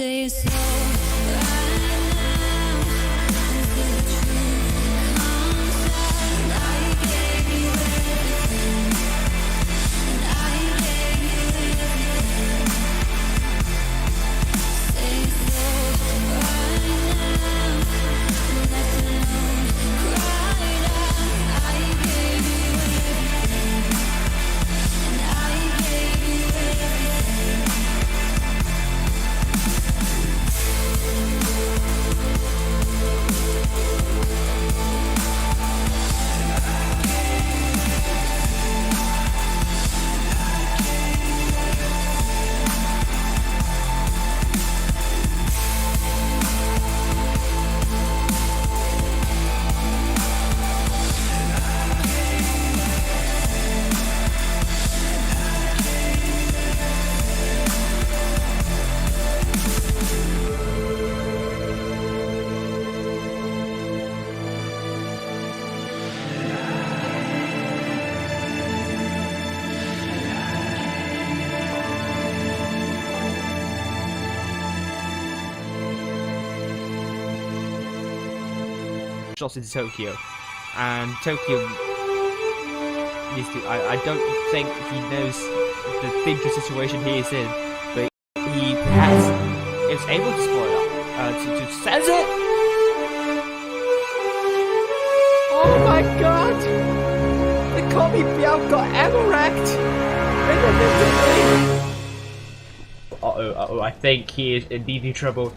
Say so right now until the truth comes out. I gave you everything, and I gave you everything. Say so right now, left alone, cried out. I gave you everything, and I gave you everything. Shots into Tokyo, and Tokyo needs to. I don't think he knows the dangerous situation he is in, but he is able to spoil up. To sense it. Oh my god! The Kobe Biao got ever-wrecked! Uh-oh, I think he is in deep trouble.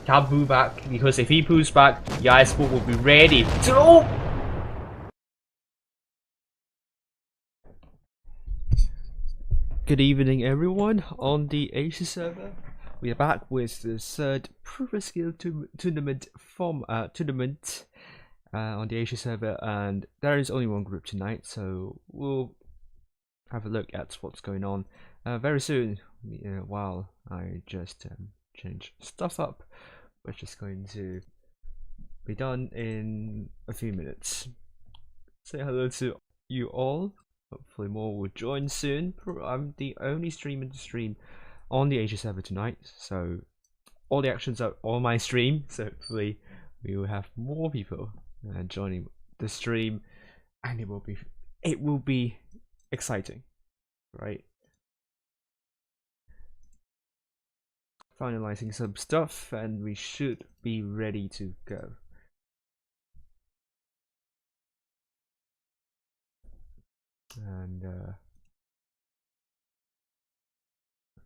Can't move back, because if he moves back, the ice ball will be ready to. Oh! Good evening, everyone. On the Asia server, we are back with the third Proof of Skill tournament on the Asia server, and there is only one group tonight, so we'll have a look at what's going on very soon. While I just change stuff up, which is going to be done in a few minutes. Say hello to you all. Hopefully more will join soon. I'm the only streamer to stream on the Asia server tonight, so all the actions are on my stream, so hopefully we will have more people joining the stream, and it will be exciting, right? Finalizing some stuff, and we should be ready to go. And let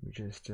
me just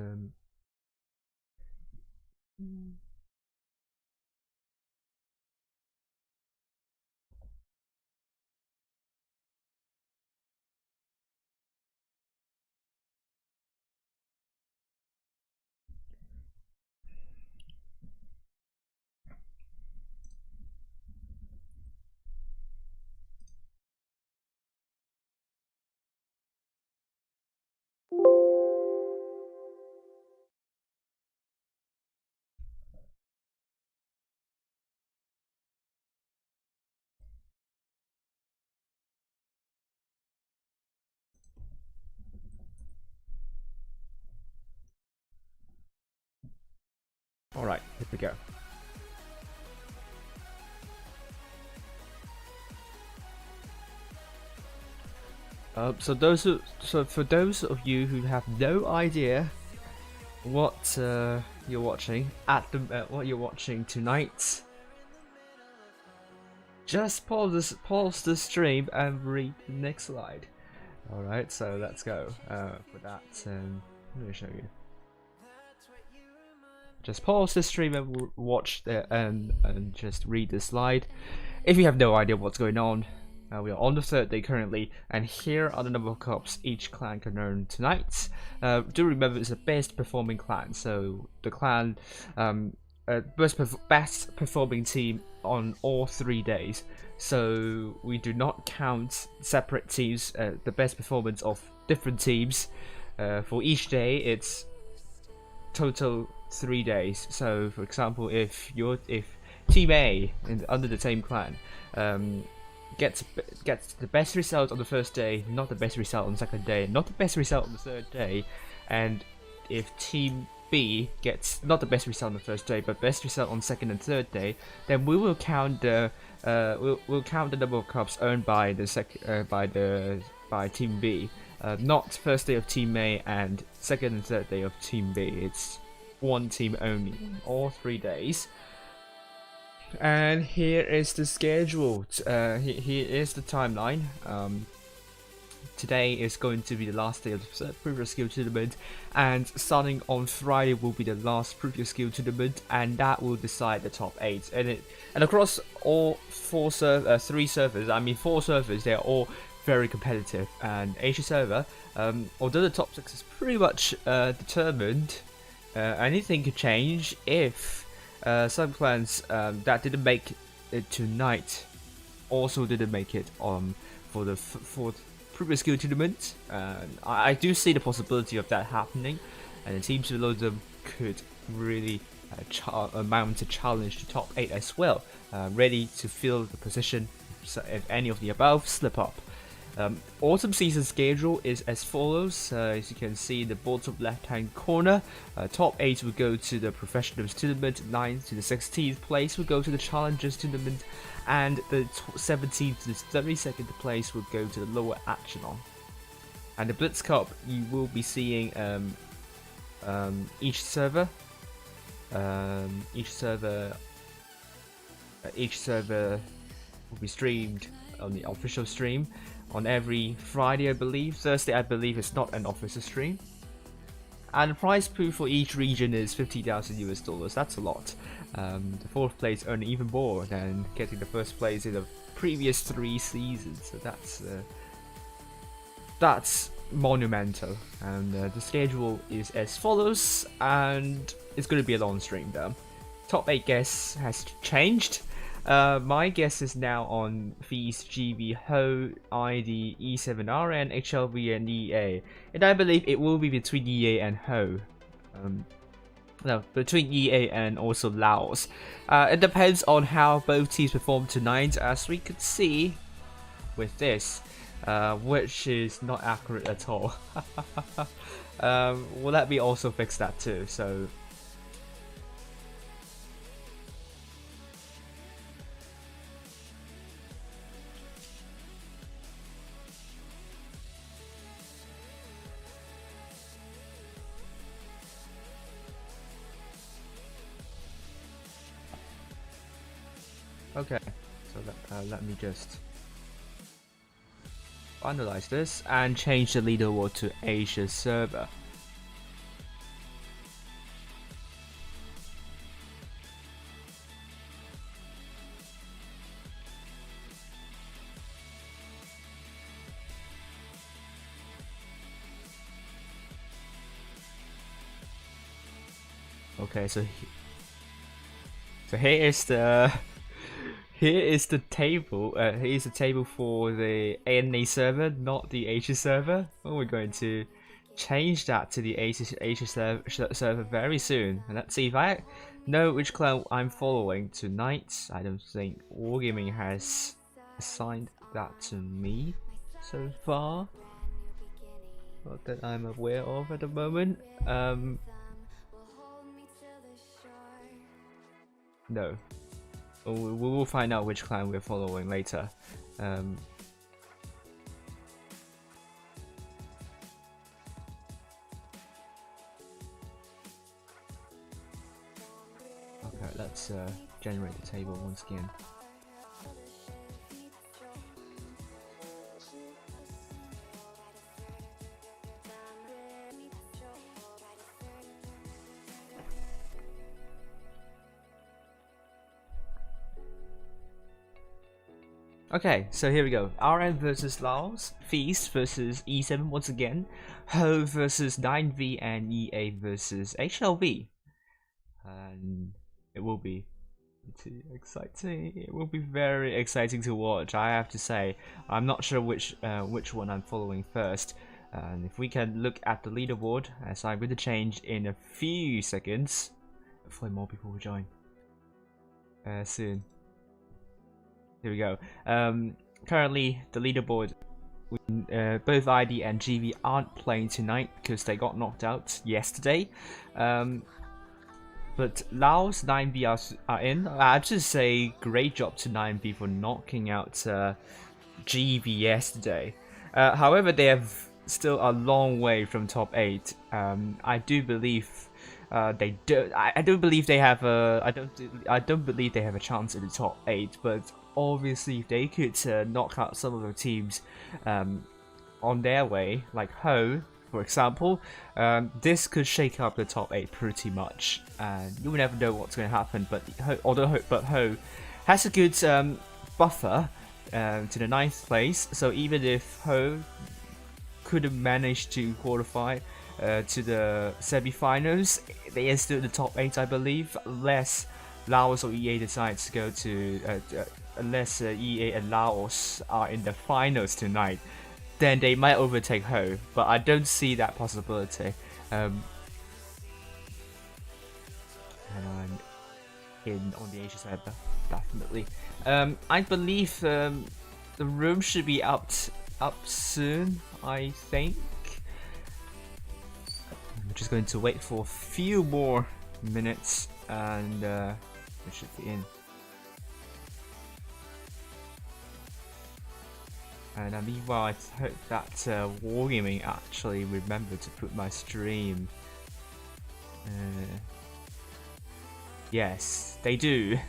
Alright, here we go. So for those of you who have no idea what you're watching what you're watching tonight, just pause the stream and read the next slide. Alright, so let's go. For that, let me show you. Just pause the stream and watch and just read the slide. If you have no idea what's going on, we are on the third day currently, and here are the number of cups each clan can earn tonight. Do remember it's the best performing clan, so the clan best performing team on all 3 days. So we do not count separate teams, the best performance of different teams. For each day, it's total 3 days. So for example, if team A under the same clan gets the best result on the first day, not the best result on the second day, not the best result on the third day, and if team B gets not the best result on the first day, but best result on second and third day, then we will count the we'll count the number of cups earned by the by Team B, not first day of Team A and second and third day of Team B. It's one team only, all 3 days. And here is the schedule. Here is the timeline. Today is going to be the last day of the previous skill tournament, and starting on Friday will be the last previous skill tournament, and that will decide the top 8. And across all 3 servers, I mean 4 servers, they are all very competitive. And Asia server, although the top 6 is pretty much determined, anything could change if some clans that didn't make it tonight also didn't make it for the previous skill tournament. I do see the possibility of that happening, and it seems below them could really mount a challenge to top 8 as well, ready to fill the position if any of the above slip up. Autumn season schedule is as follows. As you can see in the bottom left hand corner, top 8 will go to the Professionals tournament, 9th to the 16th place will go to the Challengers tournament, and the 17th to the 32nd place will go to the lower echelon. And the Blitz Cup, you will be seeing each server will be streamed on the official stream on every Friday, I believe. Thursday, I believe, is not an official stream. And the prize pool for each region is $50,000. That's a lot. The 4th place earning even more than getting the 1st place in the previous 3 seasons. So that's monumental. And the schedule is as follows, and it's going to be a long stream though. Top 8 guess has changed. My guess is now on Feast, GB, Ho, ID, E7RN, HLV, and EA. And I believe it will be between EA and Ho. No, between EA and also Laos. It depends on how both teams perform tonight, as we could see with this, which is not accurate at all. Well, let me also fix that too. So. Okay, so let me just finalize this and change the leaderboard to Asia server. Okay, so here is the table. Here's the table for the ANA server, not the Asia server. Oh, we're going to change that to the Asia server very soon. And let's see if I know which clan I'm following tonight. I don't think Wargaming has assigned that to me so far, not that I'm aware of at the moment. No. We will find out which clan we're following later. Okay, let's generate the table once again. Okay, so here we go. RN versus Laos, Feast versus E7 once again, Ho versus 9V, and EA versus HLV. And it will be exciting. It will be very exciting to watch, I have to say. I'm not sure which one I'm following first. And if we can look at the leaderboard, as I'm going to change in a few seconds. Hopefully more people will join soon. Here we go. Currently, the leaderboard both ID and GV aren't playing tonight because they got knocked out yesterday. But Laos 9B are in. I have to say, great job to 9B for knocking out GV yesterday. However, they have still a long way from top 8. I do believe they do. I don't believe they have a. I don't believe they have a chance in the top 8. But obviously, if they could knock out some of the teams on their way, like Ho, for example, this could shake up the top 8 pretty much, and you will never know what's going to happen. But Ho has a good buffer to the 9th place, so even if Ho couldn't manage to qualify to the semi-finals, they are still in the top 8, I believe, unless Laos or EA decides to go to, unless EA and Laos are in the finals tonight. Then they might overtake Ho, but I don't see that possibility. And I'm on the Asia side, definitely. I believe the room should be up soon, I think. I'm just going to wait for a few more minutes, and we should be in. And meanwhile, I hope that Wargaming actually remembered to put my stream. Yes, they do.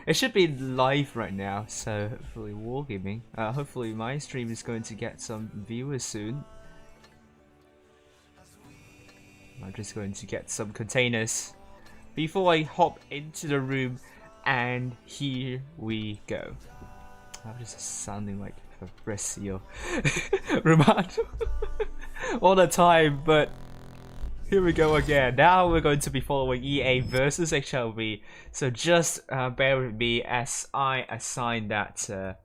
It should be live right now, so hopefully Wargaming. Hopefully my stream is going to get some viewers soon. I'm just going to get some containers before I hop into the room, and here we go. I'm just sounding like Fabricio Romano all the time, but here we go again. Now we're going to be following EA versus HLV, so just bear with me as I assign that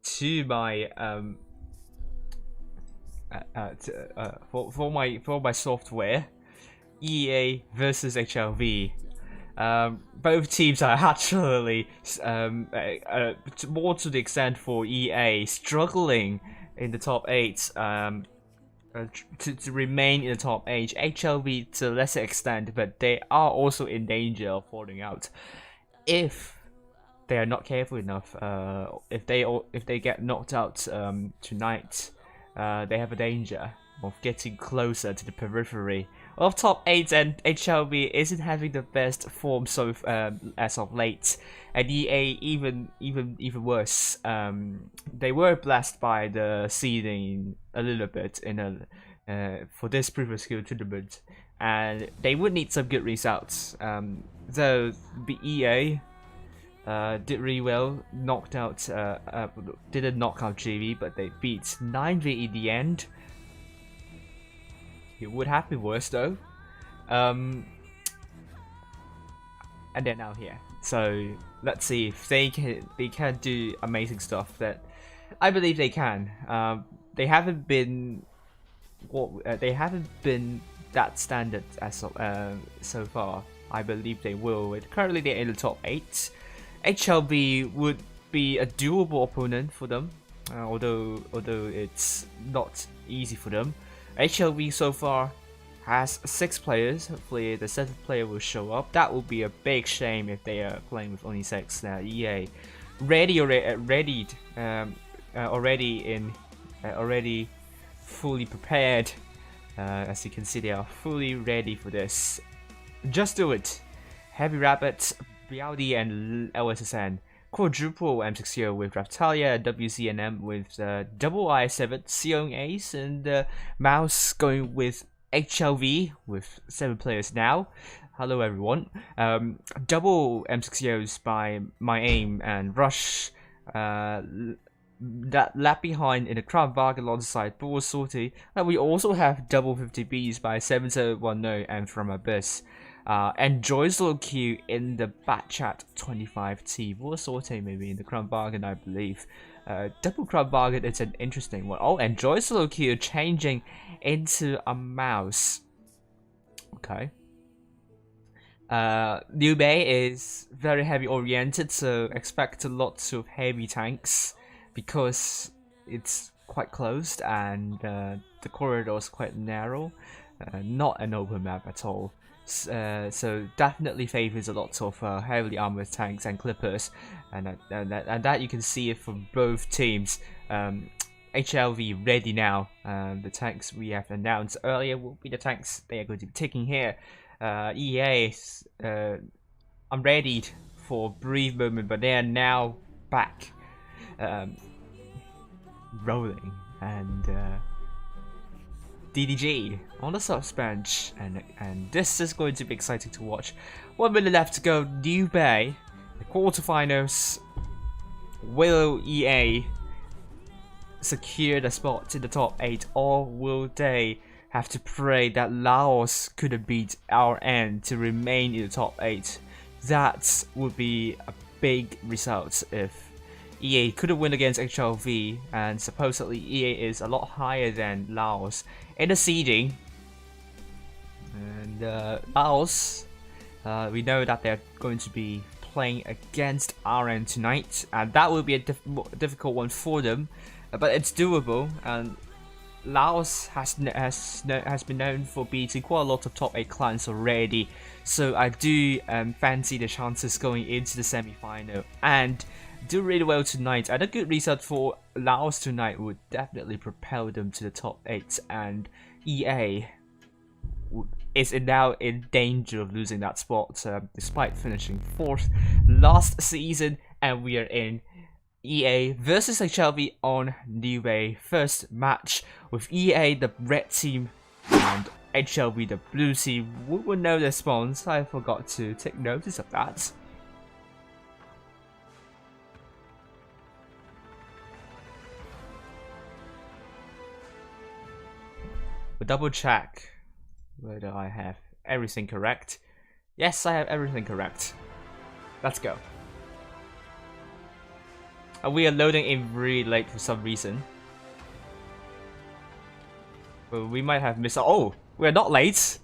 to my for my software. EA versus HLV. Both teams are actually more to the extent for EA struggling in the top 8 to remain in the top 8. HLV to a lesser extent, but they are also in danger of falling out if they are not careful enough. If they get knocked out tonight, they have a danger of getting closer to the periphery of top 8, and HLV isn't having the best form so as of late, and EA even worse. They were blessed by the seeding a little bit in for this previous skill tournament, and they would need some good results. Though the EA did really well, didn't knock out GV, but they beat 9V in the end. It would have been worse though. And they're now here. So let's see if they can do amazing stuff that I believe they can. They haven't been that standard as so far. I believe they will. Currently they're in the top 8. HLB would be a doable opponent for them, although it's not easy for them. HLV so far has 6 players. Hopefully the 7th player will show up. That would be a big shame if they are playing with only 6. Now EA already fully prepared. As you can see, they are fully ready for this. Just do it. Heavy Rabbit, BLD and LSSN. Quadruple M60 with Raptalia, WCNM with double I7, Sion Ace, and Mouse going with HLV with 7 players now. Hello everyone. Double M60s by My Aim and Rush. That lap behind in the crowd bargain alongside Bull Sortie. And we also have double 50Bs by 7010 and From Abyss. And Joycello Q in the Batchat 25T. Bull Sortie maybe in the crowd bargain, I believe. Double crowd bargain is an interesting one. Oh, and Joycello Q changing into a mouse. Okay. Liu Bei is very heavy oriented, so expect lots of heavy tanks because it's quite closed, and the corridor is quite narrow, not an open map at all. So definitely favors a lot of heavily armored tanks and clippers, and that you can see it from both teams. HLV ready now. The tanks we have announced earlier will be the tanks they are going to be taking here. EA, I'm ready for a brief moment, but they are now back, rolling, and DDG on the subs bench, and this is going to be exciting to watch. 1 minute left to go. New Bay, the quarterfinals. Will EA secure the spot in the top 8, or will they have to pray that Laos couldn't beat RN to remain in the top 8? That would be a big result if EA couldn't win against HLV, and supposedly EA is a lot higher than Laos in the seeding. And Laos, we know that they're going to be playing against RN tonight, and that will be a difficult one for them, but it's doable. And Laos has been known for beating quite a lot of top 8 clans already, so I do fancy the chances going into the semi-final, and do really well tonight. And a good result for Laos tonight would definitely propel them to the top 8, and EA is now in danger of losing that spot, despite finishing 4th last season. And we are in EA versus HLV on New Bay. First match with EA, the red team, and HLV, the blue team. We will know their spawns. I forgot to take notice of that. We'll double check whether I have everything correct. Yes, I have everything correct. Let's go. We are loading in really late for some reason. But we might have missed. Oh, we're not late.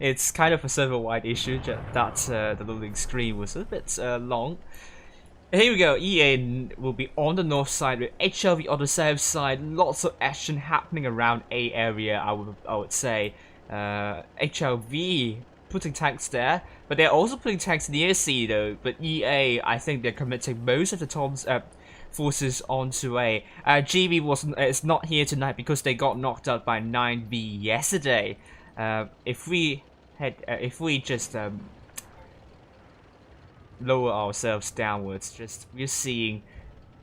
It's kind of a server-wide issue that the loading screen was a bit long. Here we go. EA will be on the north side with HLV on the south side. Lots of action happening around A area, I would say. HLV putting tanks there, but they're also putting tanks near C though. But EA, I think they're committing most of the Tom's forces onto A. GB is not here tonight because they got knocked out by 9V yesterday. If we just lower ourselves downwards, we're seeing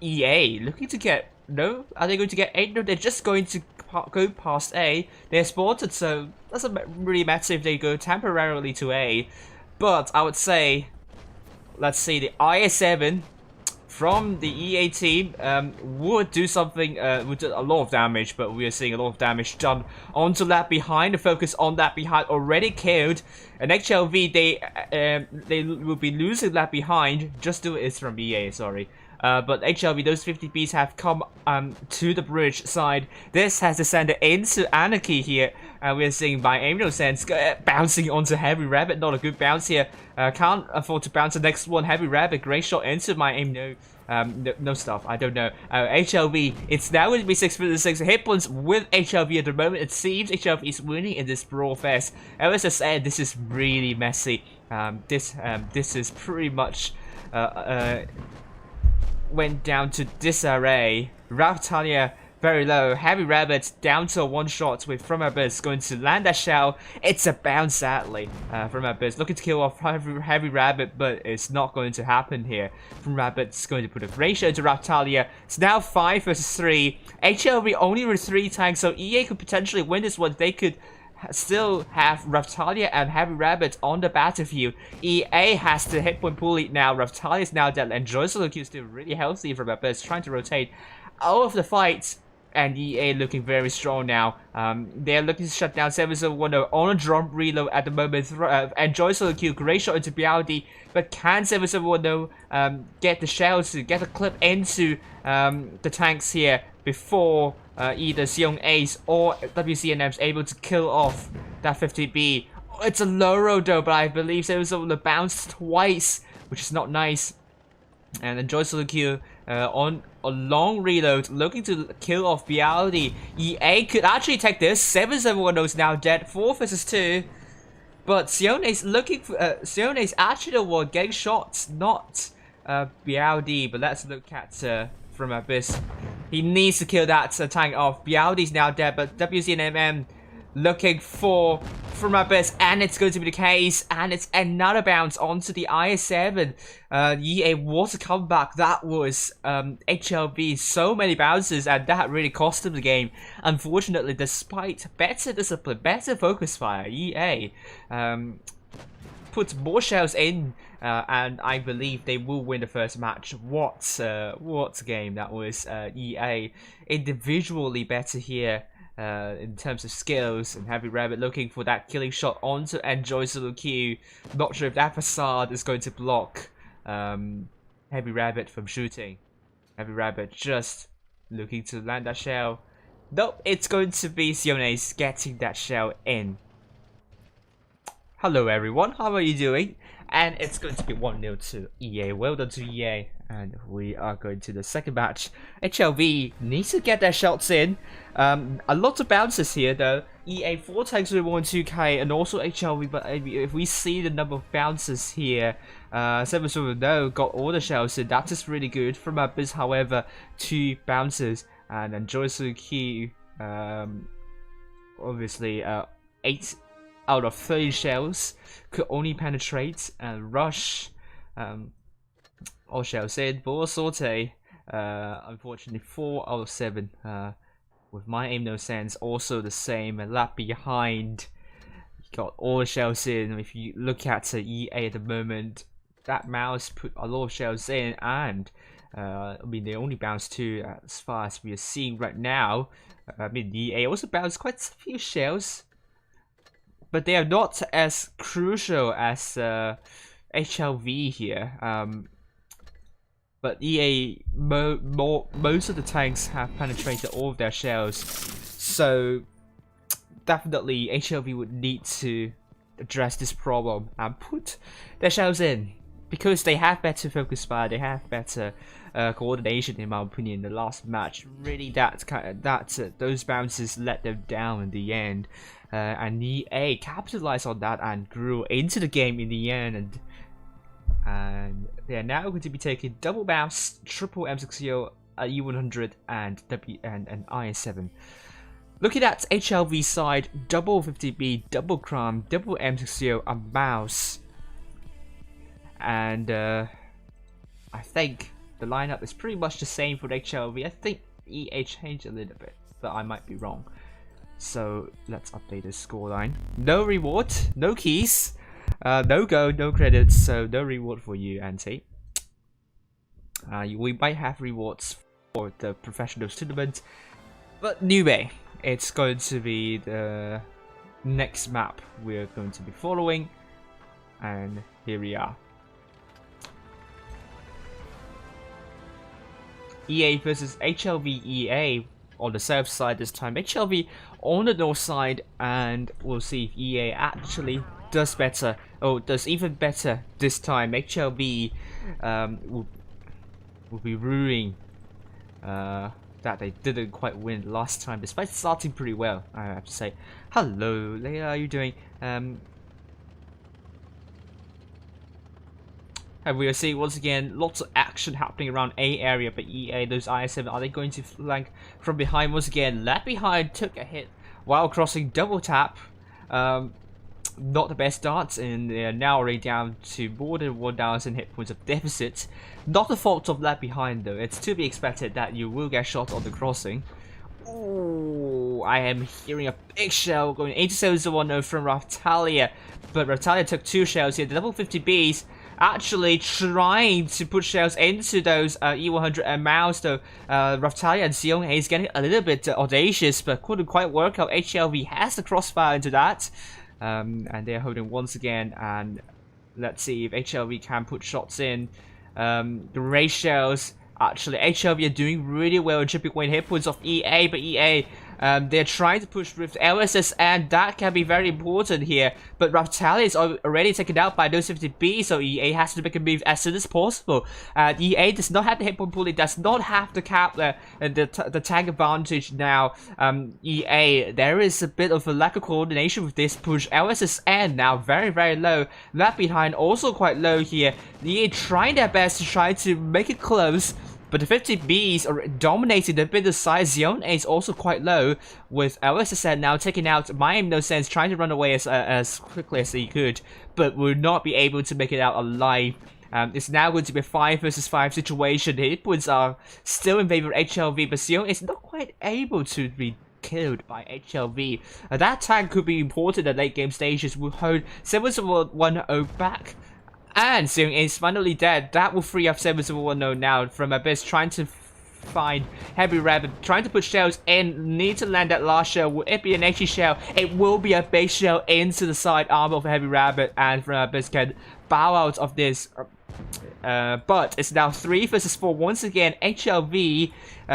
EA looking to get, no, are they going to get 8? No, they're just going to go past A. They're spotted, so doesn't really matter if they go temporarily to A. But I would say, let's see, the IS-7 from the EA team would do something, would do a lot of damage, but we are seeing a lot of damage done onto that behind. The focus on that behind already killed, and HLV they will be losing that behind. Just do it from EA, sorry. But HLV, those 50Bs have come to the bridge side. This has descended into anarchy here. We're seeing by Aimno Sense bouncing onto Heavy Rabbit. Not a good bounce here. Can't afford to bounce the next one. Heavy Rabbit, great shot into my Aimno. No stuff, I don't know. HLV, it's now going to be 6 hit points with HLV at the moment. It seems HLV is winning in this Brawl Fest. As I said, this is really messy. This is pretty much went down to disarray. Raphtalia very low. Heavy Rabbit down to a one-shot with From Abyss going to land that shell. It's a bounce, sadly. From Abyss looking to kill off Heavy Rabbit, but it's not going to happen here. From Rabbit's going to put a ratio into Raphtalia. It's now 5 versus 3. HLV only with 3 tanks, so EA could potentially win this one. They could still have Raphtalia and Heavy Rabbit on the battlefield. EA has the hit point pool lead now. Raphtalia is now dead, and Joycelyn is still really healthy from Abyss, trying to rotate out of the fight. And EA looking very strong now. They're looking to shut down 701 on a drum reload at the moment. And Joycelyn Q, great shot into Bialdi. But can 701 get the shells to get a clip into the tanks here before either Seong Ace or WCNM's able to kill off that 50B? Oh, it's a low road though, but I believe 701 bounced twice, which is not nice. And then Joycelyn Q on a long reload, looking to kill off Bialdi. EA could actually take this. 771 is now dead. 4 versus 2. But Sione's looking for Sione's actually the one getting shots, not Bialdi. But let's look at from Abyss. He needs to kill that tank off. Bialdi's now dead, but WZNMM looking for from Abyss, and it's going to be the case, and it's another bounce onto the IS-7. EA was a comeback. That was HLV, so many bounces, and that really cost them the game. Unfortunately, despite better discipline, better focus fire, EA put more shells in, and I believe they will win the first match. What a game that was. EA individually better here in terms of skills, and Heavy Rabbit looking for that killing shot onto Enjoy Solo Q. Not sure if that facade is going to block Heavy Rabbit from shooting. Heavy Rabbit just looking to land that shell. Nope, it's going to be Siones getting that shell in. Hello everyone, how are you doing? And it's going to be 1-0 to EA. Well done to EA. And we are going to the second match. HLV needs to get their shots in. A lot of bounces here though. EA 4 tanks with 1-2k, and also HLV. But if we see the number of bounces here, 7 no got all the shells in. That is really good. From Abyss, however, 2 bounces, and then Joyce Q, obviously 8 out of 30 shells could only penetrate, and Rush all shells in. Ball Sorte, unfortunately 4 out of 7. With my aim no sense, also the same. A lap behind, got all the shells in. If you look at EA at the moment, that mouse put a lot of shells in, and I mean they only bounced 2 as far as we are seeing right now. I mean EA also bounced quite a few shells, but they are not as crucial as HLV here. But EA, most of the tanks have penetrated all of their shells, so definitely HLV would need to address this problem and put their shells in, because they have better focus fire, they have better coordination in my opinion. The last match, really those bounces let them down in the end. And EA capitalized on that and grew into the game in the end, and they are now going to be taking double bounce, triple M60, E100, and IS-7. Looking at HLV side, double 50B, double Cram, double M60, a mouse, and I think the lineup is pretty much the same for HLV. I think EA changed a little bit, but I might be wrong. So let's update the scoreline. No reward, no keys, no go, no credits, so no reward for you, Anti. We might have rewards for the professionals tournament, but Nube, it's going to be the next map we're going to be following, and here we are. EA versus HLV. EA on the south side this time, HLV on the north side, and we'll see if EA actually does better, or does even better this time. HLV will be ruining that they didn't quite win last time, despite starting pretty well, I have to say. Hello, Leia, how are you doing? And we are seeing once again lots of action happening around A area, but EA, those IS-7, are they going to flank from behind once again? Left behind took a hit while crossing double tap. Not the best start, and they are now already down to more than 1,000 hit points of deficit. Not the fault of left behind though, it's to be expected that you will get shot on the crossing. Ooh, I am hearing a big shell going 87-0 from Raftalia, but Raftalia took 2 shells here. The double 50Bs actually trying to put shells into those E100 and Mouse though. Raftalia and Sion is getting a little bit audacious, but couldn't quite work out. HLV has the crossfire into that, and they're holding once again, and let's see if HLV can put shots in. The race shells, actually HLV are doing really well in chipping away hit points of EA, but EA They're trying to push with LSS, and that can be very important here. But Raptalia is already taken out by those 50B, so EA has to make a move as soon as possible. EA does not have the hit point pool, it does not have the cap and the tag advantage now. EA, there is a bit of a lack of coordination with this push. LSSN now very low. Left behind also quite low here. EA trying their best to try to make it close, but the 50Bs are dominating the bit of side. Zone A is also quite low, with LSSN now taking out Miami No Sense, trying to run away as quickly as he could, but will not be able to make it out alive. It's now going to be a 5 versus 5 situation. The hit points are still in favor of HLV, but Sion is not quite able to be killed by HLV. That tag could be important at late game stages. Will hold 7-1-0 back. And Sion is finally dead. That will free up 7-1-0 now from Abyss, trying to find Heavy Rabbit, trying to put shells in. Need to land that last shell. Will it be an HE shell? It will be a base shell into the side armor of Heavy Rabbit, and from Abyss can bow out of this. But it's now 3 versus 4 once again. HLV,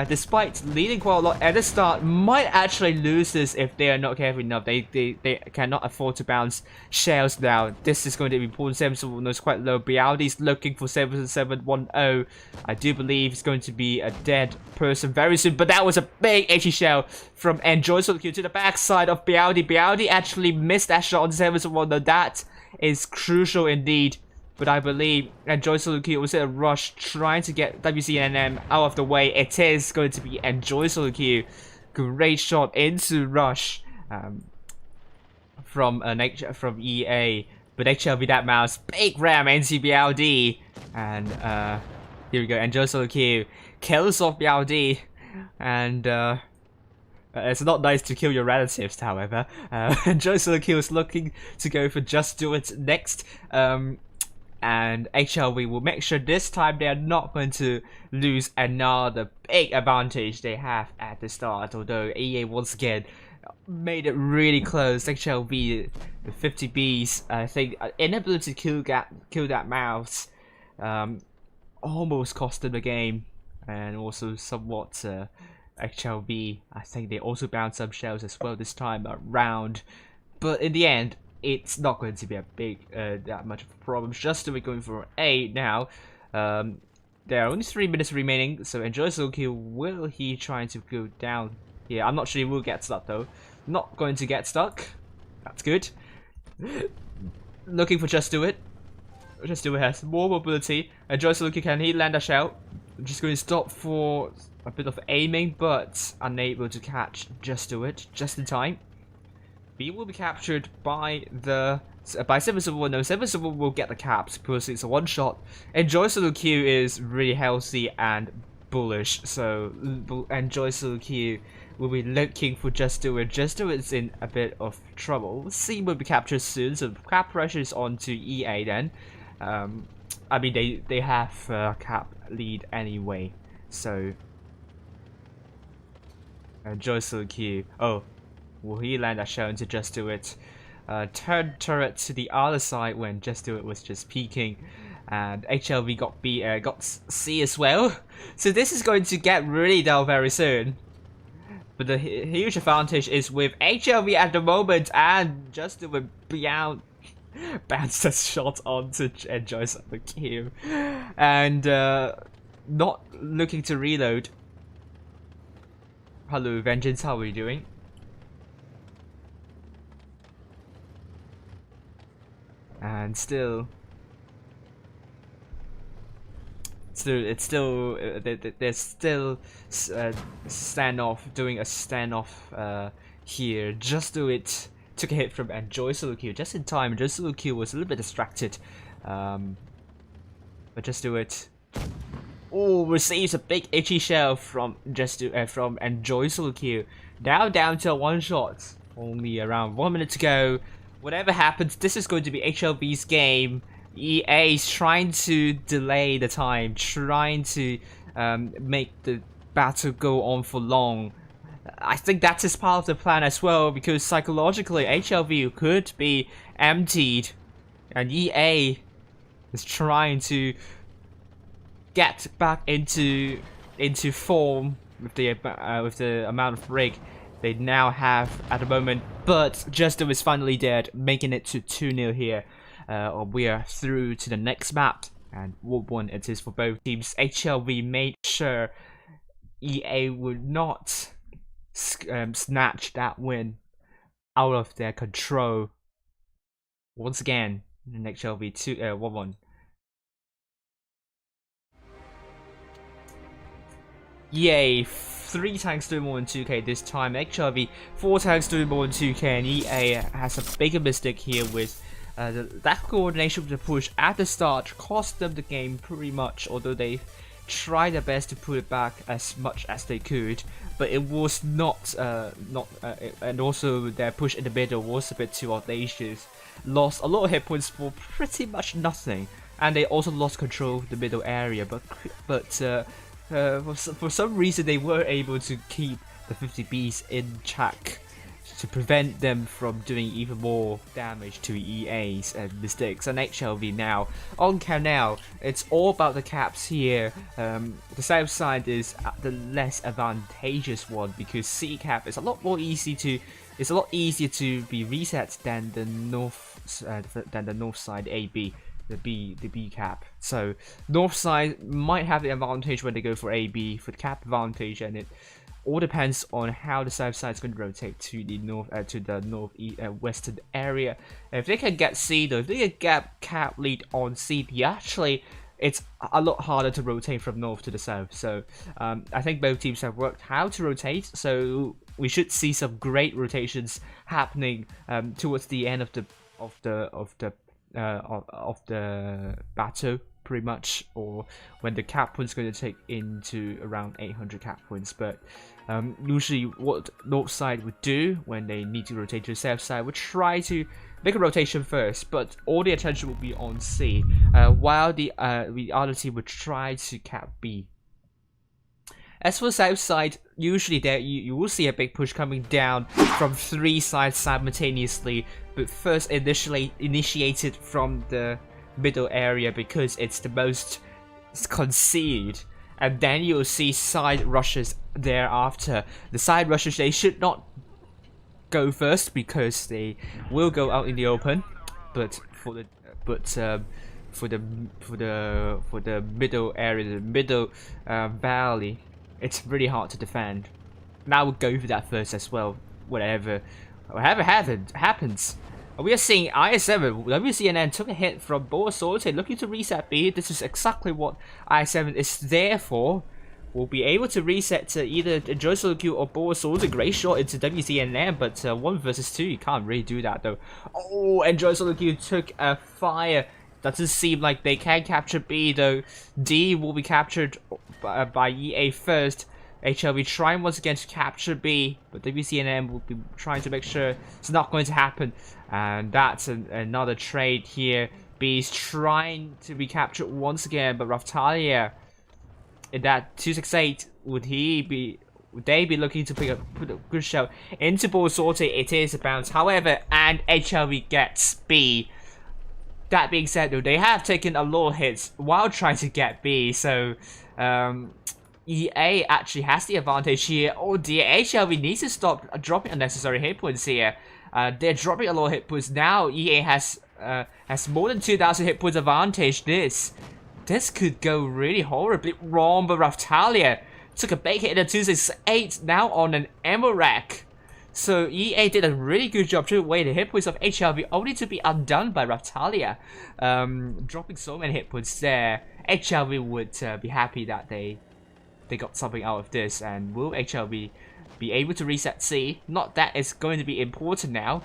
despite leading quite a lot at the start, might actually lose this if they are not careful enough. They cannot afford to bounce shells now. This is going to be important. 7-1-0 is quite low. Bialdi's looking for 7-7-1-0. I do believe it's going to be a dead person very soon, but that was a big HE shell from Enjoy Solo Q to the backside of Bialdi. Bialdi actually missed that shot on 7-1-0. That is crucial indeed. But I believe Enjoy Solo Q was in a rush trying to get WCNM out of the way. It is going to be Enjoy Solo Q. Great shot into rush from EA. But HLV that mouse. Big ram NCBLD. And here we go. Enjoy Solo Q kills off BLD. And it's not nice to kill your relatives, however. Enjoy Solo Q is looking to go for Just Do It next. And HLV will make sure this time they are not going to lose another big advantage they have at the start, although EA once again made it really close. HLV, the 50Bs, I think inability to kill that mouse almost cost them the game, and also somewhat HLV, I think they also bounced some shells as well this time around, but in the end it's not going to be a big, that much of a problem. Just we're going for A now. There are only 3 minutes remaining, so Enjoy Solo Q, will he try to go down here? I'm not sure he will get stuck though. Not going to get stuck. That's good. Looking for Just Do It. Just Do It has more mobility. Enjoy Solo Q, can he land a shell? I'm just going to stop for a bit of aiming, but unable to catch Just Do It just in time. B will be captured by 7-1-0. 7-1 will get the caps because it's a one shot. Enjoy Solo Q is really healthy and bullish, so Enjoy Solo Q will be looking for Just Do It. Just Do It's in a bit of trouble. C will be captured soon, so cap pressure is on to EA then. I mean they have cap lead anyway, so Enjoy Solo Q. Oh. Will he land a shell into Just Do It? Turn turret to the other side when Just Do It was just peeking, and HLV got C as well. So this is going to get really dull very soon. But the huge advantage is with HLV at the moment, and Just Do It beyond bounced a shot onto Enjoy Solo Q, and not looking to reload. Hello Vengeance, how are you doing? And still there's still standoff, doing a standoff here. Just Do It took a hit from Enjoy Solo Q just in time. Enjoy Solo Q was a little bit distracted, but Just Do It. Oh, receives a big itchy shell from from Enjoy Solo Q. Now down to a one shot. Only around 1 minute to go. Whatever happens, this is going to be HLV's game. EA is trying to delay the time, trying to make the battle go on for long. I think that is part of the plan as well, because psychologically HLV could be emptied, and EA is trying to get back into form with the amount of rig they now have at the moment, but Justo is finally dead, making it to 2-0 here. We are through to the next map, and what one it is for both teams. HLV made sure EA would not snatch that win out of their control. Once again, HLV 1-1. EA 3 times doing more than 2k this time. HLV 4 times doing more than 2k, and EA has a bigger mistake here with that coordination with the push at the start cost them the game pretty much, although they tried their best to put it back as much as they could, but it was not and also their push in the middle was a bit too audacious. Lost a lot of hit points for pretty much nothing, and they also lost control of the middle area, but for some reason they were able to keep the 50Bs in check to prevent them from doing even more damage to EA's mistakes. And HLV now on Canal, it's all about the caps here. The south side is the less advantageous one because C cap is a lot more easier to be reset than the north side AB. The B cap. So north side might have the advantage when they go for AB for the cap advantage, and it all depends on how the south side is going to rotate to the western area. If they can get C though, if they can get cap lead on C, it's a lot harder to rotate from north to the south. So I think both teams have worked how to rotate, so we should see some great rotations happening towards the end of the battle, pretty much, or when the cap points going to take into around 800 cap points. But usually what north side would do when they need to rotate to the south side would try to make a rotation first, but all the attention will be on C, while the other team would try to cap B. As for the south side, usually there you will see a big push coming down from 3 sides simultaneously, but first initiated from the middle area because it's the most concealed, and then you'll see side rushes thereafter. The side rushes, they should not go first because they will go out in the open, but for the middle area, the middle valley, it's really hard to defend. Now we'll go for that first as well. Whatever happens. We are seeing IS7, WCNN took a hit from Borsorte, looking to reset B. This is exactly what IS7 is there for. We'll be able to reset to either Enjoy Solo or Borsorte. Great shot into WCNN, but 1 versus 2, you can't really do that though. Oh, Enjoy Solo took a fire. Doesn't seem like they can capture B though. D will be captured by EA first. HLV trying once again to capture B, but WCNM will be trying to make sure it's not going to happen. And that's another trade here. B is trying to be captured once again, but Raftalia in that 268, would they be looking to put a good shot into Borsorte? It is a bounce, however, and HLV gets B. That being said though, they have taken a lot of hits while trying to get B, so EA actually has the advantage here. Oh dear, HLV needs to stop dropping unnecessary hit points here. They're dropping a lot of hit points now. EA has more than 2,000 hit points advantage. This could go really horribly wrong, but Raftalia took a big hit in a 268, now on an ammo rack. So EA did a really good job to away the hit points of HLV, only to be undone by Raftalia. Dropping so many hit points there. HLV would be happy that they got something out of this, and will HLV be able to reset C? Not that it's going to be important now,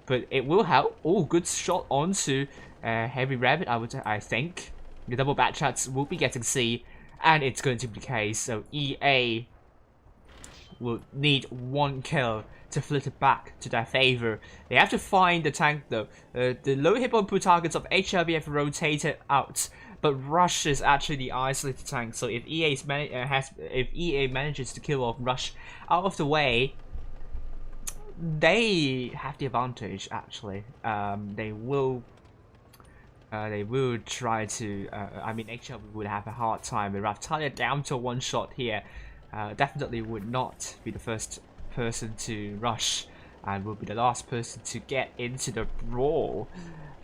but it will help. Oh, good shot onto Heavy Rabbit, I think. The double back shots will be getting C, and it's going to be the case. So EA will need 1 kill to flip it back to their favor. They have to find the tank though. The low hit point targets of HLV have rotated out, but Rush is actually the isolated tank. So if EA manages to kill off Rush out of the way, they have the advantage. Actually, they will try to. I mean, HLV would have a hard time with Raftalia down to 1 shot here. Definitely would not be the first person to rush and will be the last person to get into the brawl.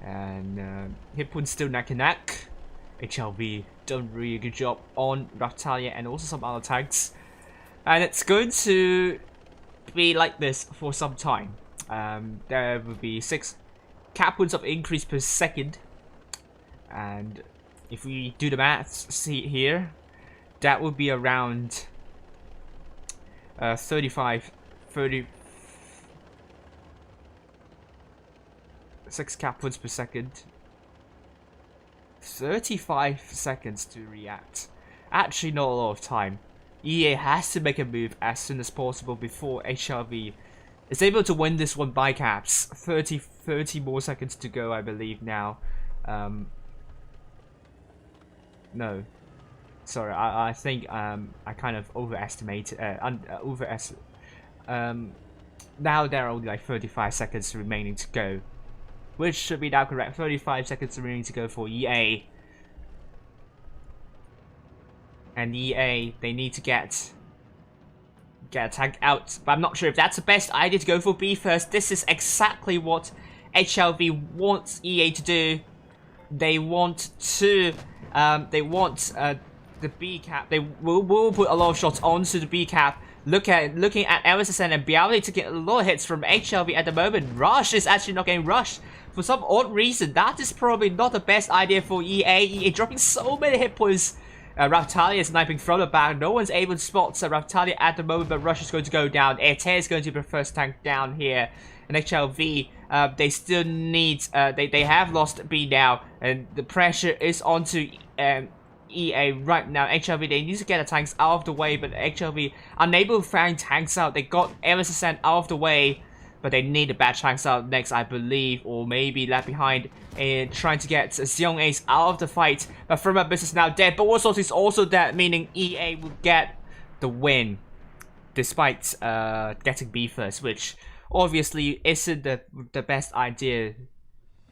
And hit points still neck and neck. HLV done really good job on Raftalia and also some other tanks. And it's going to be like this for some time. There will be 6 cap points of increase per second. And if we do the maths, see here, that would be around 36 cap points per second. 35 seconds to react. Actually not a lot of time. EA has to make a move as soon as possible before HLV is able to win this one by caps. 30 more seconds to go, I believe now. No. Sorry, I think I kind of overestimated. Now there are only like 35 seconds remaining to go. Which should be now correct. 35 seconds remaining to go for EA. And EA, they need to get a tank out. But I'm not sure if that's the best idea to go for B first. This is exactly what HLV wants EA to do. They want to, the B cap. They will put a lot of shots onto the B cap. Looking at LSSN and be able to get a lot of hits from HLV at the moment. Rush is actually not getting rushed. For some odd reason, that is probably not the best idea for EA. EA dropping so many hit points. Raftalia is sniping from the back. No one's able to spot Raftalia at the moment, but Rush is going to go down. Ete is going to be the first tank down here. And HLV, they still need, they have lost B now. And the pressure is onto EA right now. HLV, they need to get the tanks out of the way, but HLV unable to find tanks out. They got MSSN out of the way, but they need the bad tanks out next, I believe, or maybe left behind and trying to get Xiong Ace out of the fight. But Firm Up Business now dead, but also is also dead, meaning EA will get the win despite getting B first, which obviously isn't the best idea.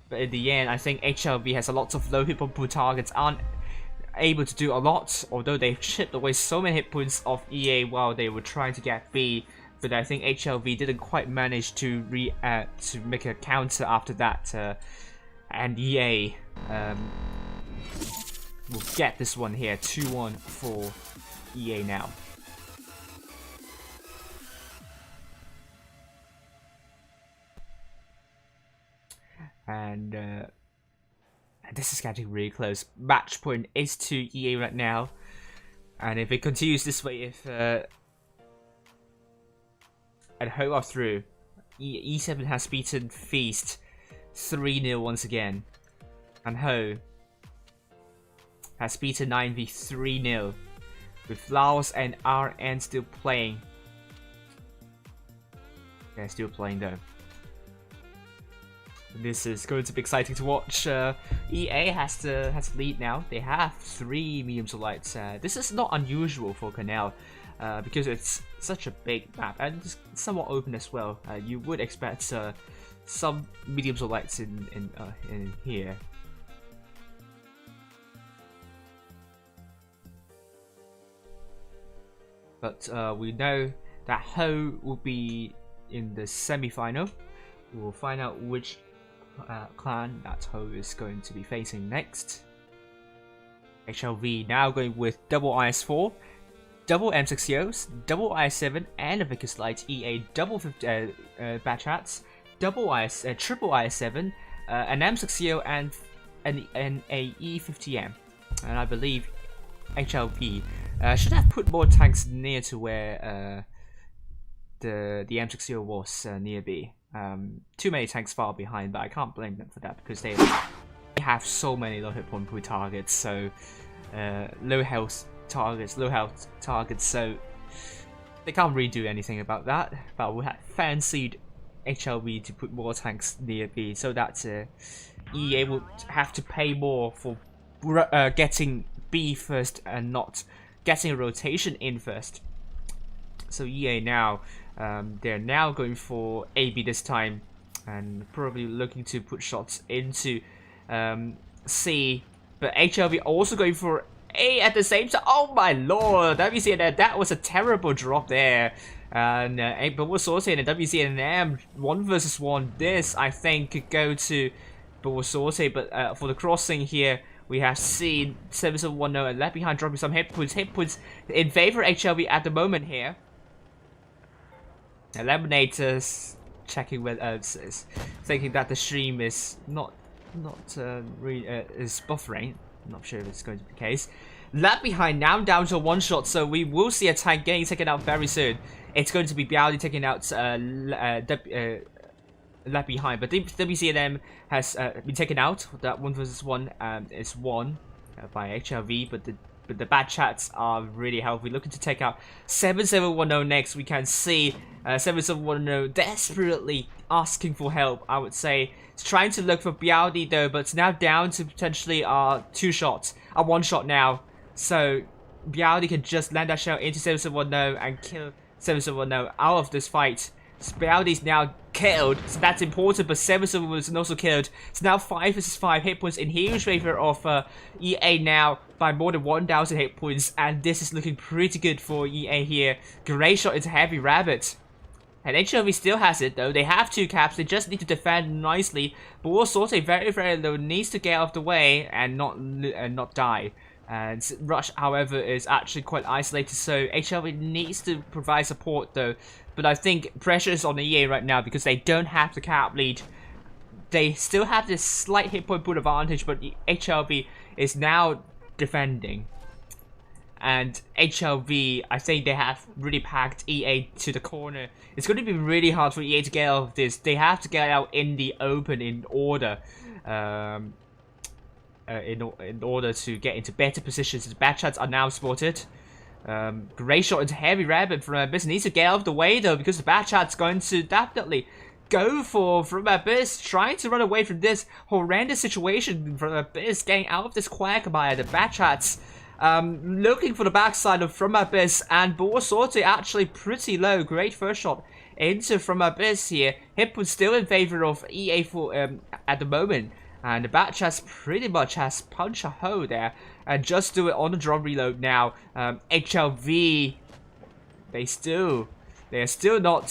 But in the end, I think HLV has a lot of low hit point targets, aren't able to do a lot, although they've chipped away so many hit points of EA while they were trying to get B. But I think HLV didn't quite manage to make a counter after that, and EA will get this one here. 2-1 for EA now. And this is getting really close. Match point is to EA right now, and if it continues this way, if and Ho are through, E7 has beaten Feast 3-0 once again, and Ho has beaten 9v 3-0 with Laos and RN still playing. They're still playing though. This is going to be exciting to watch. EA has the lead now. They have 3 mediums or lights. This is not unusual for Canal because it's such a big map and it's somewhat open as well. You would expect some mediums or lights in here. But we know that Ho will be in the semi-final. We'll find out which clan that Ho is going to be facing next. HLV now going with double IS4, double M60s, double IS7, and a Vickers Light. EA double Batchats, triple IS7, an M60 and an E50M. And I believe HLV should have put more tanks near to where the M60 was near B. Too many tanks far behind, but I can't blame them for that because they have so many low hit point targets, so low health targets, so they can't really do anything about that. But we had fancied HLV to put more tanks near B, so that EA would have to pay more for getting B first and not getting a rotation in first. So EA now, they're now going for AB this time, and probably looking to put shots into C. But HLV also going for A at the same time. Oh my lord! Let me see that. That was a terrible drop there. And but we're sorted in WC and M 1 versus 1. This I think could go to but we're sorted. But for the crossing here, we have seen 7-1-0 and left behind dropping some hit points in favor of HLV at the moment here. Eliminators checking with thinking that the stream is not is buffering. I'm not sure if it's going to be the case. Left behind now down to 1 shot, so we will see a tank getting taken out very soon. It's going to be Bialdi taking out left behind, but WCNM has been taken out. That 1 versus 1 is won by HLV, but the bad chats are really healthy. Looking to take out 7710 next. We can see 7710 desperately asking for help. I would say it's trying to look for Bialdi though, but it's now down to potentially 2 shots, 1 shot now. So Bialdi can just land that shell into 7710 and kill 7710 out of this fight. Bialdi's now killed, so that's important, but 77 was also killed. It's now 5 versus 5 hit points in huge favor of EA now by more than 1,000 hit points, and this is looking pretty good for EA here. Great shot into Heavy Rabbit. And HLV still has it though. They have 2 caps, they just need to defend nicely, but also very low, needs to get out of the way and not die. And Rush, however, is actually quite isolated, so HLV needs to provide support though. But I think pressure is on EA right now because they don't have the cap lead. They still have this slight hit point pool advantage, but HLV is now defending. And HLV, I think they have really packed EA to the corner. It's going to be really hard for EA to get out of this. They have to get out in the open in order. In order to get into better positions. The bad chats are now spotted. Great shot into Heavy Rabbit from Abyss. Needs to get out of the way though, because the bad chat's going to definitely go from Abyss, trying to run away from this horrendous situation from Abyss, getting out of this quagmire. The bad chats looking for the backside of From Abyss, and Borsorte actually pretty low. Great first shot into From Abyss here. Hip was still in favor of EA for at the moment. And the Batchats pretty much has punch a hole there. And just do it on the drum reload now. HLV, they still do not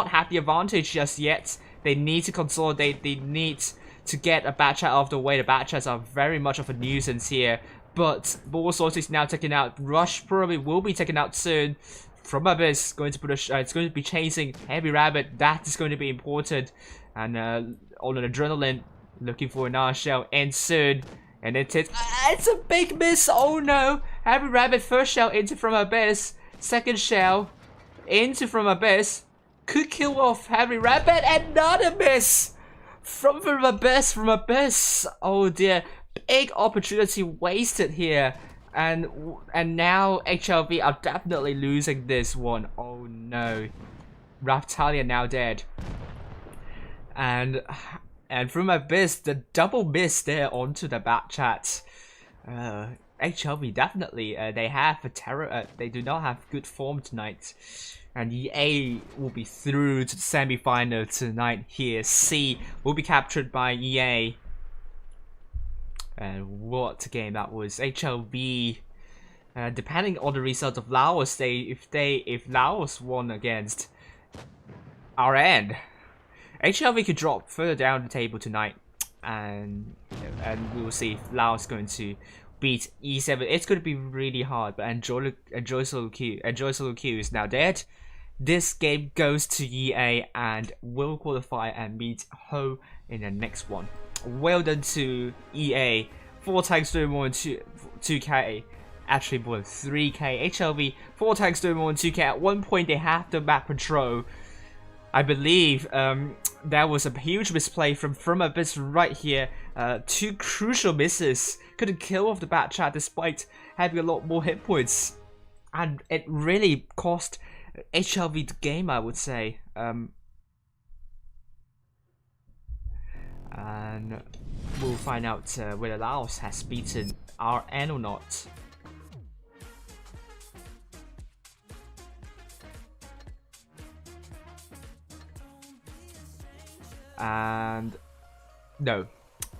have the advantage just yet. They need to consolidate. They need to get a Batchat out of the way. The Batchats are very much of a nuisance here. But Borsorte is now taken out. Rush probably will be taken out soon. From Abyss going to put it's going to be chasing Heavy Rabbit. That is going to be important. And on an adrenaline, looking for another shell, and soon, and it's a big miss. Oh no! Heavy Rabbit first shell into From Abyss, second shell into From Abyss, could kill off Heavy Rabbit, another miss from Abyss. Oh dear, big opportunity wasted here, and now HLV are definitely losing this one. Oh no, Raptalia now dead. And from Abyss, the double miss there onto the back chat. HLV definitely, they have a terror. They do not have good form tonight, and EA will be through to the semi-final tonight. Here, C will be captured by EA. And what a game that was! HLV, depending on the result of Laos, if Laos won against RN. HLV could drop further down the table tonight, and we will see if Laos is going to beat E7. It's going to be really hard, but Enjoy Solo Q is now dead. This game goes to EA and will qualify and meet Ho in the next one. Well done to EA. 4 tanks doing more than 2k. Actually more than 3k. HLV 4 tanks doing more than 2k. At one point they have the map control. I believe there was a huge misplay from Abyss right here. 2 crucial misses. Couldn't kill off the Batchat despite having a lot more hit points. And it really cost HLV the game, I would say. And we'll find out whether Laos has beaten RN or not. And no,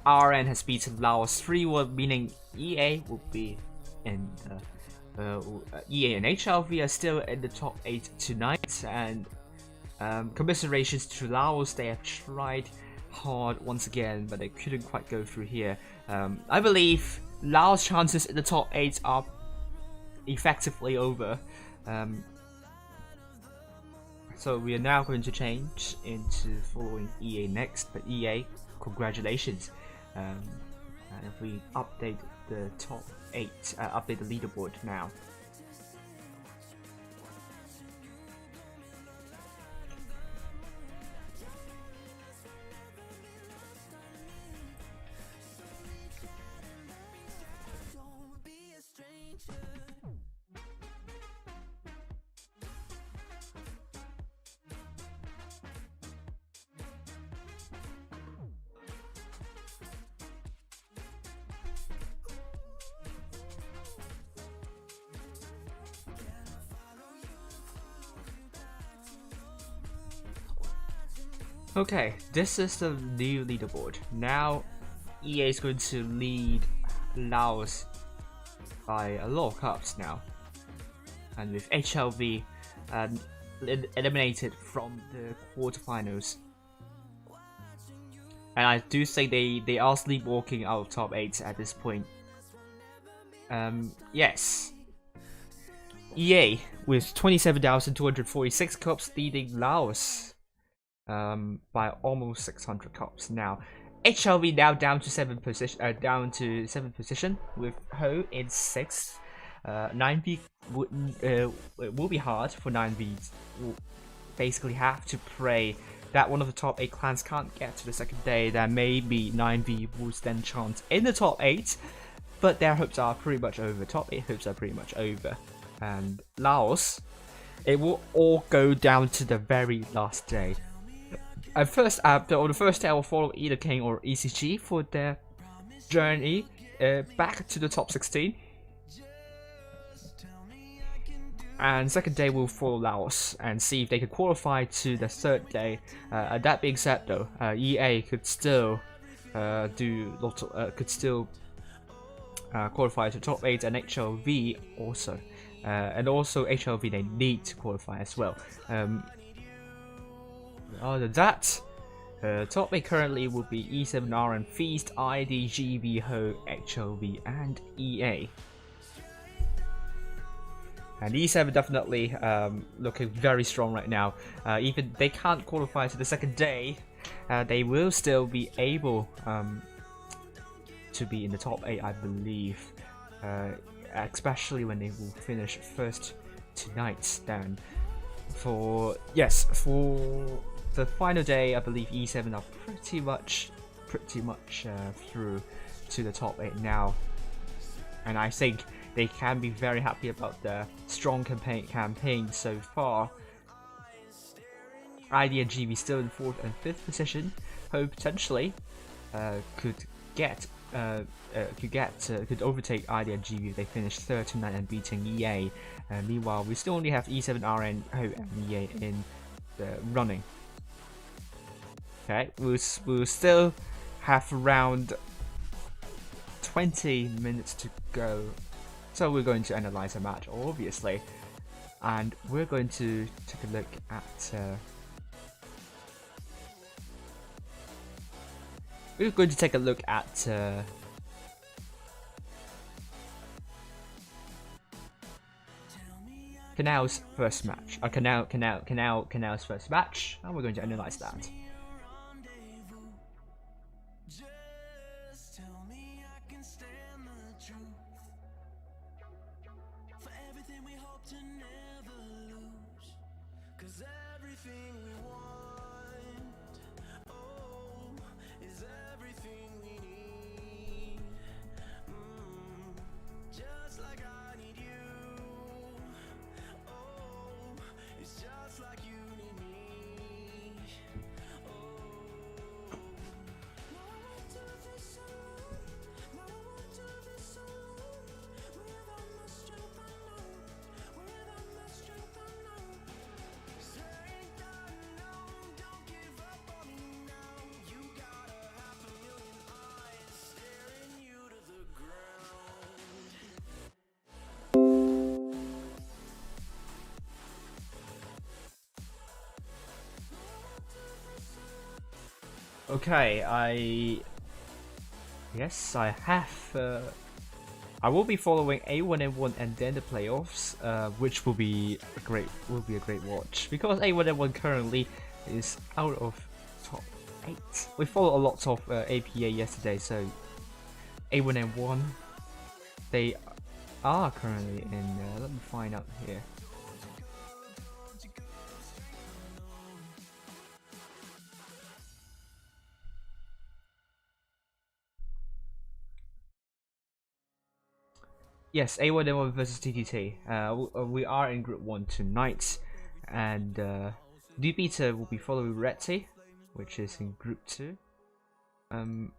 RN has beaten Laos 3-1, meaning EA will be in the EA and HLV are still in the top 8 tonight, and commiserations to Laos. They have tried hard once again, but they couldn't quite go through here. I believe Laos' chances in the top 8 are effectively over. So we are now going to change into following EA next, but EA, congratulations. And if we update the top 8, update the leaderboard now. Okay, this is the new leaderboard. Now, EA is going to lead Laos by a lot of cups now. And with HLV eliminated from the quarterfinals. And I do say they are sleepwalking out of top 8 at this point. Yes. EA with 27,246 cups leading Laos by almost 600 cups now. HLV now down to 7th position with Ho in 6th. 9V will be hard for 9V. Will basically have to pray that one of the top 8 clans can't get to the second day. That maybe 9V will stand chance in the top 8, but their hopes are pretty much over. Top 8 hopes are pretty much over. And Laos, it will all go down to the very last day. On the first day, I will follow either King or ECG for their journey back to the top 16. And second day, we'll follow Laos and see if they can qualify to the third day. That being said, though, EA could still qualify to top 8, and HLV also. And also HLV, they need to qualify as well. Other than that, top 8 currently will be E7R and Feast, ID, GB, Ho, HLV, and EA. And E7 definitely looking very strong right now. Even they can't qualify to the second day, they will still be able to be in the top 8, I believe. Especially when they will finish first tonight. Then for the final day, I believe E7 are pretty much through to the top 8 now, and I think they can be very happy about their strong campaign so far. ID and GB still in 4th and 5th position. Ho potentially could overtake ID and GB if they finish 3rd tonight and beating EA. Meanwhile, we still only have E7R and Ho and EA in the running. Okay, we'll still have around 20 minutes to go, so we're going to analyze the match, obviously, and we're going to take a look at. We're going to take a look at. Canal's first match. Canal's first match, and we're going to analyze that. Okay, yes, I have. I will be following A1N1 and then the playoffs, which will be a great watch because A1N1 currently is out of top 8. We followed a lot of APA yesterday, so A1N1 they are currently in. Let me find out here. Yes, A1N1 versus TTT. We are in Group 1 tonight, and DBeta will be following Retty, which is in Group 2. To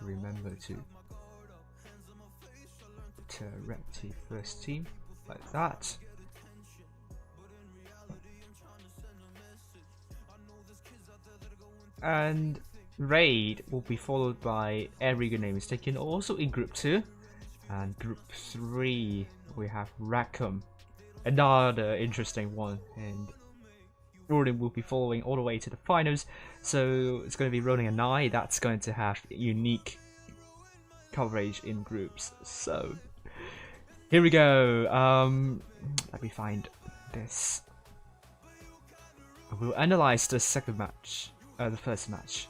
remember to Retty first team, like that. And Raid will be followed by ARWV name is taken also in Group 2. And Group 3 we have Rackham, another interesting one, and Ronin will be following all the way to the finals. So it's going to be Ronin and I that's going to have unique coverage in groups. So here we go. Let me find this. We'll analyze the second match. The first match.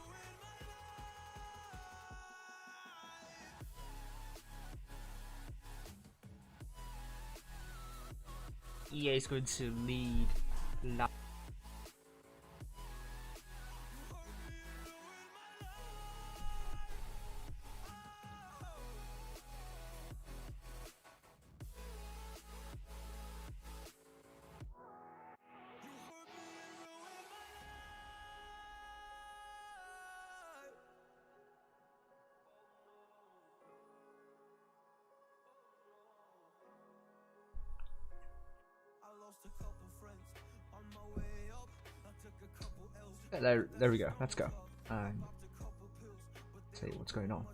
EA is going to lead. There we go. Let's go and see what's going on.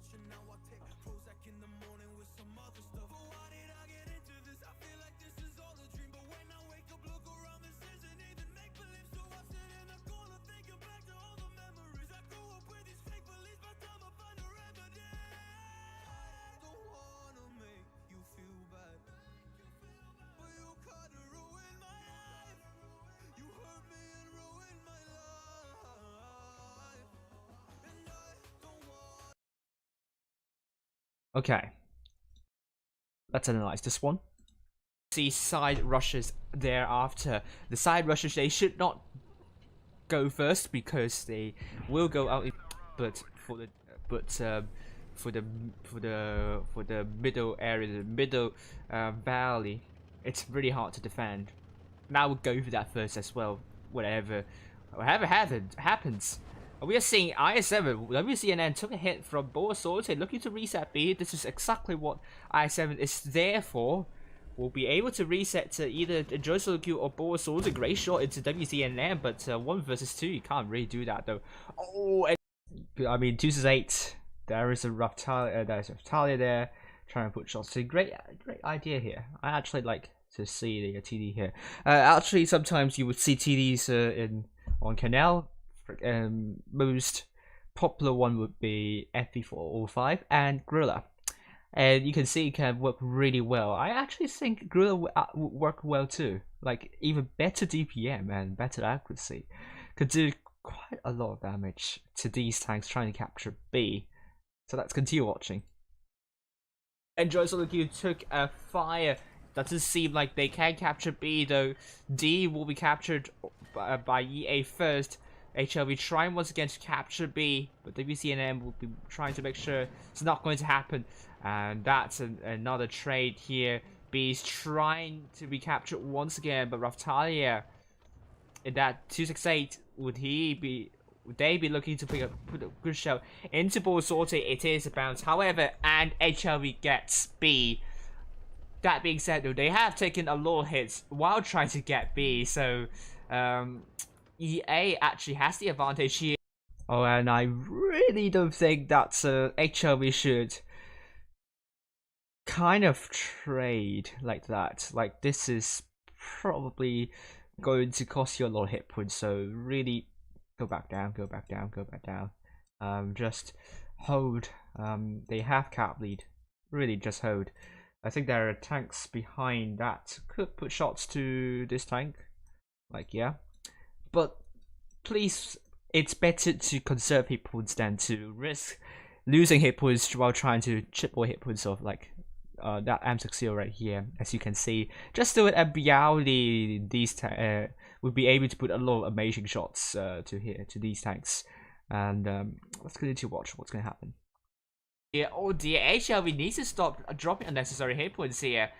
Okay, let's analyze this one. See side rushes thereafter. The side rushes, they should not go first because they will go out. But for the middle area, the middle valley, it's really hard to defend. Now we'll go for that first as well. Whatever happens. We are seeing I7, WCNN took a hit from Boasorte, looking to reset B. This is exactly what I7 is there for. We'll be able to reset to either Joysolq or Boasorte. Great shot into WCNN, but 1 versus 2, you can't really do that though. Oh, I mean 2 versus 8. There is a Raftalia there, trying to put shots. So great idea here. I actually like to see the TD here. Actually, sometimes you would see TDs on Canal. Most popular one would be FV405 and Gorilla, and you can see it can work really well. I actually think Gorilla would work well too, like even better DPM and better accuracy. Could do quite a lot of damage to these tanks trying to capture B. So let's continue watching. And Joysolq took a fire. Doesn't seem like they can capture B though. D will be captured by EA first. HLV trying once again to capture B, but WCNM will be trying to make sure it's not going to happen. And that's another trade here. B is trying to be captured once again, but Raftalia in that 268, would they be looking to put a good shot into Boasorte? It is a bounce, however, and HLV gets B. That being said though, they have taken a lot of hits while trying to get B, so EA actually has the advantage here. Oh, and I really don't think that HLV should kind of trade like that. Like, this is probably going to cost you a lot of hit points, so really Go back down, go back down, go back down. Just hold. They have cap lead. Really, just hold. I think there are tanks behind that could put shots to this tank. Like, yeah. But please, it's better to conserve hit points than to risk losing hit points while trying to chip away hit points of like that M60 right here. As you can see, just do it at Biauli, these would be able to put a lot of amazing shots to these tanks. And let's continue to watch what's going to happen. Yeah, oh dear, HLV needs to stop dropping unnecessary hit points here.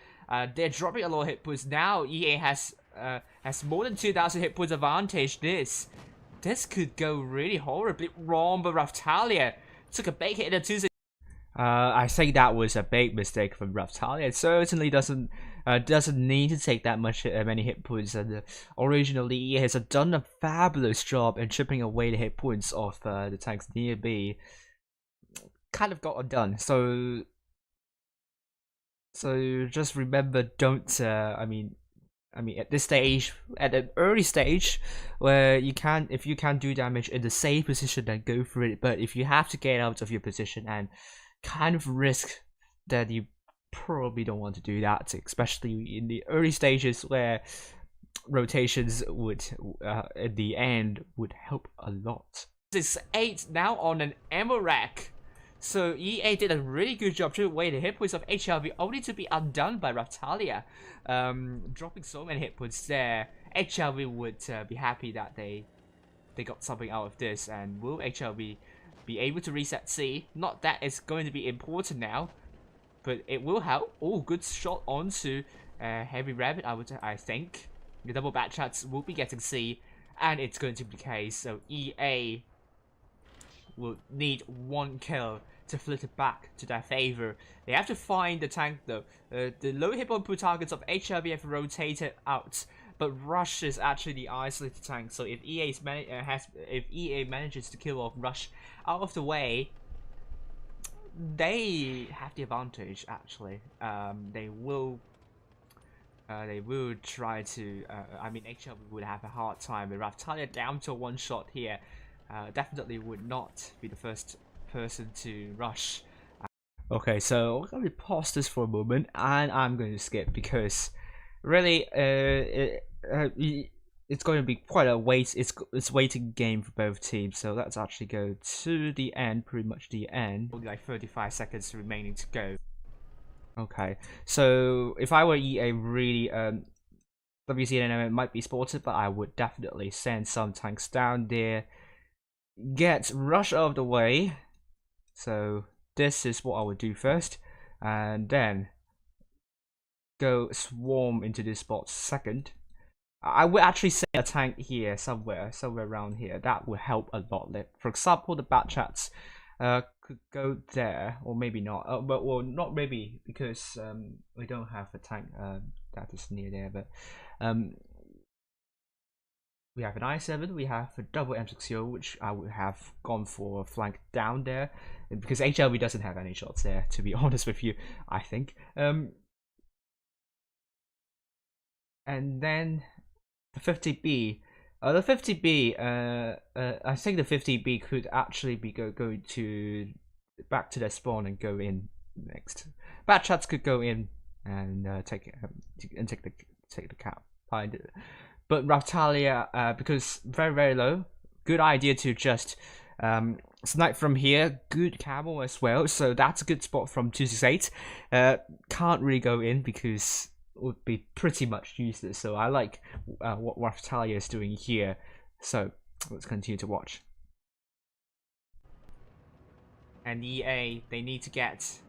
They're dropping a lot of hit points now. EA has more than 2,000 hit points advantage. This could go really horribly wrong, but Raftalia took a big hit in the 2. I think that was a big mistake from Raftalia. It certainly doesn't need to take that many hit points. And originally, EA has done a fabulous job in chipping away the hit points of the tanks near B. Kind of got undone. So just remember, don't. I mean, at this stage, at an early stage, where if you can do damage in the safe position, then go for it. But if you have to get out of your position and kind of risk, then you probably don't want to do that, especially in the early stages where rotations would, at the end, would help a lot. This is 8 now on an ammo rack. So EA did a really good job to weigh the hit points of HLV, only to be undone by Raftalia. Dropping so many hit points there. HLV would be happy that they got something out of this. And will HLV be able to reset C? Not that it's going to be important now, but it will help. Oh, good shot onto Heavy Rabbit. I think the double back shots will be getting C, and it's going to be the case. So EA will need 1 kill to flip it back to their favor. They have to find the tank though. The low hit point targets of HLV have rotated out, but Rush is actually the isolated tank. So if EA manages to kill off Rush out of the way, they have the advantage. Actually, they will try to. I mean, HLV would have a hard time with Raftalia down to 1 shot here. Definitely would not be the first person to rush. Okay, so I'm going to pause this for a moment, and I'm going to skip because really, it's going to be quite a it's waiting game for both teams. So let's actually go to the end, pretty much the end. Only like 35 seconds remaining to go. Okay, so if I were EA, really, WCNM might be spotted, but I would definitely send some tanks down there. Get Rush out of the way. So this is what I would do first, and then go swarm into this spot second. I would actually send a tank here somewhere around here. That would help a lot. For example, the bat chats could go there, or maybe not. But well, not maybe, because we don't have a tank that is near there. But we have an I7, we have a double M60, which I would have gone for a flank down there, because HLV doesn't have any shots there, to be honest with you, I think. And then the 50B. The 50B, I think the 50B could actually be go to back to their spawn and go in next. Bad chats could go in and take the cap behind it. But Raftalia, because very low, good idea to just snipe from here. Good camo as well, so that's a good spot from 268. Can't really go in because it would be pretty much useless. So I like what Raftalia is doing here. So let's continue to watch. And EA, they need to get.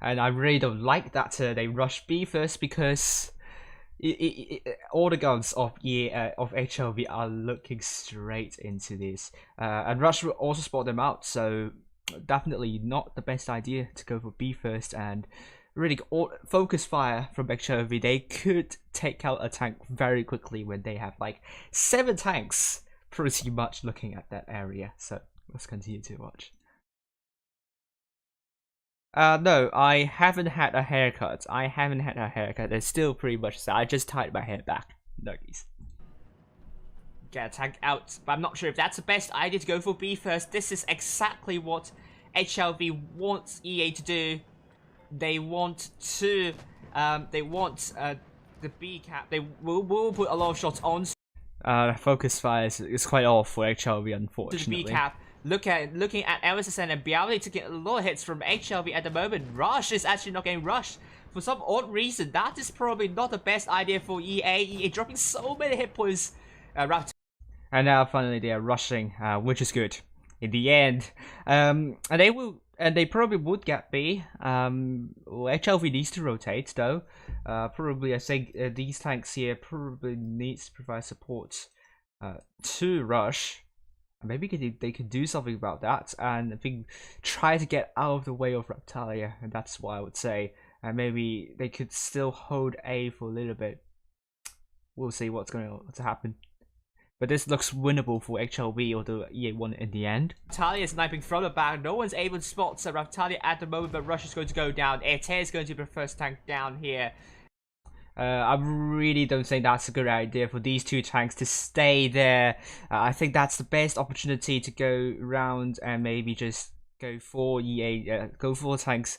And I really don't like that they rush B first, because all the guns of HLV are looking straight into this, and Rush will also spot them out. So definitely not the best idea to go for B first, and really focus fire from HLV. They could take out a tank very quickly when they have like 7 tanks pretty much looking at that area. So let's continue to watch. No, I haven't had a haircut. It's still pretty much sad. I just tied my hair back. Nuggies. get a tank out. But I'm not sure if that's the best idea to go for B first. This is exactly what HLV wants EA to do. They want to, the B cap. They will put a lot of shots on. Focus fire is quite off for HLV, To unfortunately. the B cap. Looking at LSSN and Bialy to get a lot of hits from HLV at the moment. Rush is actually not getting rushed. For some odd reason, that is probably not the best idea for EA. EA dropping so many hit points. And now finally they are rushing, which is good. In the end, and they probably would get B. HLV needs to rotate though. Probably I think these tanks here probably needs to provide support to rush. Maybe they could do something about that, and I think try to get out of the way of Reptalia, and that's what I would say. And maybe they could still hold A for a little bit. We'll see what's going to happen. But this looks winnable for HLV, although EA won in the end. Reptalia is sniping from the back. No one's able to spot Reptalia at the moment, but Rush is going to go down. Airtear is going to be the first tank down here. I really don't think that's a good idea for these two tanks to stay there. I think that's the best opportunity to go round and maybe just go for EA, go for tanks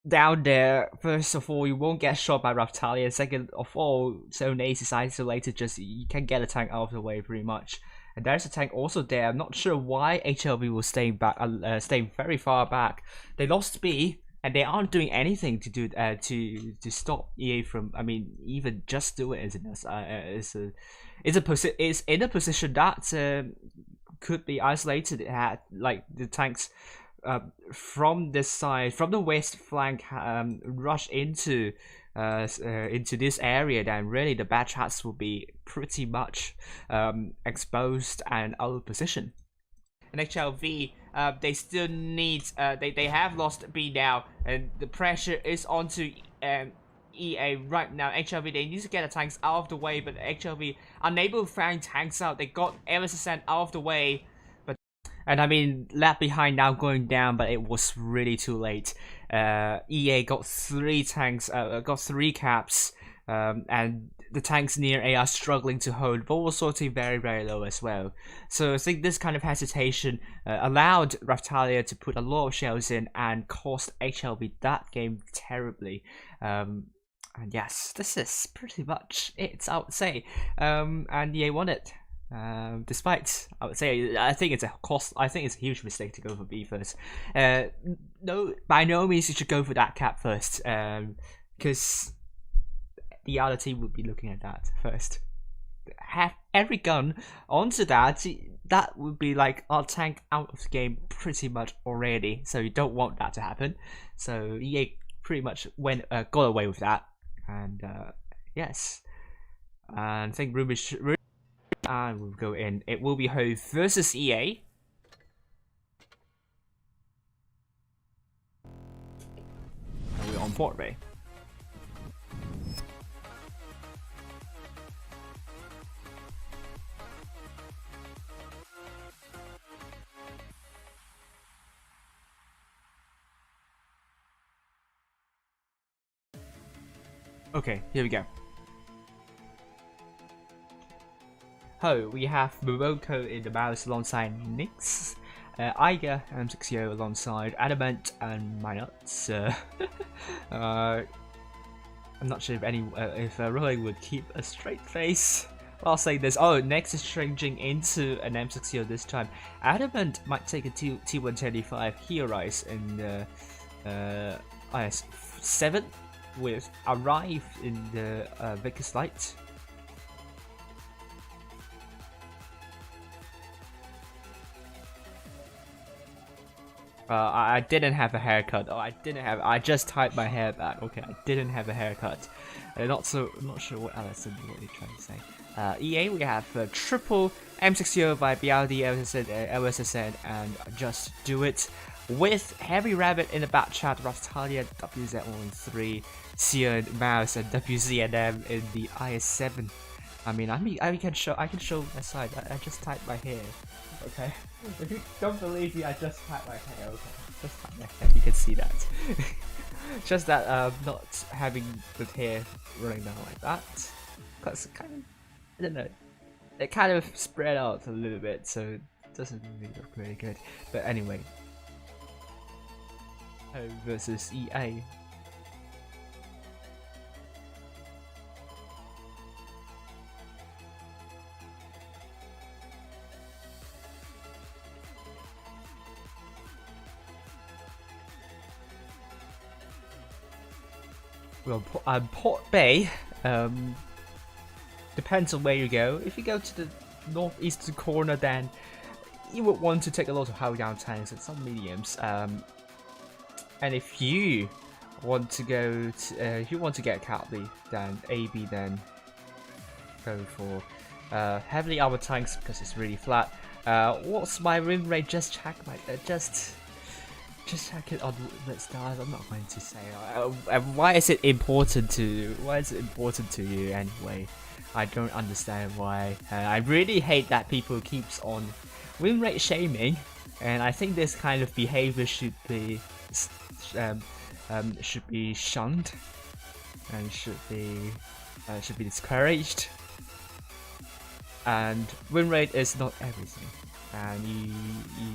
down there. First of all, you won't get shot by Reptalia. Second of all, Zone Ace is isolated, just you can get a tank out of the way pretty much. And there's a tank also there. I'm not sure why HLV was staying very far back. They lost B. And they aren't doing anything to do to stop EA from. I mean, even just do it is in a position that could be isolated. It had like the tanks from this side, from the west flank, rush into this area. Then really the bad chats will be pretty much exposed and out of position. And HLV, they still need, they have lost B now, and the pressure is onto EA right now. HLV, they need to get the tanks out of the way, but HLV unable to find tanks out. They got MSSN out of the way, and I mean, left behind now going down, but it was really too late. EA got 3 tanks, got 3 caps, and the tanks near A are struggling to hold, but was sorting very low as well. So I think this kind of hesitation allowed Reptalia to put a lot of shells in and cost HLV that game terribly. And yes, this is pretty much it, I would say. And EA won it. Despite, I would say, I think it's a huge mistake to go for B first. No, by no means you should go for that cap first, because the other team would be looking at that first. Have every gun onto that. That would be like our tank out of the game pretty much already. So you don't want that to happen. So EA pretty much got away with that. And yes, and I think Rubish and we'll go in. It will be Ho versus EA. And we're on port bay. Okay, here we go. Ho, we have Morocco in the mouse alongside Nyx, Iger and M6O alongside Adamant and Minuts. I'm not sure if Rolling would keep a straight face. I'll say this. Oh, Nyx is changing into an M6O this time. Adamant might take a T125 Heroes in the IS-7 with Arrive in the Vickers Light. I didn't have a haircut. Oh, I just tied my hair back. Okay, I didn't have a haircut. I'm not sure what Alison really trying to say. EA, we have triple M6O by BLD, LSSN, and Just Do It. With Heavy Rabbit in the back chat, Reptalia, WZ13, Sion, Mouse, and WZNM in the IS-7. I mean, I can show my side. I just tied my hair. Okay. If you don't believe me, I just tied my hair. Okay. Just tied my hair. You can see that. Just that not having the hair running down like that. Cause kind of, I don't know. it kind of spread out a little bit, so it doesn't really look really good. But anyway, Ho versus EA. Well, Port Bay, depends on where you go. If you go to the northeastern corner, then you would want to take a lot of high ground tanks and some mediums. And if you want to go to, if you want to get Catley, then AB, then go for heavily armored tanks because it's really flat. What's my win rate? Just check my just check it on Blitz stars. I'm not going to say. Why is it important to you anyway? I don't understand why. I really hate that people keeps on win rate shaming, and I think this kind of behavior should be shunned and should be discouraged. And win rate is not everything, and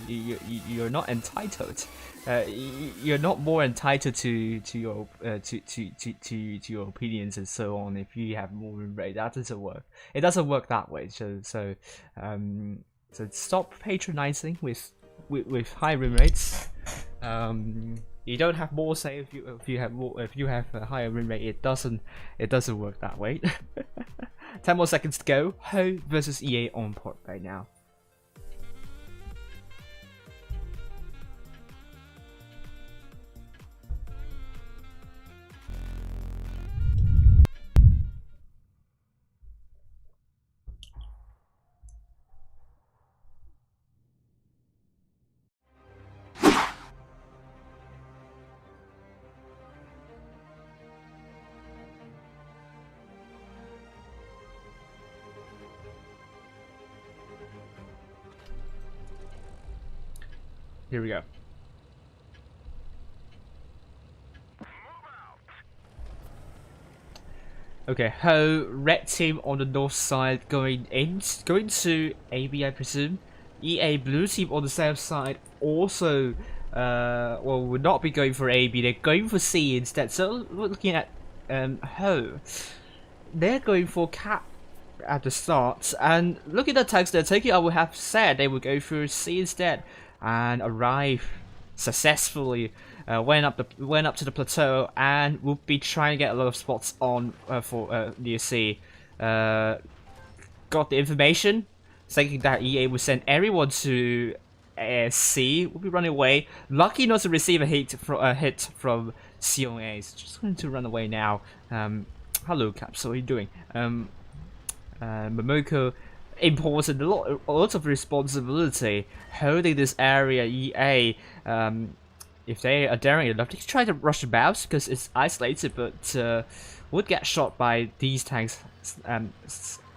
you're not entitled. You're not more entitled to your your opinions and so on if you have more win rate. That doesn't work. It doesn't work that way. So stop patronizing with high win rates. You don't have more say if you have a higher win rate. It doesn't work that way. 10 more seconds to go. Ho versus EA on port right now. Here we go. Okay, Ho, red team on the north side going to AB, I presume. EA blue team on the south side also well, would not be going for AB. They're going for C instead. So we're looking at Ho. They're going for Cap at the start, and look at the tanks they're taking. I would have said they would go for C instead and arrive successfully. Went up to the plateau and will be trying to get a lot of spots on for near C. Got the information, thinking that EA would send everyone to C. Will be running away. Lucky not to receive a hit from C on A. So just going to run away now. Hello, Caps. What are you doing? Momoko. Important, a lot of responsibility holding this area. EA, if they are daring enough, they can try to rush the bounce because it's isolated, but would get shot by these tanks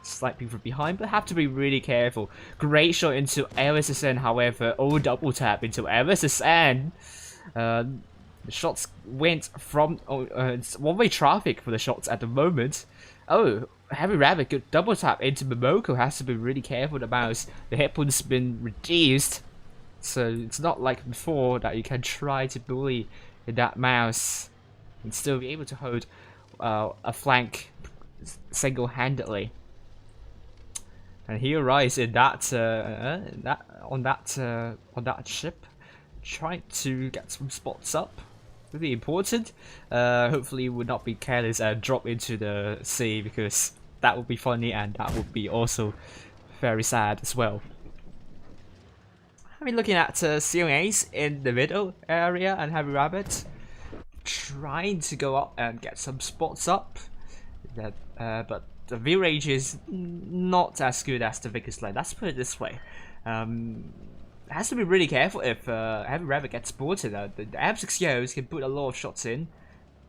slightly from behind, but have to be really careful. Great shot into LSSN, however, double tap into LSSN. The shots went from it's one-way traffic for the shots at the moment. Oh, Heavy Rabbit could double tap into Momoko. Has to be really careful. The mouse, the hit point's been reduced, so it's not like before that you can try to bully that mouse and still be able to hold a flank single-handedly. And he arrives in that on that ship, trying to get some spots up. Really important. Hopefully would not be careless and drop into the sea, because that would be funny and that would be also very sad as well. I mean, looking at COAs in the middle area and Heavy Rabbit trying to go up and get some spots up. But the view range is not as good as the biggest lane. Let's put it this way. Has to be really careful if Heavy Rabbit gets spotted. The M6Os can put a lot of shots in.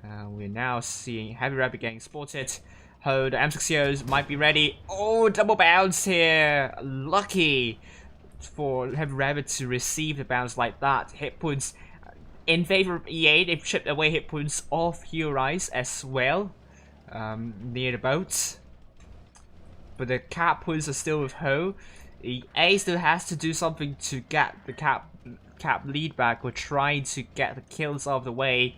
We're now seeing Heavy Rabbit getting spotted. Oh, the M6Os might be ready. Oh, double bounce here. Lucky for Heavy Rabbit to receive the bounce like that. Hit points in favor of EA. They've chipped away hit points off Hero Rise as well. Near the boat. but the cap points are still with Ho. EA still has to do something to get the cap lead back. We're trying to get the kills out of the way.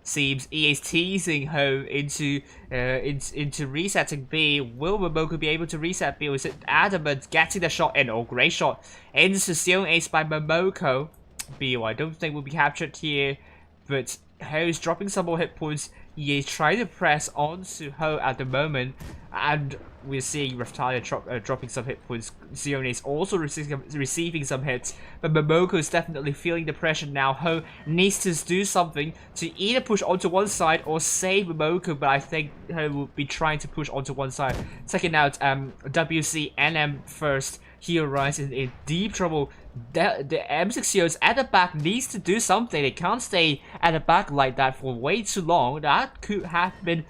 Seems EA's teasing Ho into resetting B. Will Momoko be able to reset B? Or is it Adamant getting the shot in? Oh, great shot into Steel Ace by Momoko. B, I don't think will be captured here, but Ho's dropping some more hit points. EA trying to press onto Ho at the moment, and we're seeing Raphtalia dropping some hit points. Zione is also receiving some hits, but Momoko is definitely feeling the pressure now. Ho needs to do something to either push onto one side or save Momoko, but I think Ho will be trying to push onto one side. Taking out WC NM first. Hero is in deep trouble. The M60s at the back needs to do something. They can't stay at the back like that for way too long. That could have been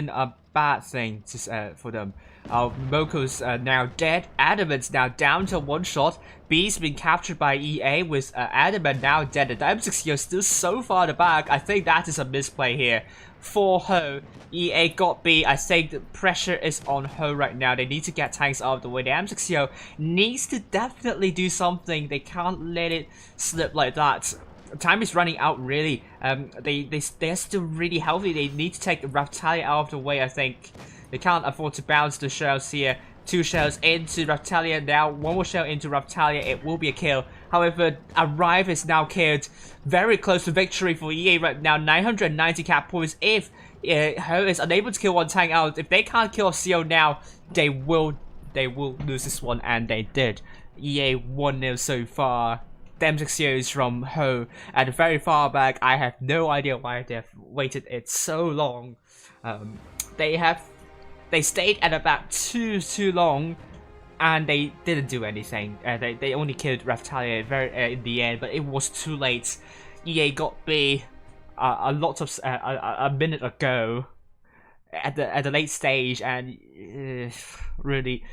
a bad thing to, for them. Moko's now dead. Adamant's now down to one shot. B's been captured by EA with Adamant now dead. The M60 is still so far the back. I think that is a misplay here for Ho. EA got B. I think the pressure is on Ho right now. They need to get tanks out of the way. The M60 needs to definitely do something. They can't let it slip like that. Time is running out, really. They're still really healthy. They need to take Raphtalia out of the way, I think. They can't afford to bounce the shells here. 2 shells into Raphtalia now. 1 more shell into Raphtalia. It will be a kill. However, ARWV is now killed. Very close to victory for EA right now. 990 cap points. If Ho is unable to kill one tank out, if they can't kill CO now, they will lose this one, and they did. EA 1-0 so far. Them 6 years from Ho at the very far back. I have no idea why they've waited it so long. They stayed at the back too long, and they didn't do anything. They only killed Raphtalia in the end, but it was too late. EA got B a minute ago at the late stage, and really.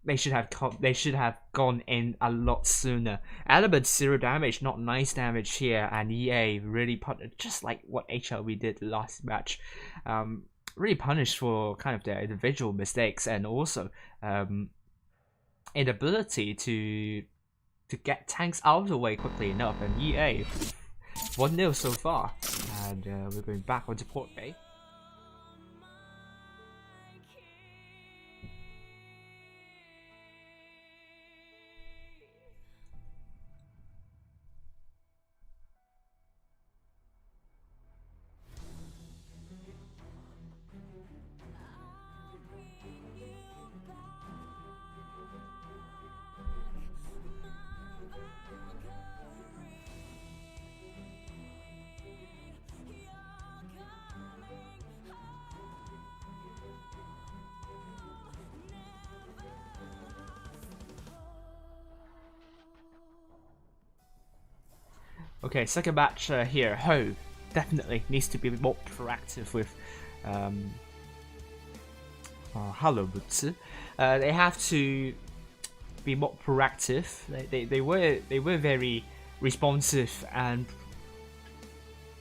They should have gone in a lot sooner. Element 0 damage, not nice damage here, and EA really punished, just like what HLV did last match. Really punished for kind of their individual mistakes, and also inability to get tanks out of the way quickly enough. And EA 1-0 so far, and we're going back onto Port Bay. Okay, second match here. Ho definitely needs to be more proactive with hello Blitz. They have to be more proactive. They were very responsive and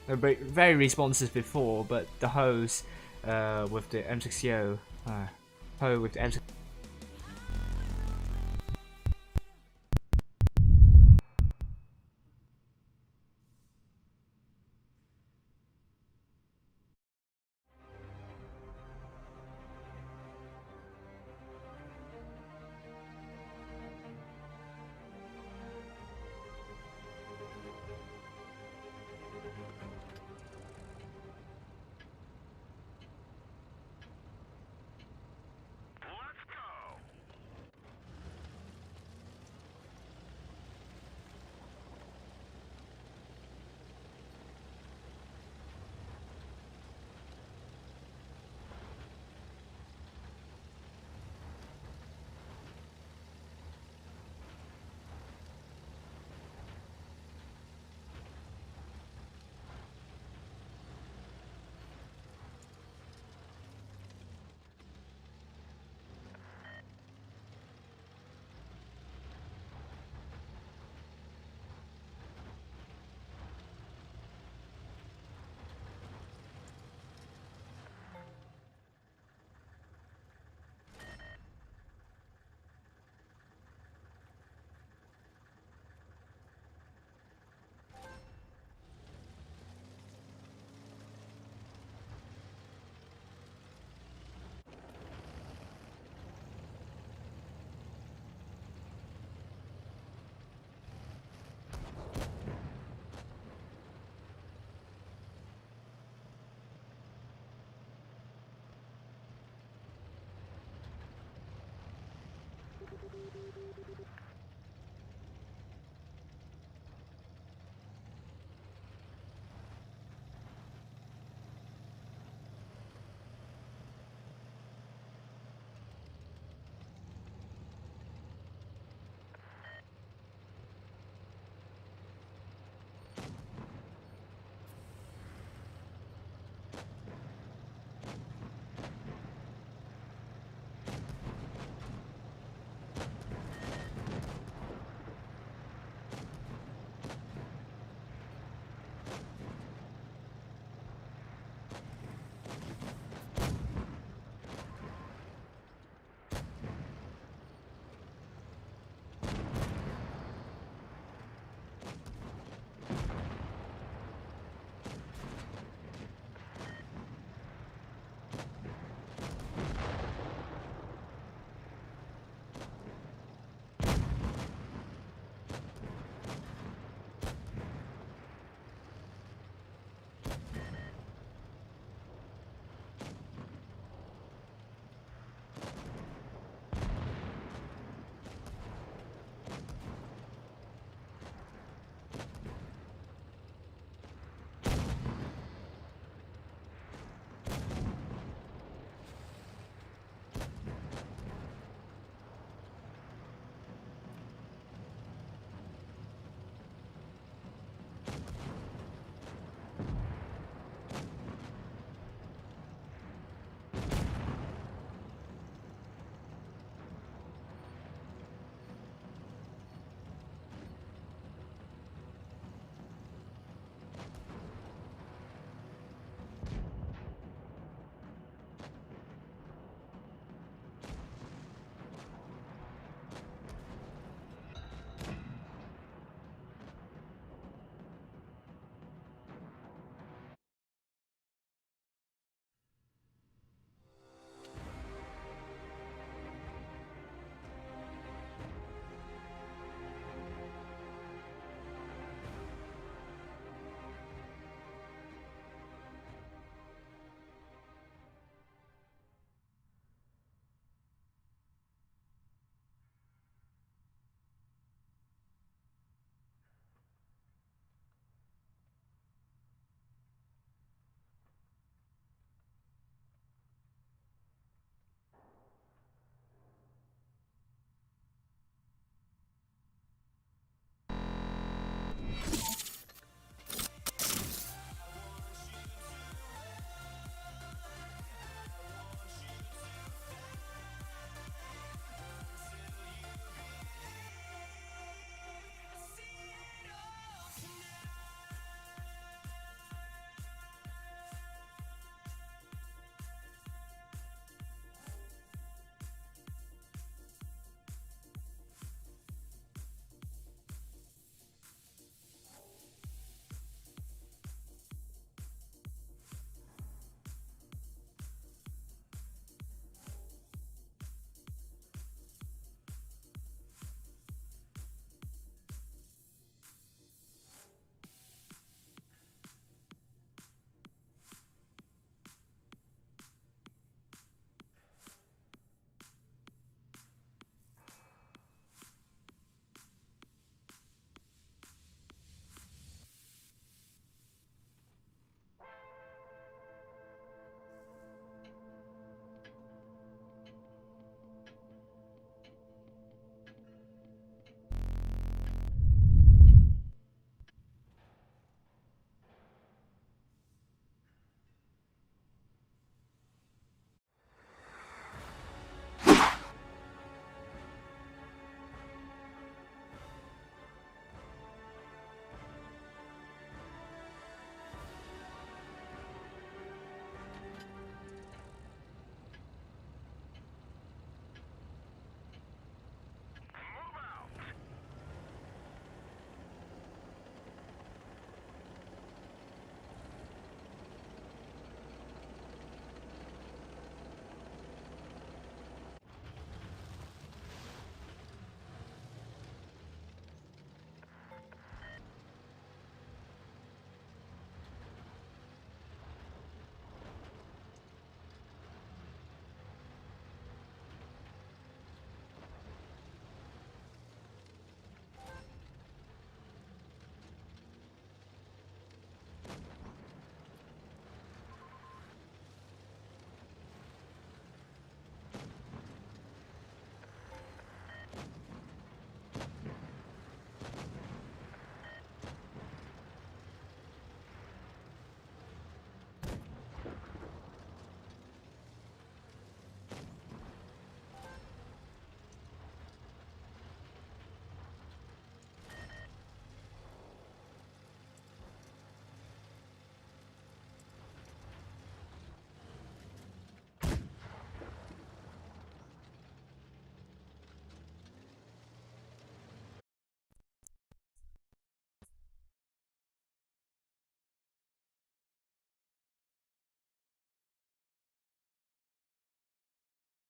very responsive before, but the Ho's with the M60 Ho with the M60.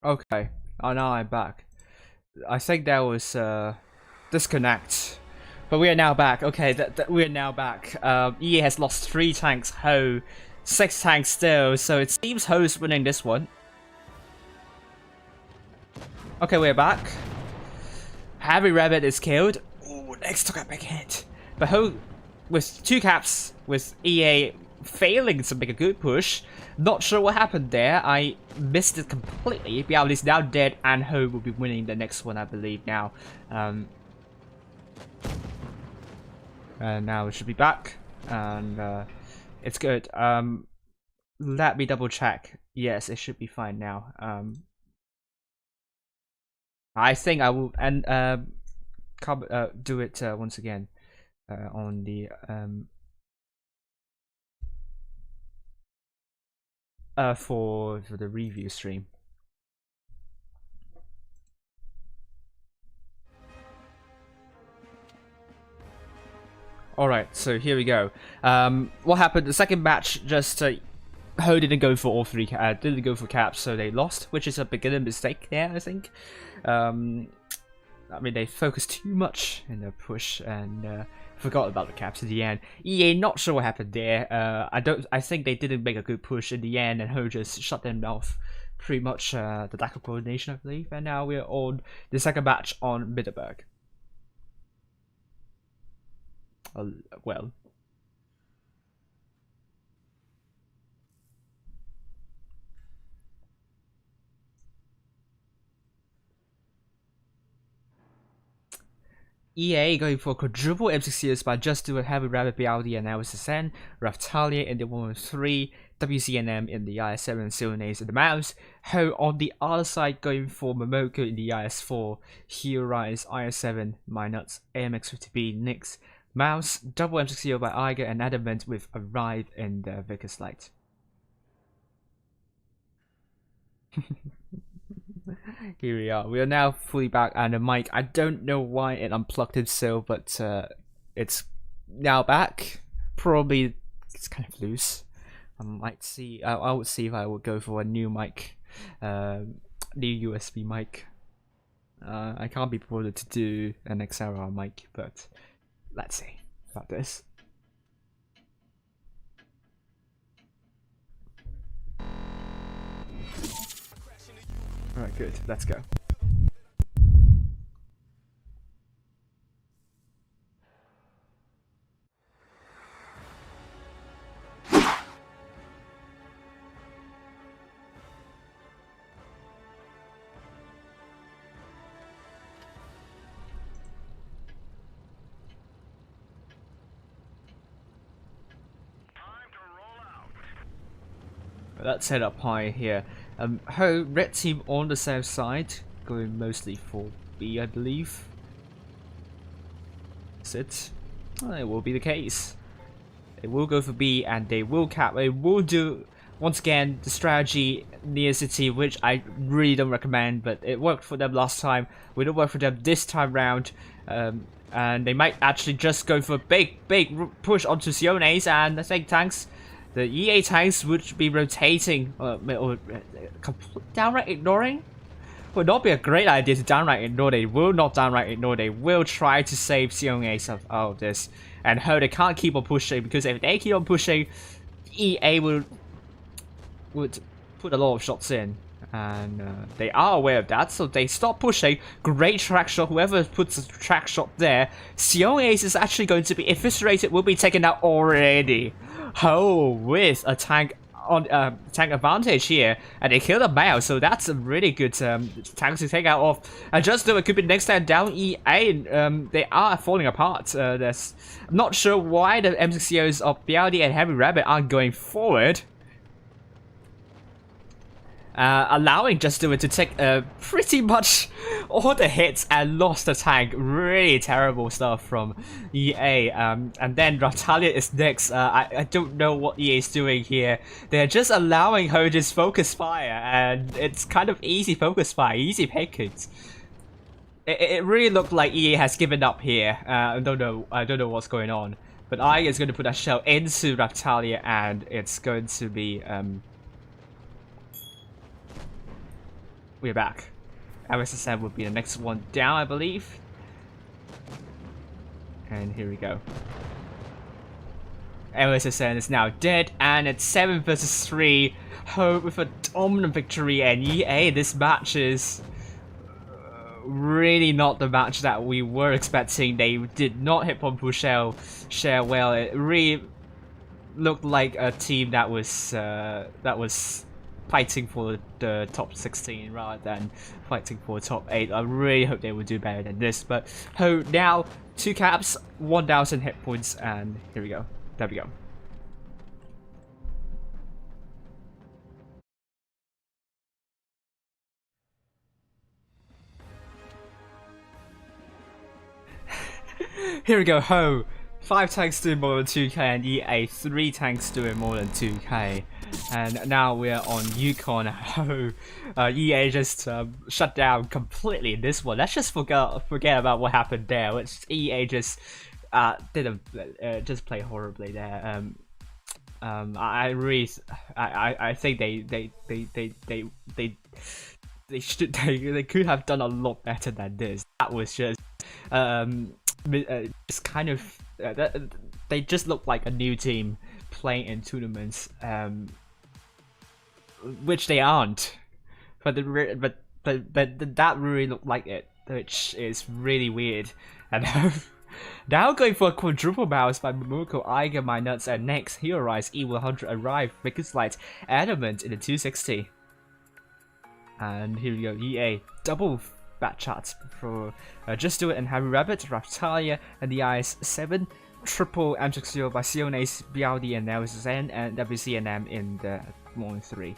Okay, oh, now I'm back. I think that was disconnect, but we are now back. Okay, we are now back. EA has lost 3 tanks. Ho, 6 tanks still. So it seems Ho's winning this one. Okay, we're back. Heavy Rabbit is killed. Ooh, next took a big hit. But Ho, with 2 caps, with EA failing to make a good push. Not sure what happened there. I missed it completely. BLD is now dead, and Ho will be winning the next one, I believe, now. And now it should be back, and it's good. Let me double check. Yes, it should be fine now. I think I will do it once again on the for the review stream. Alright, so here we go. What happened? The second match, just Ho didn't go for all 3 didn't go for caps, so they lost, which is a beginner mistake there, I think. I mean, they focused too much in their push and forgot about the caps at the end. EA, not sure what happened there. I think they didn't make a good push in the end, and Ho just shut them off. Pretty much the lack of coordination, I believe. And now we're on the second match on Middelburg. Well. EA going for quadruple M6 by just doing Heavy Rabbit BLD and LSSN, Raftalia in the 113, WCNM in the IS7 and Silnace in the mouse, Ho on the other side going for Momoko in the IS4, Heroise IS7, Minuts, AMX50B, Nix, mouse, double M6 by Eiger and Adamant with Arrive in the Vickers Light. Here we are. We are now fully back, and the mic, I don't know why it unplugged itself, but it's now back. Probably it's kind of loose. I might see. I would see if I would go for a new mic, new USB mic. I can't be bothered to do an XLR mic, but let's see about this. Alright, good. Let's go. Let's head up high here. Ho, red team on the south side, going mostly for B, I believe. Is it? Oh, it will be the case. They will go for B, and they will cap. They will do, once again, the strategy near city, which I really don't recommend, but it worked for them last time. Will it work for them this time round? And they might actually just go for a big push onto Siones, and I think tanks. The EA tanks would be rotating, or downright ignoring. Would not be a great idea to downright ignore. They will not downright ignore. They will try to save Siones of all of this. And Ho, they can't keep on pushing, because if they keep on pushing, EA would put a lot of shots in. And they are aware of that, so they stop pushing. Great track shot. Whoever puts a track shot there, Siones is actually going to be eviscerated. Will be taken out already. Ho with a tank on tank advantage here, and they killed a mouse, so that's a really good tank to take out of. And just though it could be next time down EA, they are falling apart. I'm not sure why the M6COs of BLD and Heavy Rabbit aren't going forward. Allowing Just Do It to take pretty much all the hits and lost the tank. Really terrible stuff from EA. And then Raftalia is next. I don't know what EA is doing here. They're just allowing Ho just focus fire, and it's kind of easy focus fire, easy pickings. It really looked like EA has given up here. I don't know what's going on. But I is going to put a shell into Raftalia, and it's going to be we're back. LSSM will be the next one down, I believe. And here we go. LSSN is now dead, and it's 7 versus 3. Hope with a dominant victory, and EA, this match is really not the match that we were expecting. They did not hit Pompu share well. It really looked like a team that was fighting for the top 16 rather than fighting for top 8. I really hope they would do better than this. But now 2 caps, 1,000 hit points, and here we go. There we go. Here we go, Ho! 5 tanks doing more than 2k and EA 3 tanks doing more than 2k. And now we're on Yukon. Ho! EA just shut down completely in this one. Let's just forget about what happened there. Which EA just didn't just play horribly there. I think they could have done a lot better than this. That was just just kind of they just look like a new team playing in tournaments, which they aren't. But that really looked like it, which is really weird. And now going for a quadruple mouse by Momoko, Eiger, My Nuts, and next Hero Rise E100 arrive, making slight adamant in the 260. And here we go, EA double bat chats for Just Do It and Harry Rabbit, Raptalia, and the IS7, triple M60 by Sionace, BLD, and LSN, and WCNM in the Morning 3.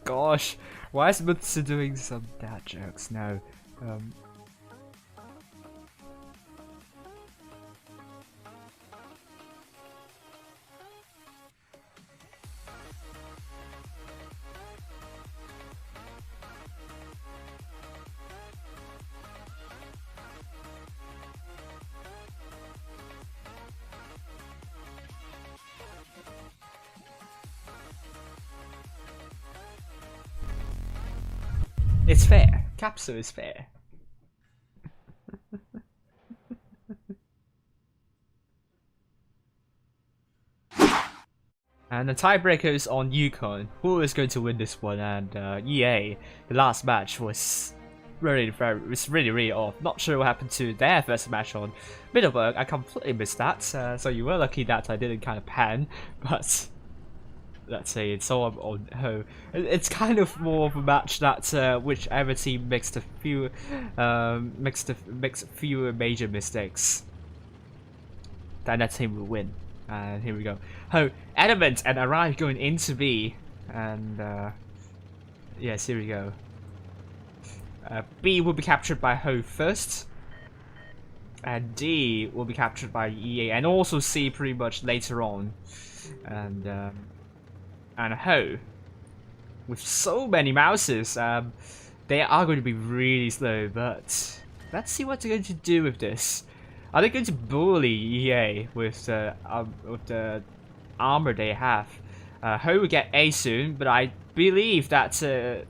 Gosh, why is Mutsu doing some dad jokes now? It's fair. Capsule is fair. And the tiebreaker is on Yukon. Who is going to win this one? And EA, the last match was really off. Not sure what happened to their first match on Middleburg. I completely missed that. So you were lucky that I didn't kind of pan, but. Let's say it's all on Ho. It's kind of more of a match that whichever team makes fewer major mistakes, then that team will win. And here we go. Ho, Adamant and Arrive going into B, and yes, here we go. B will be captured by Ho first, and D will be captured by EA, and also C pretty much later on, and Ho, with so many mouses, they are going to be really slow, but let's see what they're going to do with this. Are they going to bully EA with the armor they have? Ho will get A soon, but I believe that a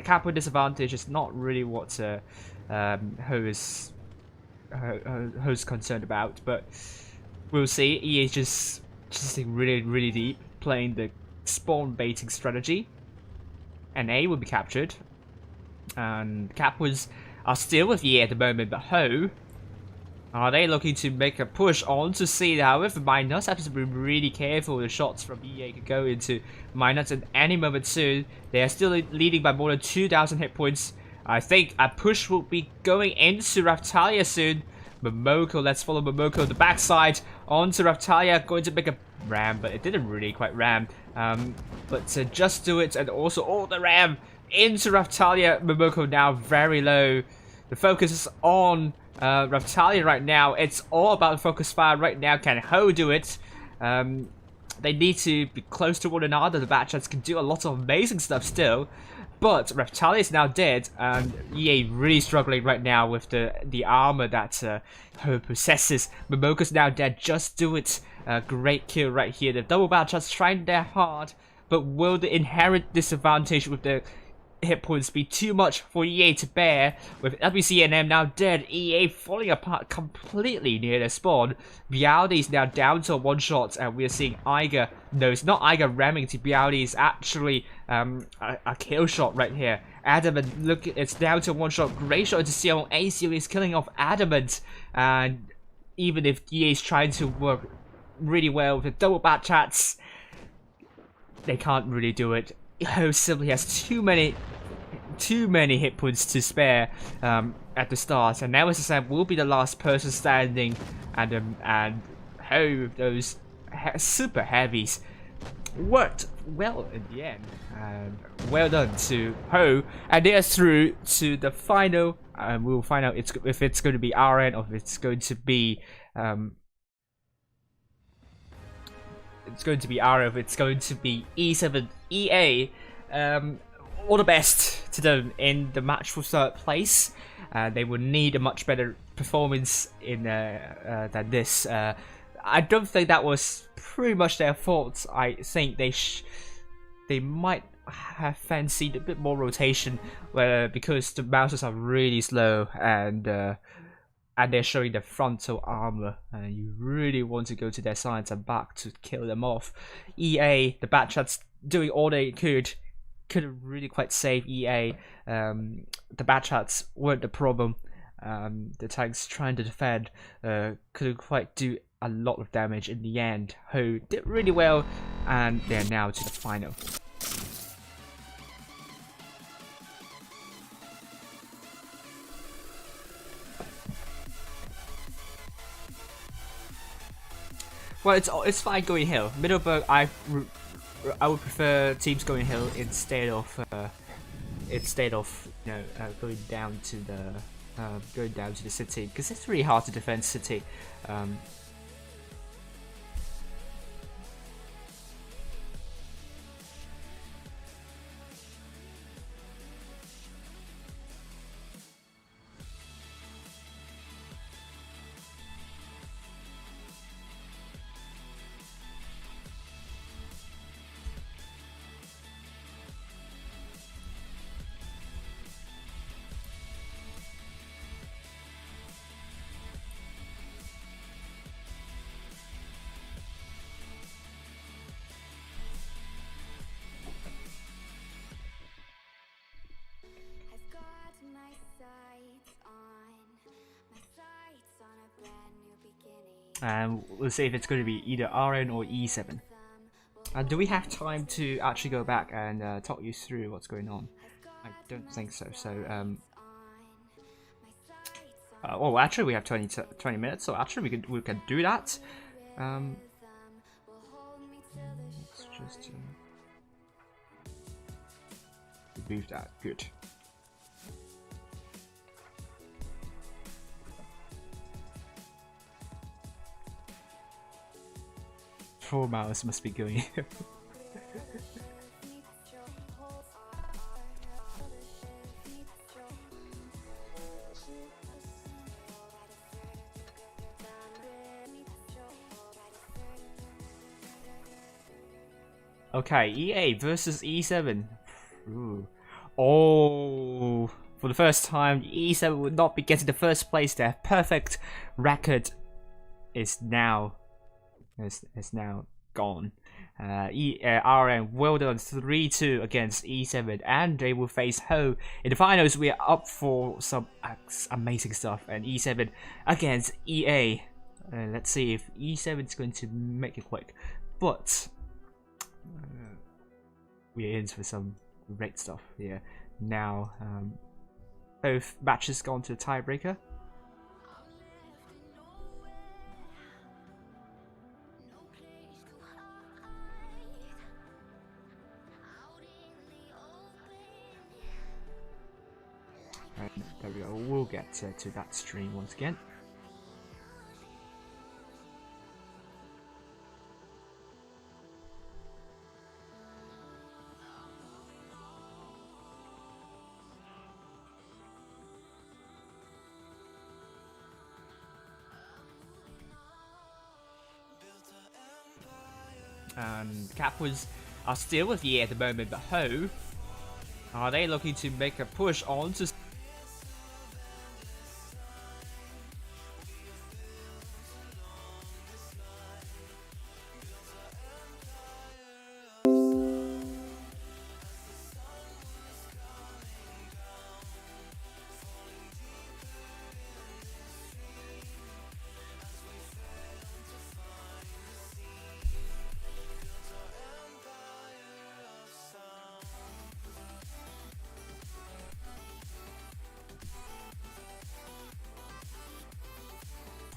cap with disadvantage is not really what Ho's concerned about, but we'll see. EA is just really deep, playing the spawn baiting strategy, and A will be captured, and Capwas are still with EA at the moment, but Ho, are they looking to make a push on to C? However, My Nuts have to be really careful. The shots from EA could go into My Nuts at any moment soon. They are still leading by more than 2,000 hit points. I think a push will be going into Raptalia soon. Momoko, let's follow Momoko, the backside onto Raptalia, going to make a ram, but it didn't really quite ram. But Just Do It, and also all the ram into Raptalia. Momoko now very low. The focus is on Raptalia right now. It's all about focus fire right now. Can Ho do it? They need to be close to one another. The Batchats can do a lot of amazing stuff still. But Reptile is now dead, and EA really struggling right now with the armor that Ho possesses. Momoko's now dead. Just do it. Great kill right here. The double batch just trying their hard, but will the inherent disadvantage with the hit points be too much for EA to bear? With WCNM now dead, EA falling apart completely near the spawn. Bialdi is now down to a one shot, and we're seeing Iger. No, it's not Iger ramming to Bialdi. It's actually a kill shot right here. Adamant, look, it's down to a one shot. Great shot to see on ACO is killing off Adamant, and even if EA is trying to work really well with the double bat chats, they can't really do it. Ho simply has too many hit points to spare at the start, and now as I said, will be the last person standing, and Ho, those super heavies worked well in the end, and well done to Ho, and they are through to the final, and we'll find out if it's going to be RN or if it's going to be E7 EA. All the best to them in the match for third place. They will need a much better performance in than this. I don't think that was pretty much their fault. I think they might have fancied a bit more rotation, because the mouses are really slow, and they're showing their frontal armor, and you really want to go to their sides and back to kill them off. EA, the Batchats doing all they couldn't really quite save EA. The Batchats weren't the problem. The tanks trying to defend couldn't quite do a lot of damage in the end. Ho did really well, and they're now to the final. Well, it's fine going hill. Middleburg, I would prefer teams going hill instead of going down to the city, because it's really hard to defend city. I've got my sights on a brand new beginning. And we'll see if it's going to be either RN or E7. Do we have time to actually go back and talk you through what's going on? I don't think so. So, well, actually, we have 20 minutes, so actually we can do that. Let's just remove that. Good. Poor mouse must be going. Okay, EA versus E7. Ooh. Oh, for the first time, E7 would not be getting the first place. Their perfect record is now gone. RM well done, 3-2 against E7, and they will face Ho in the finals. We are up for some amazing stuff, and E7 against EA. Let's see if E7 is going to make it quick, but we are in for some great stuff here. Now, both matches gone to the tiebreaker. And there we go. We'll get to that stream once again. And Capwoods are still with EA at the moment, but Ho, are they looking to make a push on to...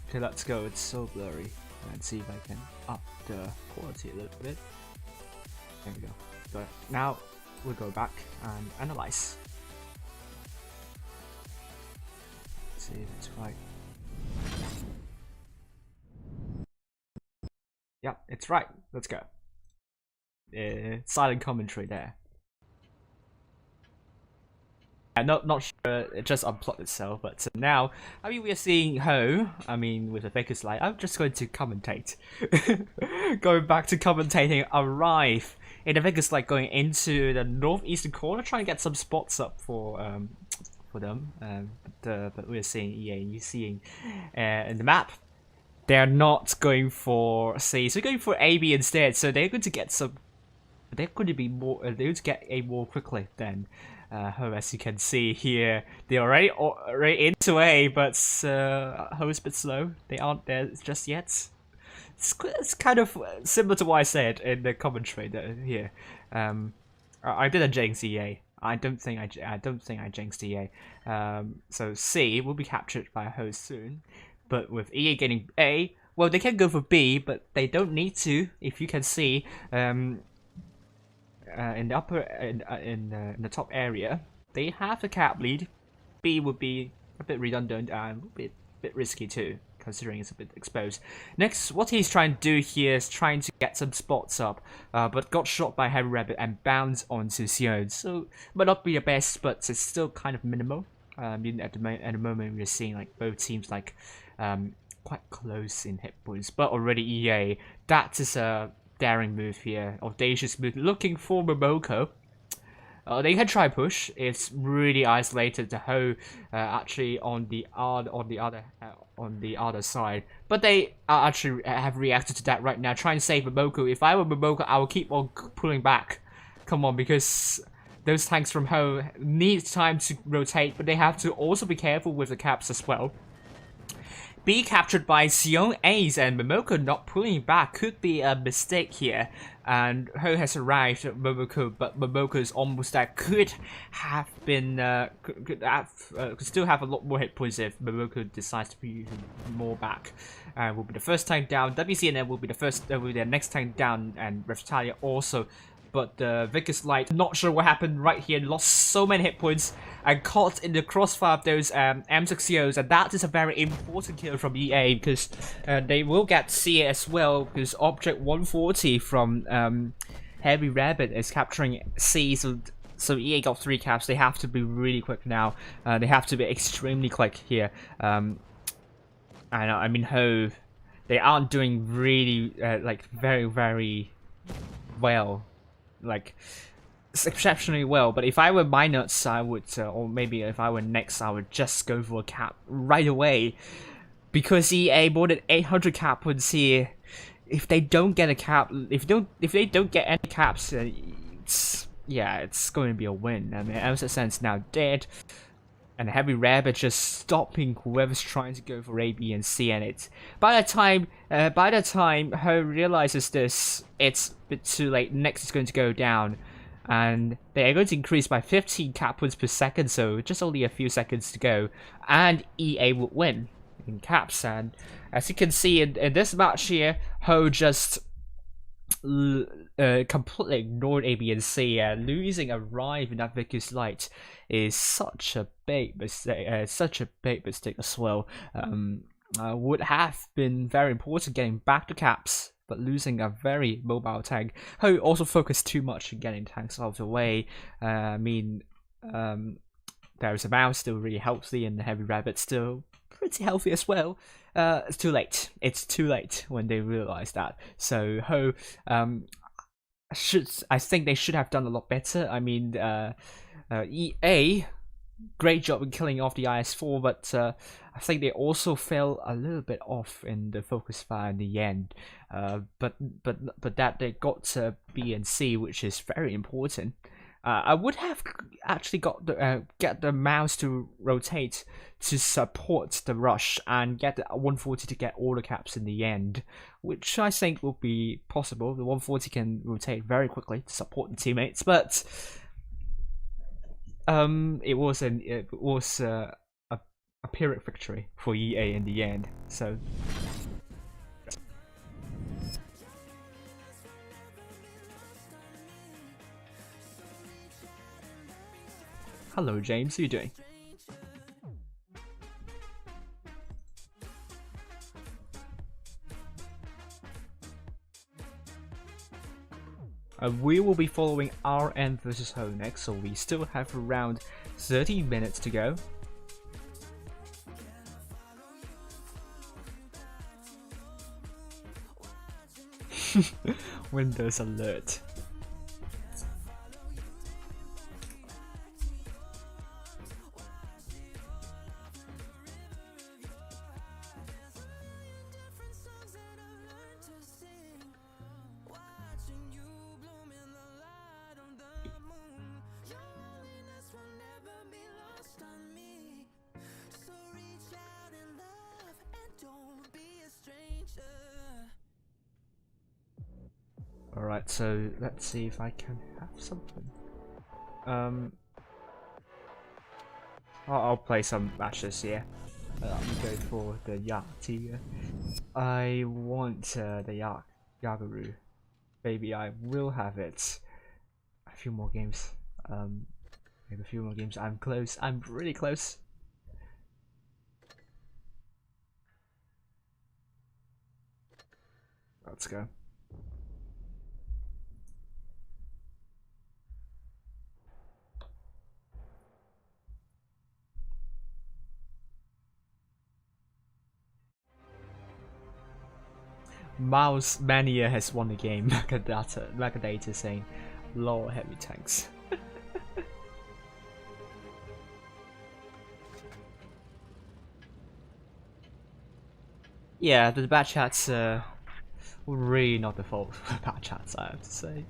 Okay, let's go. It's so blurry. Let's see if I can up the quality a little bit. There we go. But now we'll go back and analyze. Let's see if it's right. Yeah, it's right. Let's go. Silent commentary there. Not sure it just unplugged itself, but now, I mean, we are seeing Ho, I mean, with the Faker's Light. I'm just going to commentate. Going back to commentating, arrive in the Faker's Light, going into the northeastern corner, trying to get some spots up for them. But we're seeing EA, you're seeing in the map, they're not going for C, so they're going for AB instead. So they're going to get some. They're going to be more. They're going to get A more quickly than. As you can see here, they're already into A, but Ho is a bit slow. They aren't there just yet. It's kind of similar to what I said in the commentary here. I didn't jinx EA. I don't think I jinxed EA. So C will be captured by Ho soon, but with EA getting A, well, they can go for B, but they don't need to. If you can see, in the upper in the top area, they have the cap lead. B would be a bit redundant and a bit risky too, considering it's a bit exposed. Next, what he's trying to do here is trying to get some spots up, but got shot by Heavy Rabbit and bounced onto Sion. So might not be the best, but it's still kind of minimal. At the moment, we're seeing like both teams like quite close in hit points, but already EA, that is a daring move here, audacious move, looking for Momoko. They can try push. It's really isolated to Ho, actually on the other side. But they actually have reacted to that right now, trying to save Momoko. If I were Momoko, I would keep on pulling back. Come on, because those tanks from Ho need time to rotate, but they have to also be careful with the caps as well. B captured by Sion Ace, and Momoko not pulling back could be a mistake here. And Ho has arrived at Momoko, but Momoko is almost there. Could have been could still have a lot more hit points if Momoko decides to be more back. Will be the first tank down. WCNN will be the next tank down, and Reptalia also. But the Vickers Light, not sure what happened right here, lost so many hit points and caught in the crossfire of those M6COs, and that is a very important kill from EA, because they will get C as well, because Object 140 from Heavy Rabbit is capturing C, so EA got 3 caps. They have to be really quick now. They have to be extremely quick here. And I mean, Ho, they aren't doing really like very well. Like exceptionally well, but if I were Minuts, I would, or maybe if I were Next, I would just go for a cap right away, because EA more than 800 cap points here. If they don't get a cap, if they don't get any caps, it's going to be a win. I mean, MSSN's now dead, and Heavy Rabbit just stopping whoever's trying to go for A, B, and C, and it. By the time Ho realizes this, it's a bit too late. Next is going to go down, and they are going to increase by 15 cap points per second, so just only a few seconds to go, and EA will win in caps. And as you can see in this match here, Ho just completely ignored A, B, and C, and losing a Rive in that Vickers Light is such a big mistake. As well. Would have been very important getting back to caps, but losing a very mobile tank. Ho also focused too much on getting tanks out of the way. I mean, there's a mouse still really healthy, and the Heavy Rabbit still pretty healthy as well. It's too late. It's too late when they realize that. So Ho, I think they should have done a lot better. I mean, EA, great job in killing off the IS-4, but I think they also fell a little bit off in the focus fire in the end. But that they got B and C, which is very important. I would have actually got the get the mouse to rotate to support the rush and get the 140 to get all the caps in the end, which I think will be possible. The 140 can rotate very quickly to support the teammates, but it was a Pyrrhic victory for EA in the end. So. Hello James, how are you doing? We will be following RN versus Ho next, so we still have around 30 minutes to go. Windows alert. Alright, so let's see if I can have something. I'll play some matches here. Let me go for the Yak Tiger. I want the Yagaru. Baby, I will have it. A few more games. Maybe a few more games. I'm close. I'm really close. Let's go. Mouse Mania has won the game. Macadata saying, "Lol, heavy tanks." Yeah, the bad chats really not the fault of bad chats, I have to say.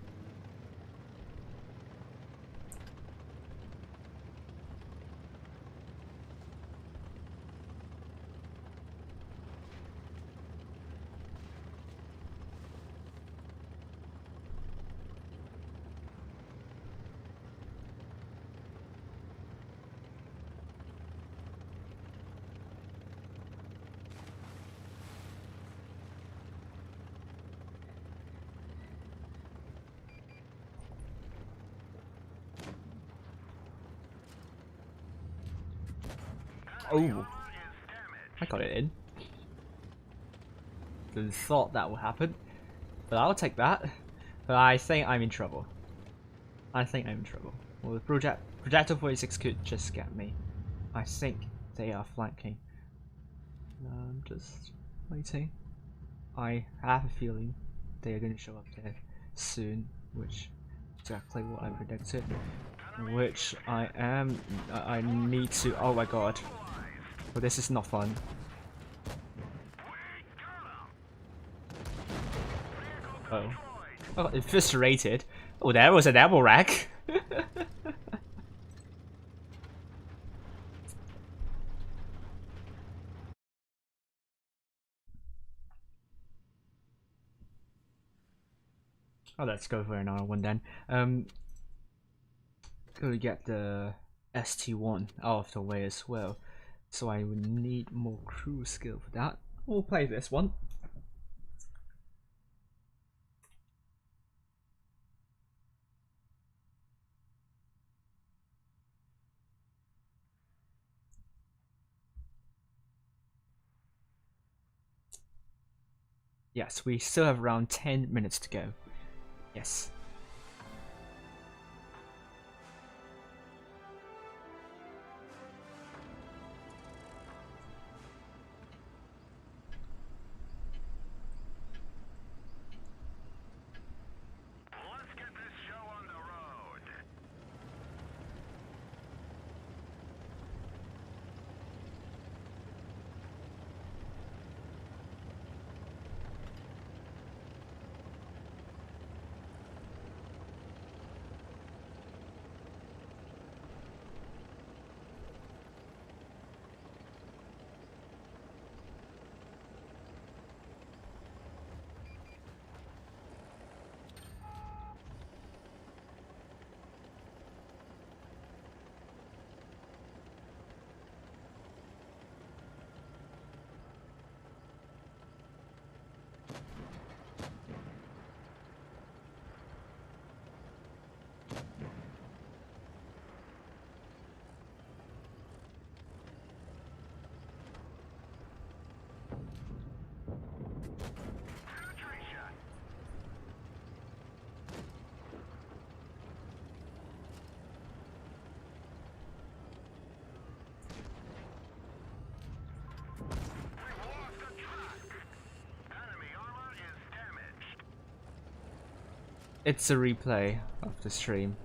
Oh, I got it in. Didn't thought that would happen, but I'll take that. But I think I'm in trouble. I think I'm in trouble. Well, the projectile 46 could just get me. I think they are flanking. I'm just waiting. I have a feeling they are going to show up there soon, which is exactly what I predicted. Which I need to. Oh my god. But this is not fun. Oh. Oh, eviscerated. Oh, there was an ammo rack. Oh, let's go for another one then. Go get the ST1 out of the way as well. So I would need more crew skill for that. We'll play this one. Yes, we still have around 10 minutes to go. Yes. it's a replay of the stream.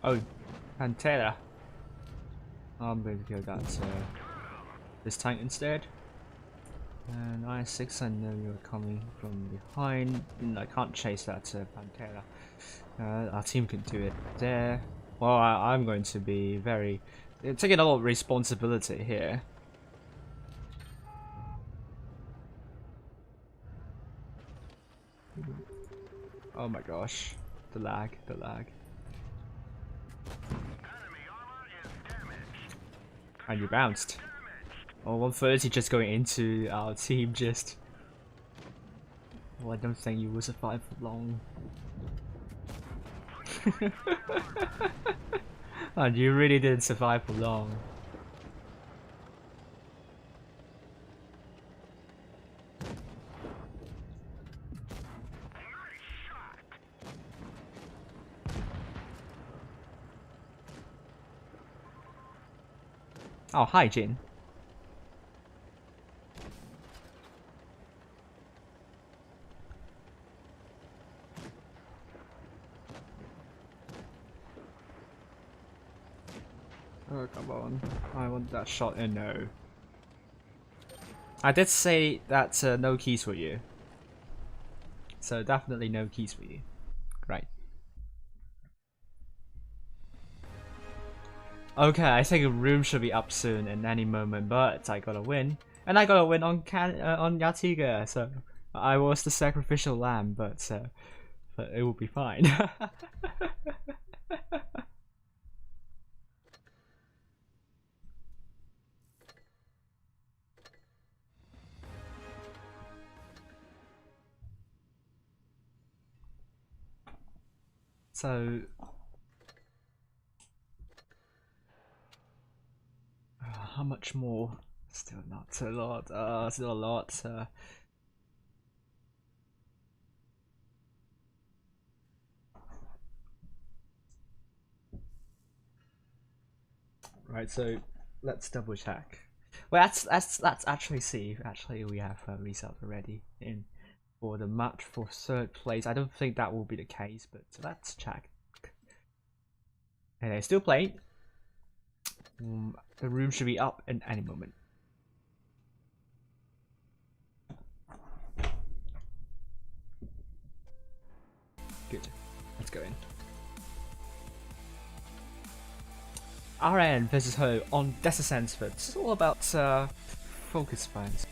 Oh, Pantera. I'm going to kill that this tank instead. And I6, I know you're coming from behind. I can't chase that Pantera. Our team can do it there. Well, I'm going to be very taking a lot of responsibility here. Oh my gosh, the lag, the lag. And you bounced. Oh, 130 just going into our team just. Well, I don't think you will survive for long. And you really didn't survive for long. Oh, hi, Jin. Oh, come on. I want that shot in. No. I did say that no keys for you. So definitely no keys for you. Right. Okay, I think a room should be up soon in any moment, but I gotta win. And I gotta win on on Yatiga, so I was the sacrificial lamb, but it will be fine. So how much more? Still not a lot. Still a lot. Right. So let's double check. Well, let's actually see. Actually, we have a result already in for the match for 3rd place. I don't think that will be the case, but let's check. And they still playing. The room should be up in any moment. Good. Let's go in. RN versus Ho on Desert Sandsford. It's all about focus fires.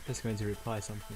Just going to reply something.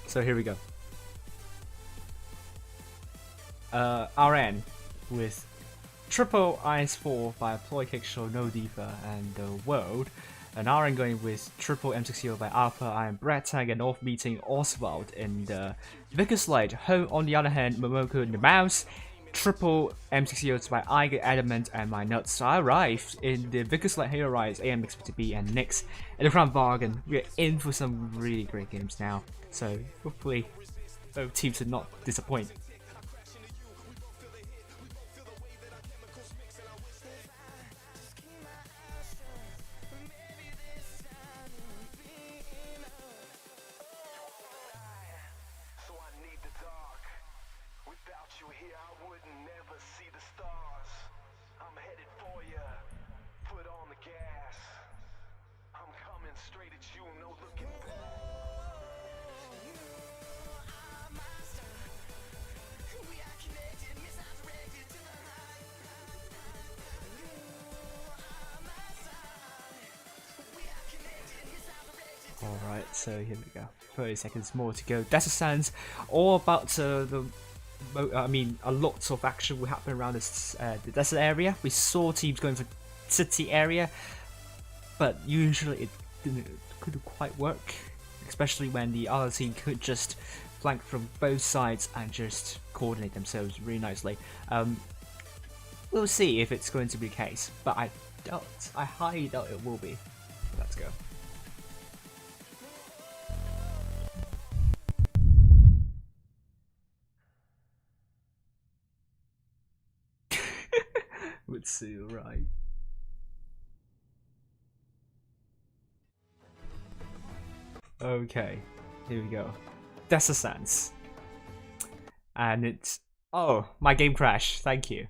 So here we go. RN with triple IS4 by Ploy Kickshow, No Diva, and the World. And RN going with triple M60 by Alpha, Iron Brad Tag, and off meeting Oswald in the Vickers Light. Ho on the other hand, Momoko and the Mouse. Triple M60 by Iger Adamant and My Nuts. So I arrived in the Vickers Light Hero Rise, AMXPTB, and Nyx in the Crown Bargain. We're in for some really great games now. So hopefully both teams will not disappoint. Alright, so here we go. 30 seconds more to go. Desert Sands, all about a lot of action will happen around this the desert area. We saw teams going for city area, but usually it couldn't quite work, especially when the other team could just flank from both sides and just coordinate themselves really nicely. We'll see if it's going to be the case, but I highly doubt it will be. Let's go. Let's see, right. Okay, here we go. Desert Sands. And it's... Oh, my game crashed. Thank you.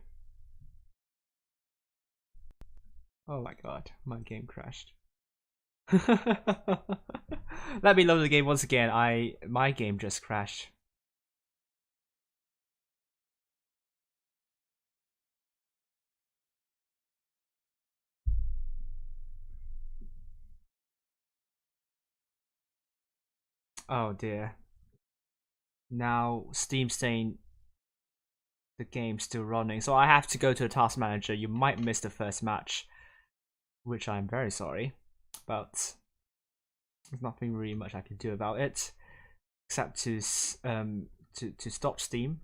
Oh my god, my game crashed. Let me load the game once again. My game just crashed. Oh dear. Now Steam's saying the game's still running, so I have to go to the task manager. You might miss the first match, which I'm very sorry, but there's nothing really much I can do about it except to stop Steam.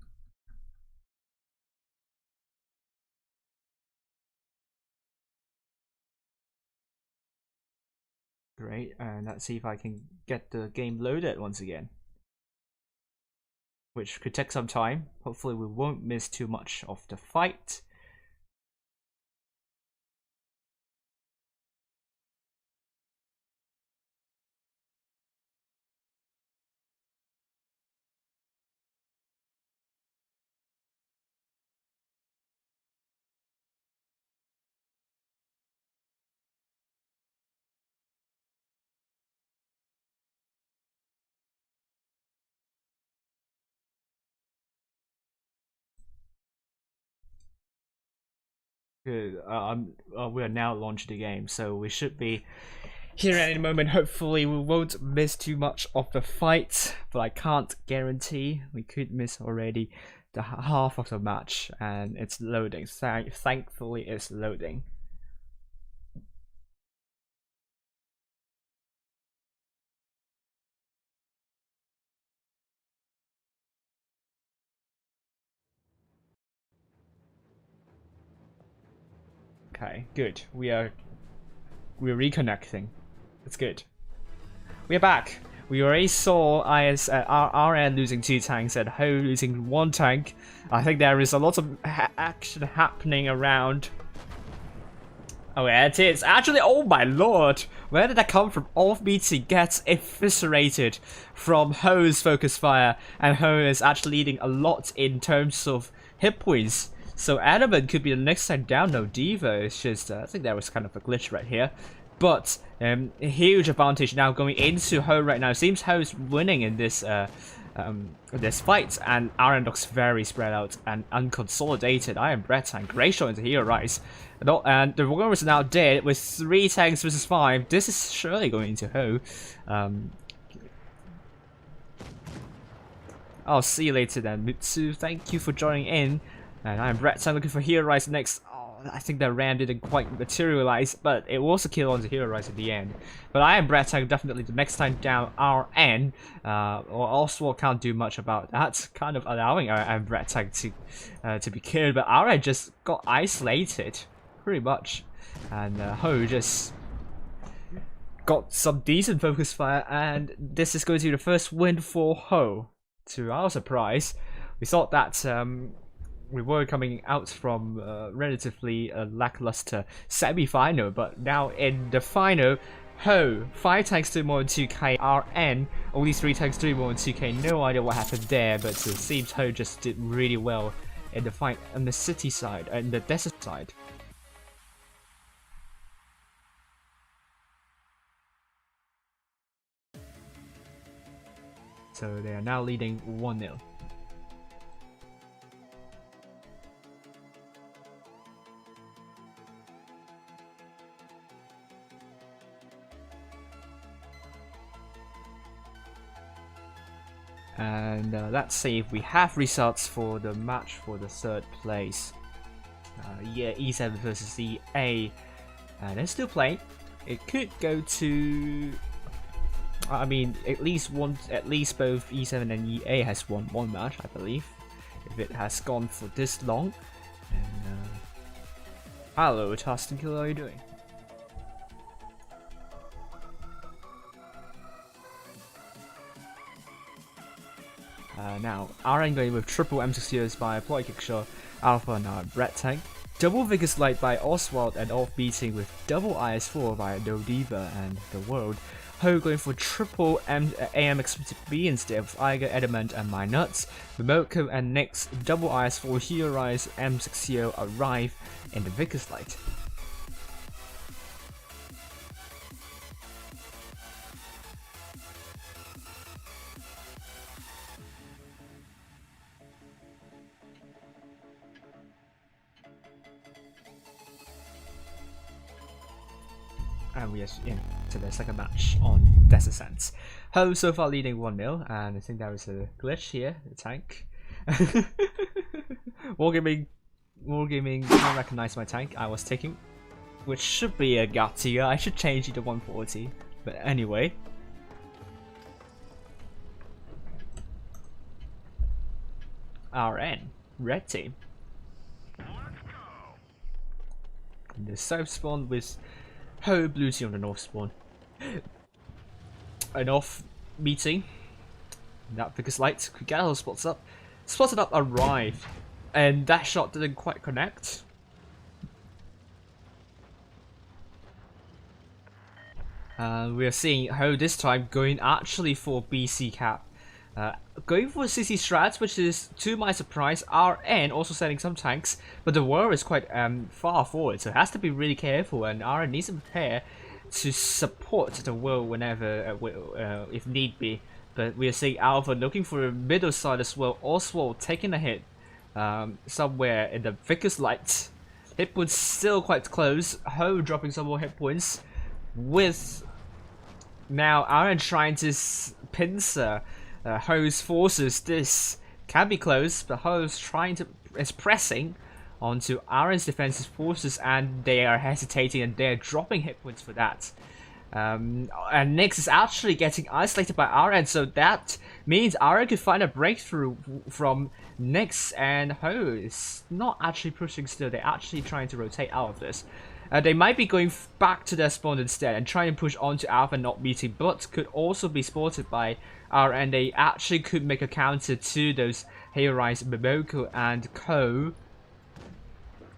Great, and let's see if I can get the game loaded once again, which could take some time. Hopefully we won't miss too much of the fight. Good. We are now launching the game, so we should be here at any moment. Hopefully we won't miss too much of the fight, but I can't guarantee. We could miss already the half of the match, and it's loading. Thankfully it's loading. Okay, good. We're reconnecting. It's good. We're back. We already saw RN losing 2 tanks and Ho losing 1 tank. I think there is a lot of action happening around. Oh yeah, it is. Actually, oh my lord! Where did that come from? Off meeting gets eviscerated from Ho's focus fire, and Ho is actually leading a lot in terms of hit points. So Adamant could be the next time down. No Diva. It's just I think there was kind of a glitch right here, but a huge advantage now going into Ho right now. Seems Ho's winning in this this fight, and Iron looks very spread out and unconsolidated. Iron Brett and Grey into Hero Rise, and the Warrior is now dead with 3 tanks versus 5. This is surely going into Ho. I'll see you later then, Mitsu. Thank you for joining in. And I'm Brett. I'm looking for Hero Rise next. Oh, I think that ram didn't quite materialize, but it was a kill on the Hero Rise at the end. But I am Brett. I'm definitely the next time down RN. Or Oswald can't do much about that. Kind of allowing I'm Brett to be killed, but RN just got isolated, pretty much. And Ho just got some decent focus fire, and this is going to be the first win for Ho. To our surprise, we thought that we were coming out from relatively lackluster semi-final, but now in the final, Ho 5 tanks 2 more than 2k, RN only 3 tanks 3 more than 2k. No idea what happened there, but it seems Ho just did really well in the fight on the city side and the desert side. So they are now leading 1-0. And let's see if we have results for the match for the 3rd place. Yeah, E7 versus EA. And they're still playing. It could go to... I mean, at least both E7 and EA has won one match, I believe, if it has gone for this long. And hello, Tustin Killer, how are you doing? Now, RN going with triple M60s by Ploy Kickshot, Alpha now Brett Tank, double Vigor's Light by Oswald, and off beating with double IS4 by No Diva and The World. Ho going for triple AM Expected B instead of Iger, Edamant, and My Nuts. Remoko and Nyx double IS4 Hero Rise M60 arrive in the Vickers Light. And we are into the second match on Desert Sands. Ho so far leading 1-0, and I think there is a glitch here, the tank. Wargaming can't recognize my tank I was taking, which should be a Gatia. I should change it to 140, but anyway. RN, red team. And the south spawn with Ho, blue team on the north spawn. An off meeting. That Vickers Light could get all spots up. Spotted up arrive. And that shot didn't quite connect. We are seeing Ho this time going actually for BC cap. Going for CC strats, which is to my surprise. RN also sending some tanks, but the war is quite far forward, so it has to be really careful, and RN needs to prepare to support the world whenever, if need be. But we are seeing Alpha looking for a middle side as well. Oswald taking a hit somewhere in the Vickers Light. Hit points still quite close. Ho dropping some more hit points. With now RN trying to pincer Ho's forces. This can be close, but Ho's is pressing onto RN's defensive forces, and they are hesitating and they're dropping hit points for that. And Nyx is actually getting isolated by RN, so that means RN could find a breakthrough from Nyx, and Ho is not actually pushing still. They're actually trying to rotate out of this. They might be going back to their spawn instead and trying to push onto Alpha, not meeting, but could also be spotted by RN. They actually could make a counter to those Hero Rise, Momoko and Co.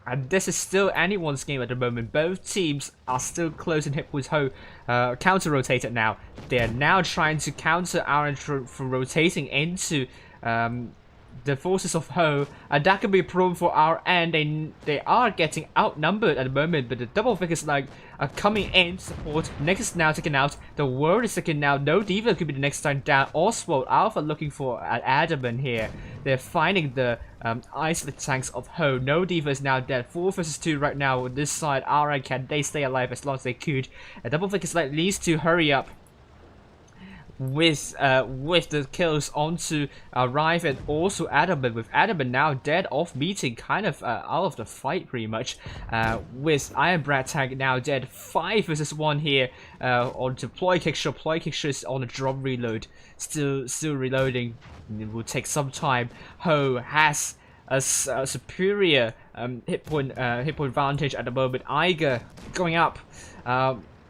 And this is still anyone's game at the moment. Both teams are still close in hit points. Ho counter rotated now. They are now trying to counter RN for rotating into the forces of Ho, and that can be a problem for RN. They are getting outnumbered at the moment, but the double Vickers Light are coming in to support. Nyx is now taken out. The world is taken out. No Diva could be the next time down. Oswald, Alpha looking for an Adamant here. They're finding the isolate tanks of Ho. No Diva is now dead. 4 versus 2 right now on this side. RN, can they stay alive as long as they could? A double Vickers Light needs to hurry up. with the kills onto ARWV and also Adamant, with Adamant now dead off meeting, kind of out of the fight pretty much, with Iron Brad Tank now dead. 5 versus 1 here on Ploy Kickshot. Ploy Kickshot is on a drum reload, still reloading. It will take some time. Ho has a superior hit point advantage at the moment. Iger going up.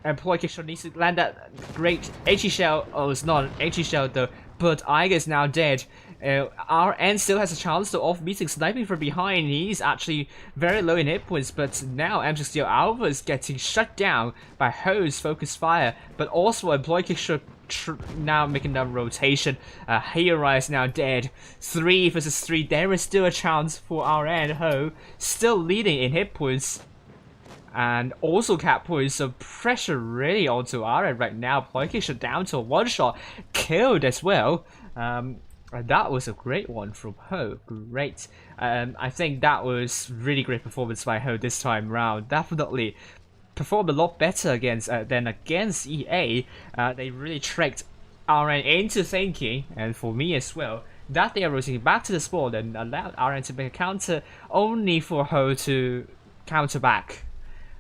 And Ploy Kickshot needs to land that great HE shell. Oh, it's not an HE shell though. But Iger is now dead. RN still has a chance to off meeting, sniping from behind. He's actually very low in hit points, but now M60 Alpha is getting shut down by Ho's focus fire. But also Ploy Kickshot now making that rotation. Hero is now dead. 3 versus 3. There is still a chance for RN. Ho still leading in hit points and also cap points, so pressure really onto RN right now. Ploy Kickshot down to a 1-shot, killed as well. And that was a great one from Ho. Great. I think that was really great performance by Ho this time round. Definitely performed a lot better against than against EA. They really tricked RN into thinking, and for me as well, that they are rotating back to the spawn and allowed RN to make a counter, only for Ho to counter back.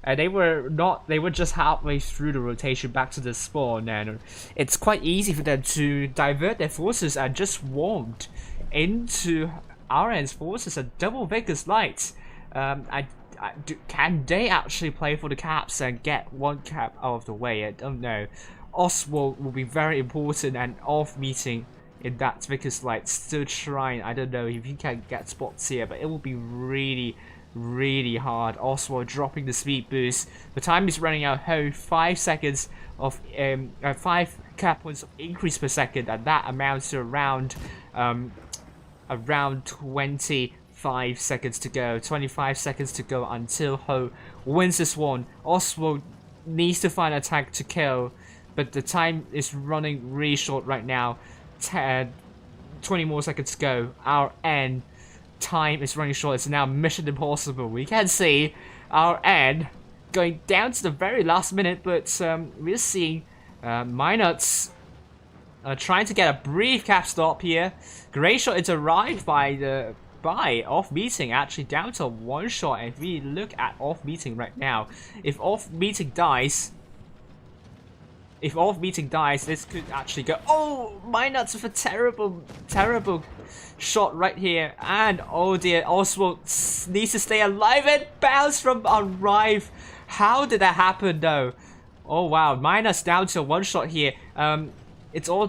They were just halfway through the rotation back to the spawn, and it's quite easy for them to divert their forces and just warmed into RN's forces and double Vegas Lights. Can they actually play for the caps and get one cap out of the way? I don't know. Oswald will be very important, and off meeting in that Vickers Light, still trying. I don't know if he can get spots here, but it will be really hard. Oswald dropping the speed boost. The time is running out. Ho 5 seconds of 5 cap points of increase per second, and that amounts to around 25 seconds to go. 25 seconds to go until Ho wins this one. Oswald needs to find a tank to kill, but the time is running really short right now. 20 more seconds to go. Our end time is running short. It's now mission impossible. We can see our end going down to the very last minute, but we're seeing Minuts trying to get a brief cap stop here. Great shot is arrived by off meeting, actually down to 1 shot. And if we look at off meeting right now, if off meeting dies, this could actually go. Oh, Minuts with a terrible shot right here, and oh dear, Oswald needs to stay alive and bounce from ARWV. How did that happen though? Oh wow, Minuts down to a 1 shot here. It's all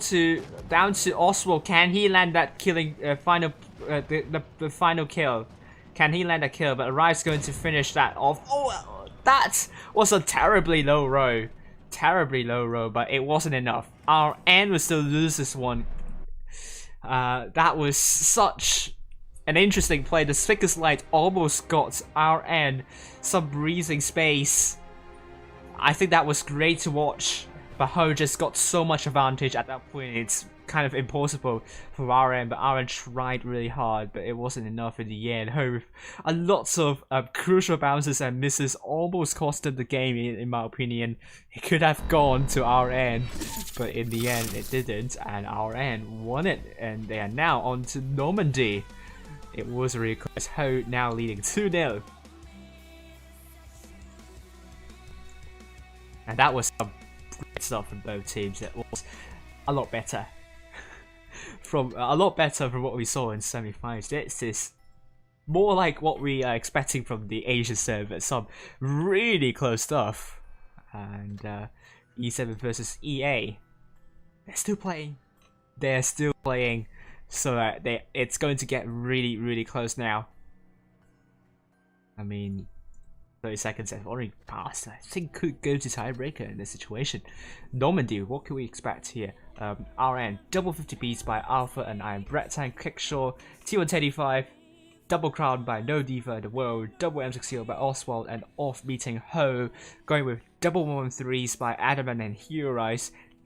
down to Oswald. Can he land that killing final the final kill? Can he land a kill? But ARWV's going to finish that off. Oh, that was a terribly low row. But it wasn't enough. Our end will still lose this one. That was such an interesting play. The Vickers Light almost got our end some breathing space. I think that was great to watch, but Ho just got so much advantage at that point. It's kind of impossible for RN, but RN tried really hard, but it wasn't enough in the end. Ho, a lots of crucial bounces and misses almost cost him the game, in my opinion. It could have gone to RN, but in the end it didn't, and RN won it, and they are now on to Normandy. It was really close. Ho now leading 2-0. And that was some great stuff from both teams. It was a lot better. From what we saw in semi-finals. This is more like what we are expecting from the Asian server. Some really close stuff. And E7 versus EA. They're still playing. So it's going to get really close now. I mean, 30 seconds have already passed. I think could go to tiebreaker in this situation. Normandy, what can we expect here? RN, double 50 beats by Alpha and Iron Brett Tank Kickshaw, T135, double crown by No Diva in the World, double M60 by Oswald, and off meeting Ho, going with double 113s by Adamant and Hero,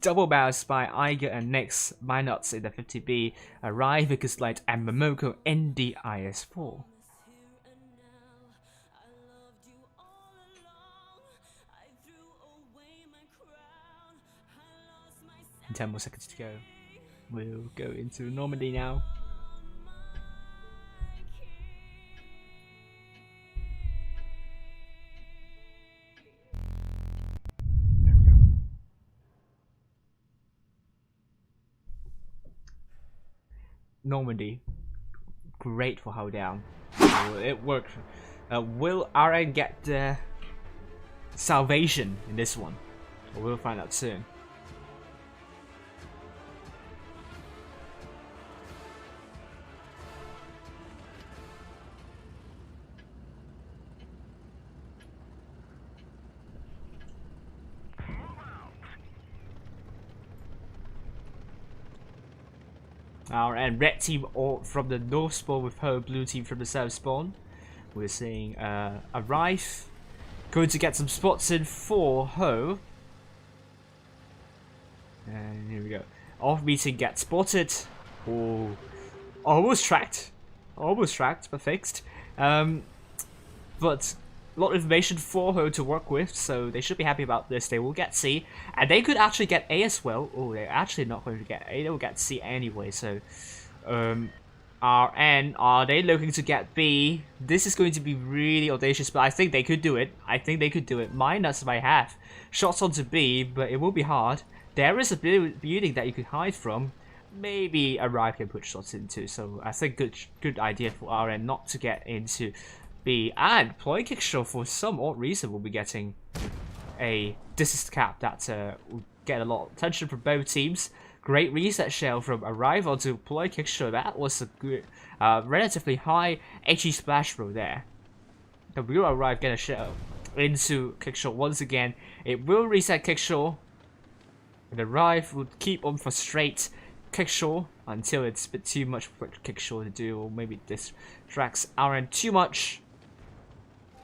double bounce by Iger and Nyx, Minuts in the 50B, ARWV, Vickers Light, and Momoko in the IS4. 10 more seconds to go. We'll go into Normandy now. There we go. Normandy. Great for hold down. It worked. Will RN get the salvation in this one? We'll find out soon. And red team all from the north spawn with her, blue team from the south spawn. We're seeing ARWV going to get some spots in for Ho. And here we go. Off meeting gets spotted. Oh, almost tracked, but fixed. But a lot of information for her to work with, so they should be happy about this. They will get C, and they could actually get A as well. Oh, they're actually not going to get A, they will get C anyway, so RN, are they looking to get B? This is going to be really audacious, but I think they could do it. Minus might have shots onto B, but it will be hard. There is a building that you could hide from. Maybe ARWV can put shots into, so I think good idea for RN not to get into B. And Ploy Kickshot, for some odd reason, will be getting a distance cap that will get a lot of attention from both teams. Great reset shell from ARWV onto Ploy Kickshot. That was a good, relatively high HE splash throw there. The real ARWV get a shell into Kickshot once again. It will reset Kickshot. The ARWV would keep on for straight Kickshot until it's a bit too much for Kickshot to do, or maybe this distracts RN too much.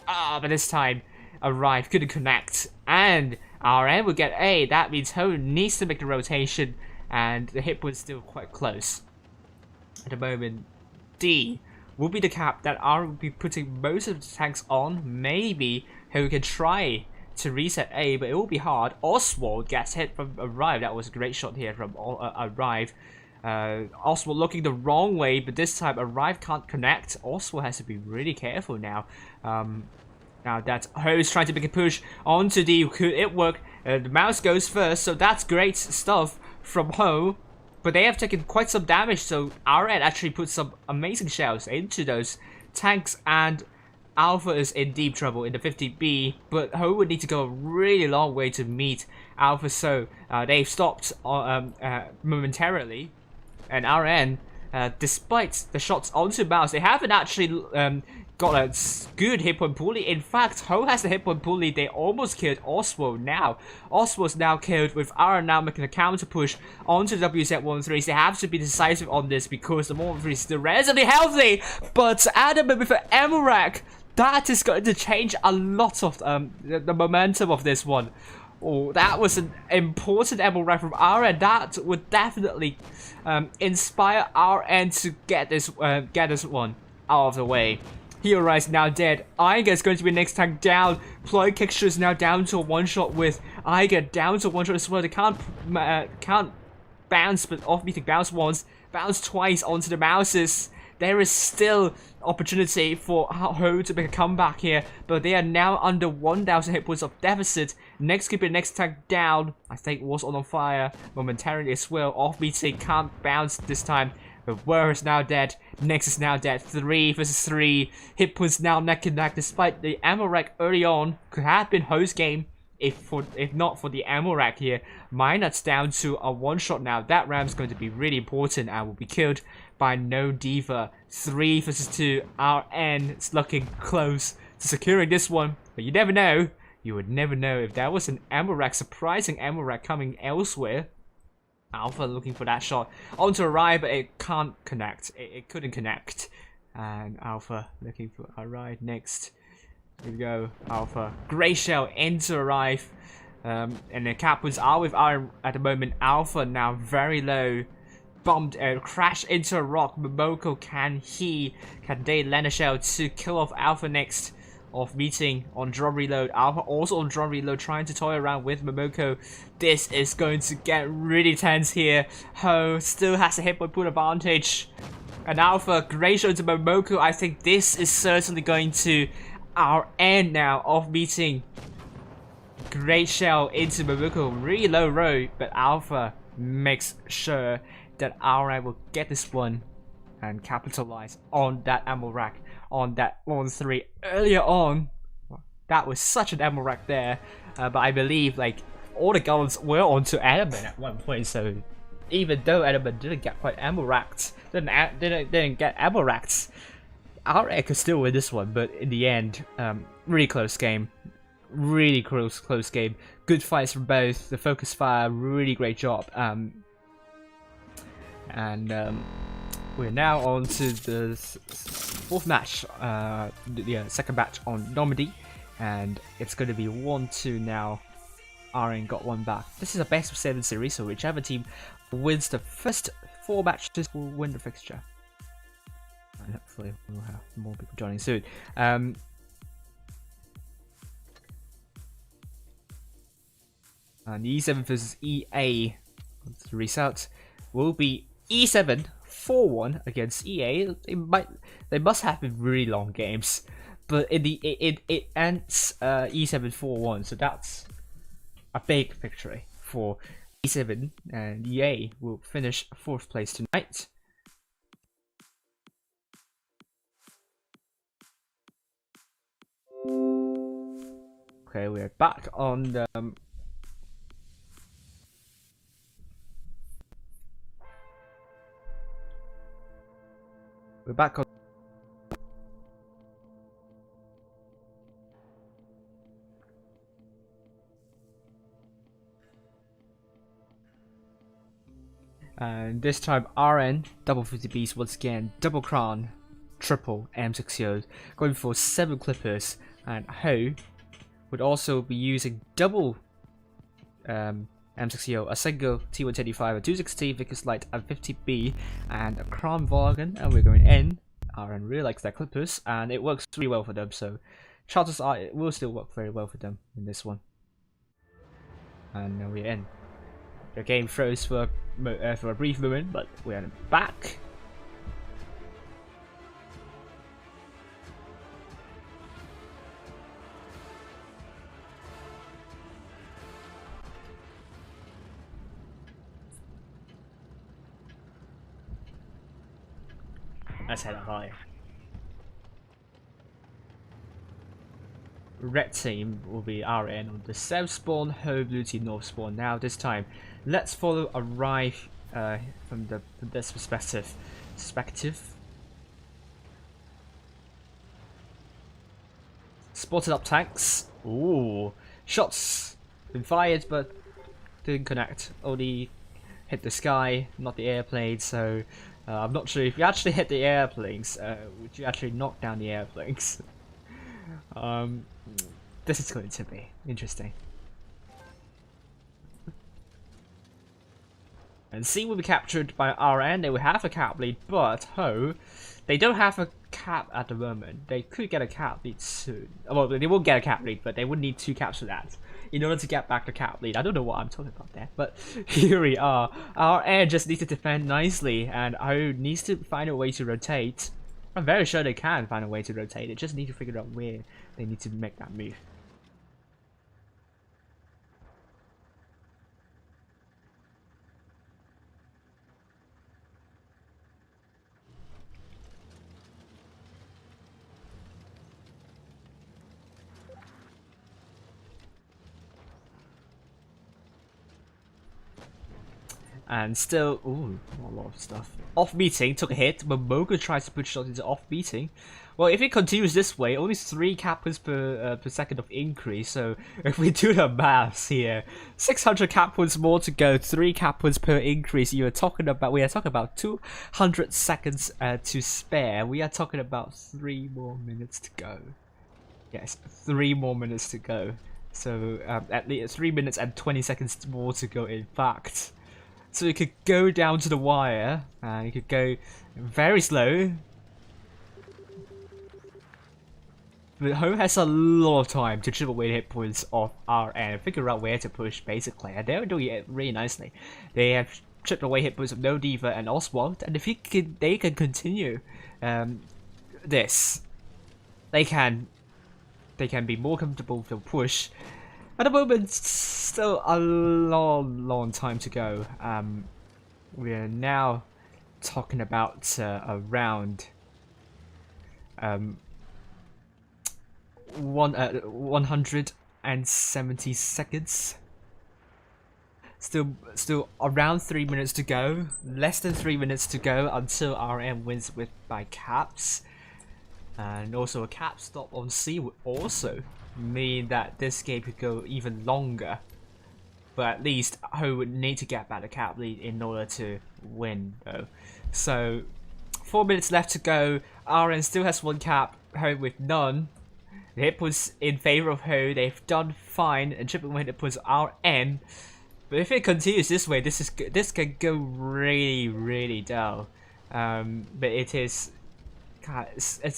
But this time ARWV couldn't connect, and RN will get A. That means Ho needs to make the rotation, and the hit was still quite close. At the moment, D will be the cap that R will be putting most of the tanks on. Maybe Ho can try to reset A, but it will be hard. Oswald gets hit from ARWV. That was a great shot here from ARWV. Oswald looking the wrong way, but this time ARWV can't connect. Oswald has to be really careful now. Now that Ho is trying to make a push onto D. Could it work? The mouse goes first, so that's great stuff from Ho. But they have taken quite some damage, so RN actually put some amazing shells into those tanks, and Alpha is in deep trouble in the 50B, but Ho would need to go a really long way to meet Alpha, so they've stopped momentarily. And RN, despite the shots onto mouse, they haven't actually got a good hit point pulley. In fact, Ho has the hit point pulley. They almost killed Oswald now. Oswald's now killed, with RN now making a counter push onto the WZ-13s. They have to be decisive on this because the 113 is still relatively healthy. But Adam with an Amarak, that is going to change a lot of the momentum of this one. Oh, that was an important Amarak from RN. That would definitely inspire RN to get this one out of the way. Hero is now dead. Iger is going to be next tank down. Ploy Kickshot is now down to a one-shot with Iger down to a one-shot as well. They can't bounce, but off-meeting bounce once, bounce twice onto the mouses. There is still opportunity for Ho to make a comeback here, but they are now under 1,000 hit points of deficit. Next could be next tank down. I think was on fire momentarily as well. Off-meeting can't bounce this time. But Wur is now dead. Next is now dead. 3 versus 3. Hit points now neck and neck. Despite the ammo rack early on, could have been Ho's game if not for the ammo rack here. Minot's down to a one-shot now. That ram's going to be really important and will be killed by no Diva. 3 versus 2. RN is looking close to securing this one. But you never know. You would never know if there was an ammo rack, surprising ammo rack coming elsewhere. Alpha looking for that shot onto ARWV, but it can't connect. It couldn't connect. And Alpha looking for ARWV next. Here we go. Alpha. Great shell into ARWV. And the Captains are with Iron at the moment. Alpha now very low. Bumped crash into a rock. Momoko, can they land a shell to kill off Alpha next? of meeting on drone reload. Alpha also on drone reload, trying to toy around with Momoko. This is going to get really tense here. Ho still has a hit point pool advantage. And Alpha, great show to Momoko. I think this is certainly going to our end now of meeting. Great shell into Momoko, really low row, but Alpha makes sure that RN will get this one and capitalize on that ammo rack, on that 1-3 earlier on. That was such an ammo rack there, but I believe like all the guns were onto Element at one point, so even though Element didn't get quite ammo racked, didn't get ammo racked, RN could still win this one. But in the end, really close game. Really close game. Good fights from both. The focus fire, really great job. We're now on to the fourth match, the second match on Normandy, and it's going to be 1-2 now. RN got one back. This is a best of 7 series, so whichever team wins the first 4 matches will win the fixture. And hopefully we'll have more people joining soon. And E7 versus EA, the result will be E7 4-1 against EA. They must have been really long games, but in the it ends E7 4-1, so that's a big victory for E7, and EA will finish 4th place tonight. Okay, we're back on the We're back on. And this time RN, double 50Bs once again, double crown, triple M60, going for 7 clippers, and Ho would also be using double M60, a single T125, a 260 Vickers Light, and 50B, and a Crown Wagon, and we're going in. RN really likes their clippers, and it works really well for them, so chances are it will still work very well for them in this one. And now we're in. The game froze for a brief moment, but we're back. Let's head up high. Red team will be RN on the south spawn, Ho blue team north spawn. Now this time, let's follow Arrive from this perspective. Spotted up tanks. Ooh, shots been fired, but didn't connect. Only hit the sky, not the airplane. So I'm not sure if you actually hit the airplanes. Would you actually knock down the airplanes? This is going to be interesting. And C will be captured by RN. They will have a cap lead, but Ho, they don't have a cap at the moment. They could get a cap lead soon. Well, they won't get a cap lead, but they would need 2 caps for that in order to get back the cap lead. I don't know what I'm talking about there, but here we are. RN just needs to defend nicely, and Ho needs to find a way to rotate. I'm very sure they can find a way to rotate. They just need to figure out where they need to make that move. And still, ooh, a lot of stuff. Off meeting, took a hit. Momoko tries to put shots into off meeting. Well, if it continues this way, only 3 cap points per second of increase. So if we do the maths here, 600 cap points more to go, 3 cap points per increase. We are talking about 200 seconds to spare. We are talking about 3 more minutes to go. Yes, 3 more minutes to go. So at least 3 minutes and 20 seconds more to go. In fact. So you could go down to the wire, and you could go very slow, But Ho has a lot of time to chip away hit points off RN and figure out where to push, basically. And they're doing it really nicely. They have chipped away hit points of No Diva and Oswald, and if they can continue this, they can be more comfortable to push. At the moment, still a long time to go. We are now talking about around 170 seconds. Still around 3 minutes to go. Less than 3 minutes to go until RM wins by caps. And also a cap stop on C would also mean that this game could go even longer. But at least Ho would need to get back the cap lead in order to win though. So 4 minutes left to go. RN still has 1 cap, Ho with none. The hit points in favor of Ho. They've done fine and triple hit points RN. But if it continues this way, this can go really dull. But it's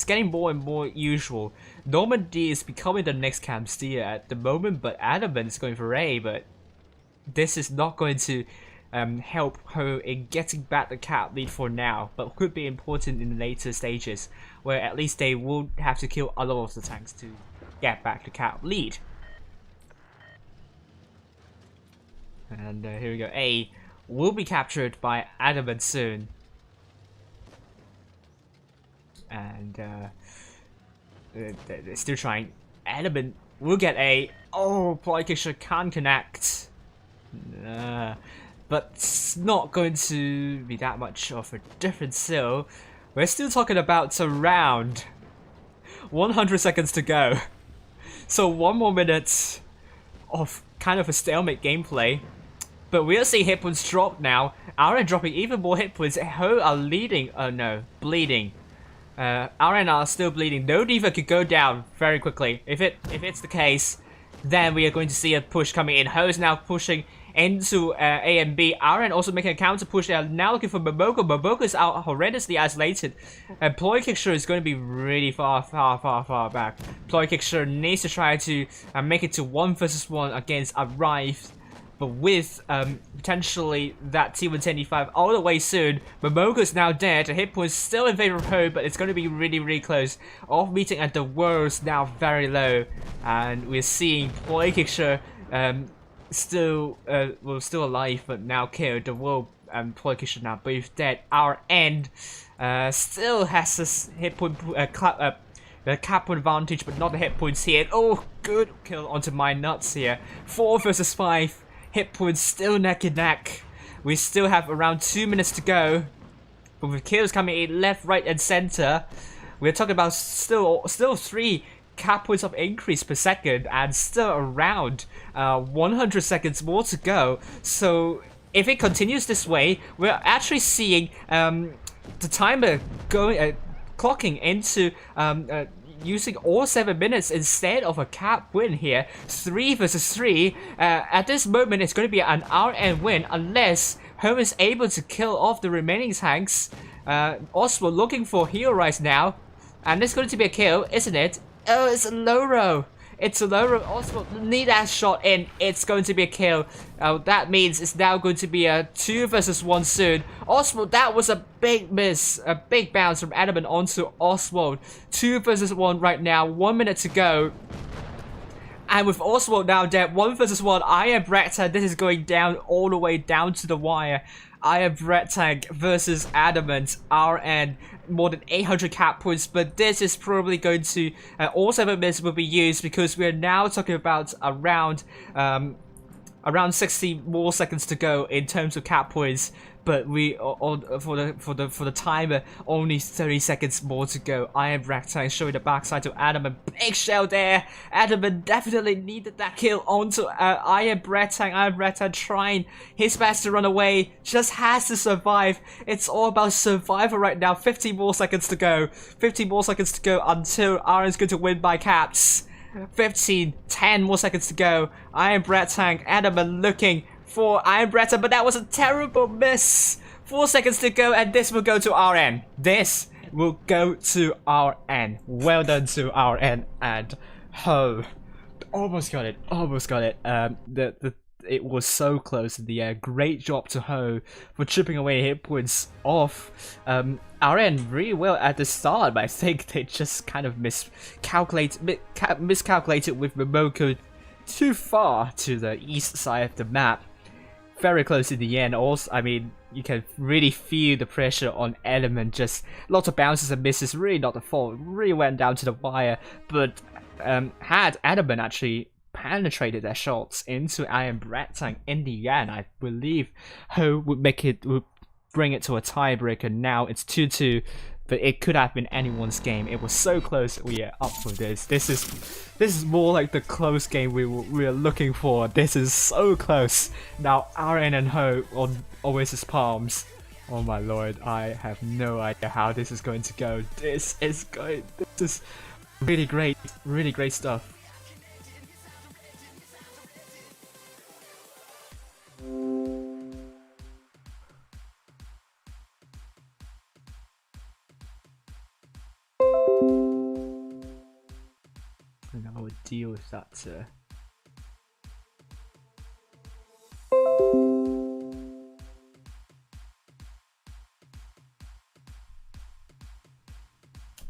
getting more and more usual. Normandy is becoming the next camp steer at the moment, but Adamant is going for A. But this is not going to help Ho in getting back the cap lead for now, but could be important in the later stages, where at least they will have to kill a lot of the tanks to get back the cap lead. And here we go. A will be captured by Adamant soon. And they're still trying. Adamant will get A. Oh, Polykisha can't connect. But it's not going to be that much of a difference still. We're still talking about around 100 seconds to go. So 1 more minute of kind of a stalemate gameplay. But we'll see hit points drop now. RN dropping even more hit points. Ho are leading. Oh no, bleeding. RN are still bleeding. No Diva could go down very quickly. If it's the case, then we are going to see a push coming in. Ho is now pushing into A and B. RN also making a counter push. They are now looking for Momoko. Momoko is out horrendously isolated. And Ploy Kicksure is going to be really far back. Ploy Kicksure needs to try to make it to 1 versus 1 against ARWV. But with potentially that T175 all the way soon, Momoko's now dead. The hit point is still in favor of Ho, but it's going to be really close. Off meeting at the world's now very low, and we're seeing Ploykisher still alive but now killed. The world and Ploykisher now both dead. Our end still has this hit point the cap advantage, but not the hit points here. Oh, good kill onto my nuts here. 4 versus 5. Hit points still neck and neck. We still have around 2 minutes to go. But with kills coming in left, right, and center, we're talking about still 3 cap points of increase per second, and still around 100 seconds more to go. So if it continues this way, we're actually seeing the timer going clocking into using all 7 minutes instead of a cap win here. 3 versus 3. At this moment, it's going to be an RN win unless Ho is able to kill off the remaining tanks. Oswald looking for hero rise now, and it's going to be a kill, isn't it? Oh, it's a low row. It's a low row. Oswald need that shot in. It's going to be a kill. That means it's now going to be a 2 versus 1 soon. Oswald, that was a big miss. A big bounce from Adamant onto Oswald. 2 versus 1 right now. 1 minute to go. And with Oswald now dead, 1 versus 1, I am Brektan. This is going down all the way down to the wire. I am Brektan versus Adamant. RN, more than 800 cap points, but this is probably going to all 7 minutes will be used because we're now talking about around 60 more seconds to go in terms of cap points. But we for the timer, only 30 seconds more to go. I am Brektan showing the backside to Adamant. Big shell there. Adamant definitely needed that kill onto I am Brektan. I am Brektan trying his best to run away. Just has to survive. It's all about survival right now. 15 more seconds to go. 15 more seconds to go until RN's going to win by caps. 15, 10 more seconds to go. I am Brektan. Adamant looking for Iron Brektan, but that was a terrible miss. 4 seconds to go, and this will go to RN. This will go to RN. Well done to RN and Ho. Almost got it. Almost got it. It was so close in the air. Great job to Ho for chipping away hit points off RN really well at the start, but I think they just kind of miscalculated with Momoko too far to the east side of the map. Very close in the end. Also, I mean, you can really feel the pressure on Element. Just lots of bounces and misses. Really not the fault. Really went down to the wire. But had Element actually penetrated their shots into Iron Brettang in the end, I believe Ho would bring it to a tiebreaker. Now it's 2-2, but it could have been anyone's game. It was so close. We are up for this. This is more like the close game we were looking for. This is so close. Now RN and Ho on Oasis Palms. Oh my lord, I have no idea how this is going to go. This is really great stuff. And I would deal with that.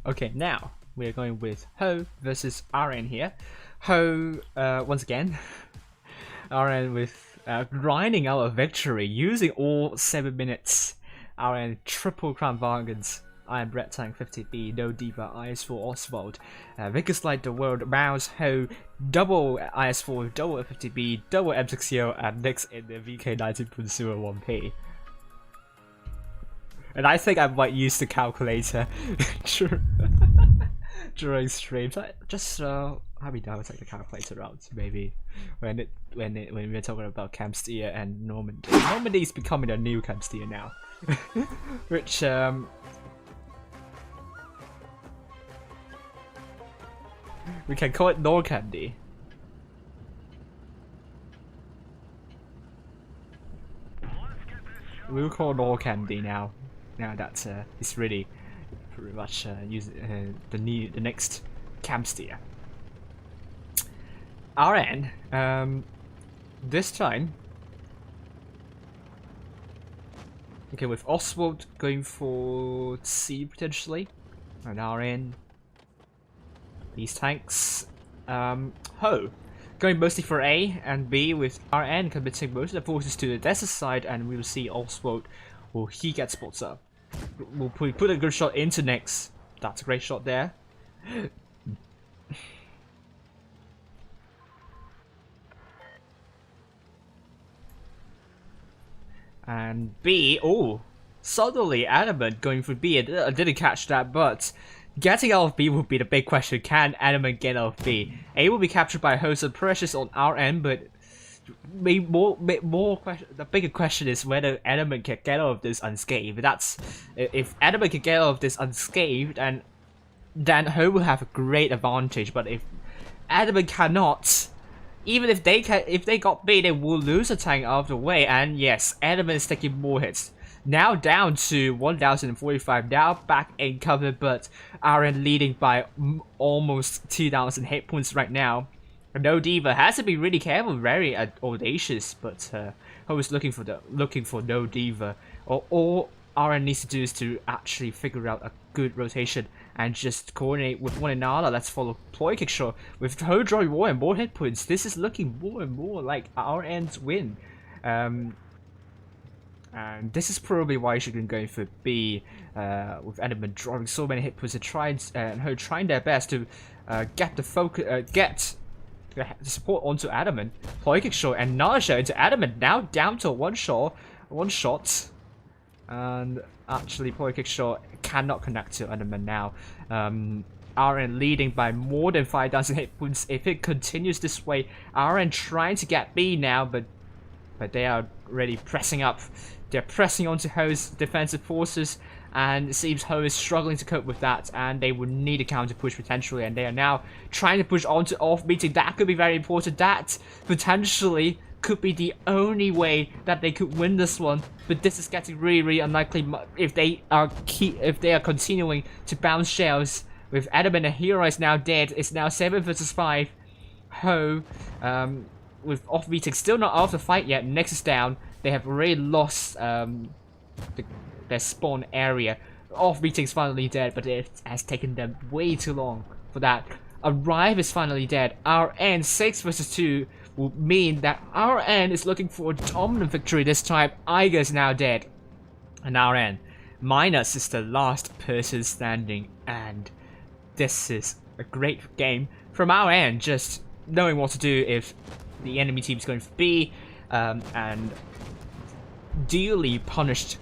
Okay, now we are going with Ho versus RN here. Ho, once again, RN with grinding out a victory using all 7 minutes. RN triple crown bargains. Iron Brettang 50B, No Diva, IS4 Oswald. Vickers like the world, Mouse, Ho, double IS4, double 50B, double M60, and next in the VK 19.01p. And I think I might use the calculator during streams. Just have me down take the calculator out maybe when we're talking about Camsteer and Normandy. Normandy is becoming a new Camsteer now, which we can call it Norcandy. We'll call Norcandy now. Now that it's really pretty much the next Camsteer. RN, this time, okay, with Oswald going for C potentially, and RN, these tanks, Ho going mostly for A and B, with RN committing most of the forces to the desert side, and we will see Oswald, will he get spots up. We'll put a good shot into next. That's a great shot there. And B, oh, suddenly Adamant going for B. I didn't catch that, but getting out of B will be the big question. Can Adamant get out of B? A will be captured by Host and Precious on our end, but the bigger question is whether Adamant can get out of this unscathed. If Adamant can get out of this unscathed, and then Ho will have a great advantage. But if Adamant cannot, even if they got B, they will lose a tank out of the way. And yes, Adamant is taking more hits. Now down to 1045, now back in cover, but RN leading by almost 2000 hit points right now. No Diva has to be really careful, very audacious, but Ho is looking for No Diva. All RN needs to do is to actually figure out a good rotation and just coordinate with one another. Let's follow Ploy Kick Shot with Ho drawing more and more hit points. This is looking more and more like RN's win. And And this is probably why you should have been going for B, with Adamant drawing so many hit points and her trying their best to get the focus, get the support onto Adamant. Ploy Kick Shot and Nausea into Adamant, now down to one shot, and actually Ploy Kick Shot cannot connect to Adamant now. RN leading by more than 5,000 hit points. If it continues this way, RN trying to get B now, but they are really pressing up. They're pressing onto Ho's defensive forces, and it seems Ho is struggling to cope with that, and they would need a counter push potentially, and they are now trying to push onto off meeting. That could be very important. That potentially could be the only way that they could win this one, but this is getting really unlikely if they are continuing to bounce shells. With Adam and Hero is now dead, it's now 7 versus 5. Ho, with off meeting still not out of the fight yet. Next is down. They have already lost their spawn area. Off meeting's finally dead, but it has taken them way too long for that. ARWV is finally dead. RN 6 versus 2 will mean that RN is looking for a dominant victory this time. Iger is now dead. And RN Minus is the last person standing, and this is a great game from our end, just knowing what to do if the enemy team is going for B, and duly punished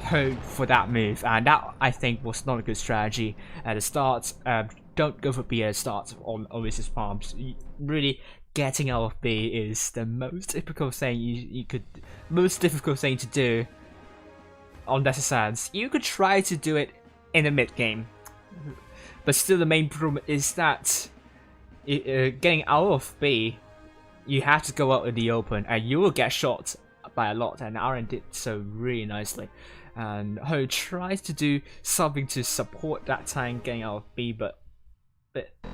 Ho for that move, and that I think was not a good strategy at the start. Don't go for B at the start on Oasis Farms. Really, getting out of B is the most difficult thing most difficult thing to do on Desert Sands. You could try to do it in the mid game, but still the main problem is that getting out of B, you have to go out in the open, and you will get shot by a lot, and RN did so really nicely. And Ho tries to do something to support that tank getting out of B, but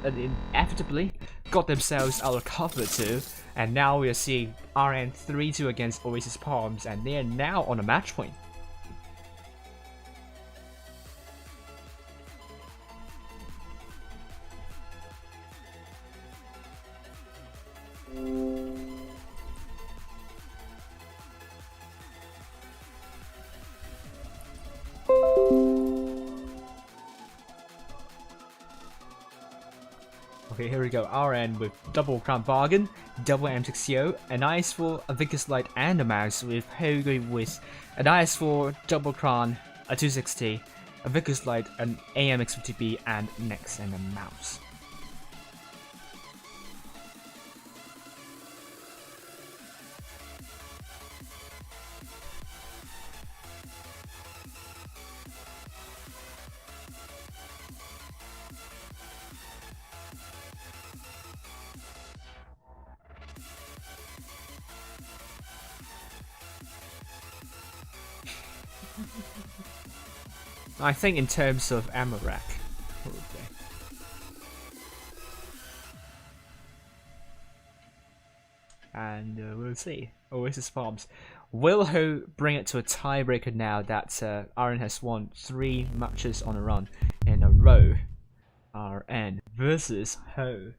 inevitably got themselves out of cover too. And now we are seeing RN 3-2 against Oasis Palms, and they are now on a match point. Okay, here we go. RN with double Crown Bargain, double M6CO, an IS4, a Vickers Light, and a mouse, with Ho going with an IS4, double Crown, a 260, a Vickers Light, an AMX50B, and Nex and a mouse. I think in terms of ammo rack, probably. And we'll see. Oasis Farms. Will Ho bring it to a tiebreaker now that RN has won 3 matches on a run in a row? RN versus Ho.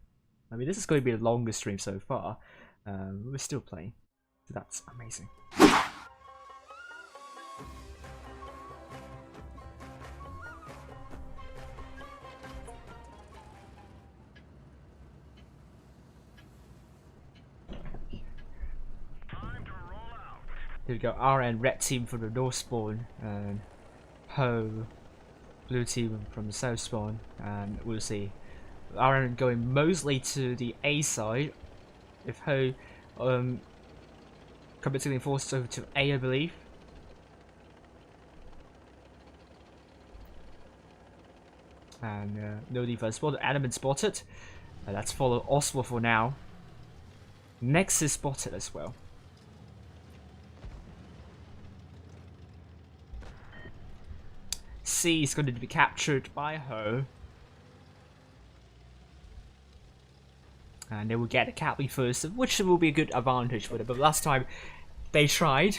I mean, this is going to be the longest stream so far. We're still playing. So that's amazing. Here we go, RN red team from the north spawn, and Ho blue team from the south spawn, and we'll see. RN going mostly to the A side, if Ho committing forces over to A, I believe. And no defense spotted, Adam spotted. Let's follow Oswald for now. Nex is spotted as well. C is going to be captured by Ho, and they will get a Catley first, which will be a good advantage for them. But last time they tried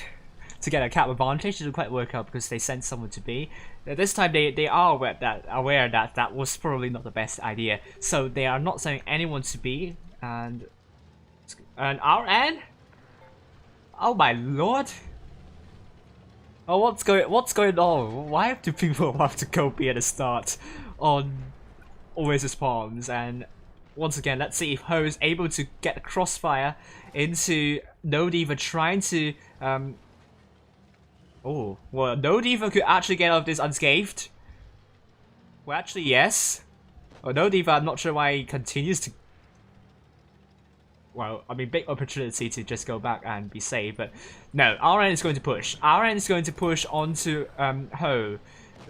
to get a cap advantage, it didn't quite work out because they sent someone to B. This time they are aware that that was probably not the best idea, so they are not sending anyone to B. And RN, oh my lord. Oh, what's going on? Why do people have to go B at the start on Oasis Palms? And once again, let's see if Ho is able to get a crossfire into No Diva trying to oh, well, No Diva could actually get out of this unscathed. Well, actually, yes. Oh, No Diva, I'm not sure why he continues to. Well, I mean, big opportunity to just go back and be safe, but no, RN is going to push. RN is going to push onto Ho,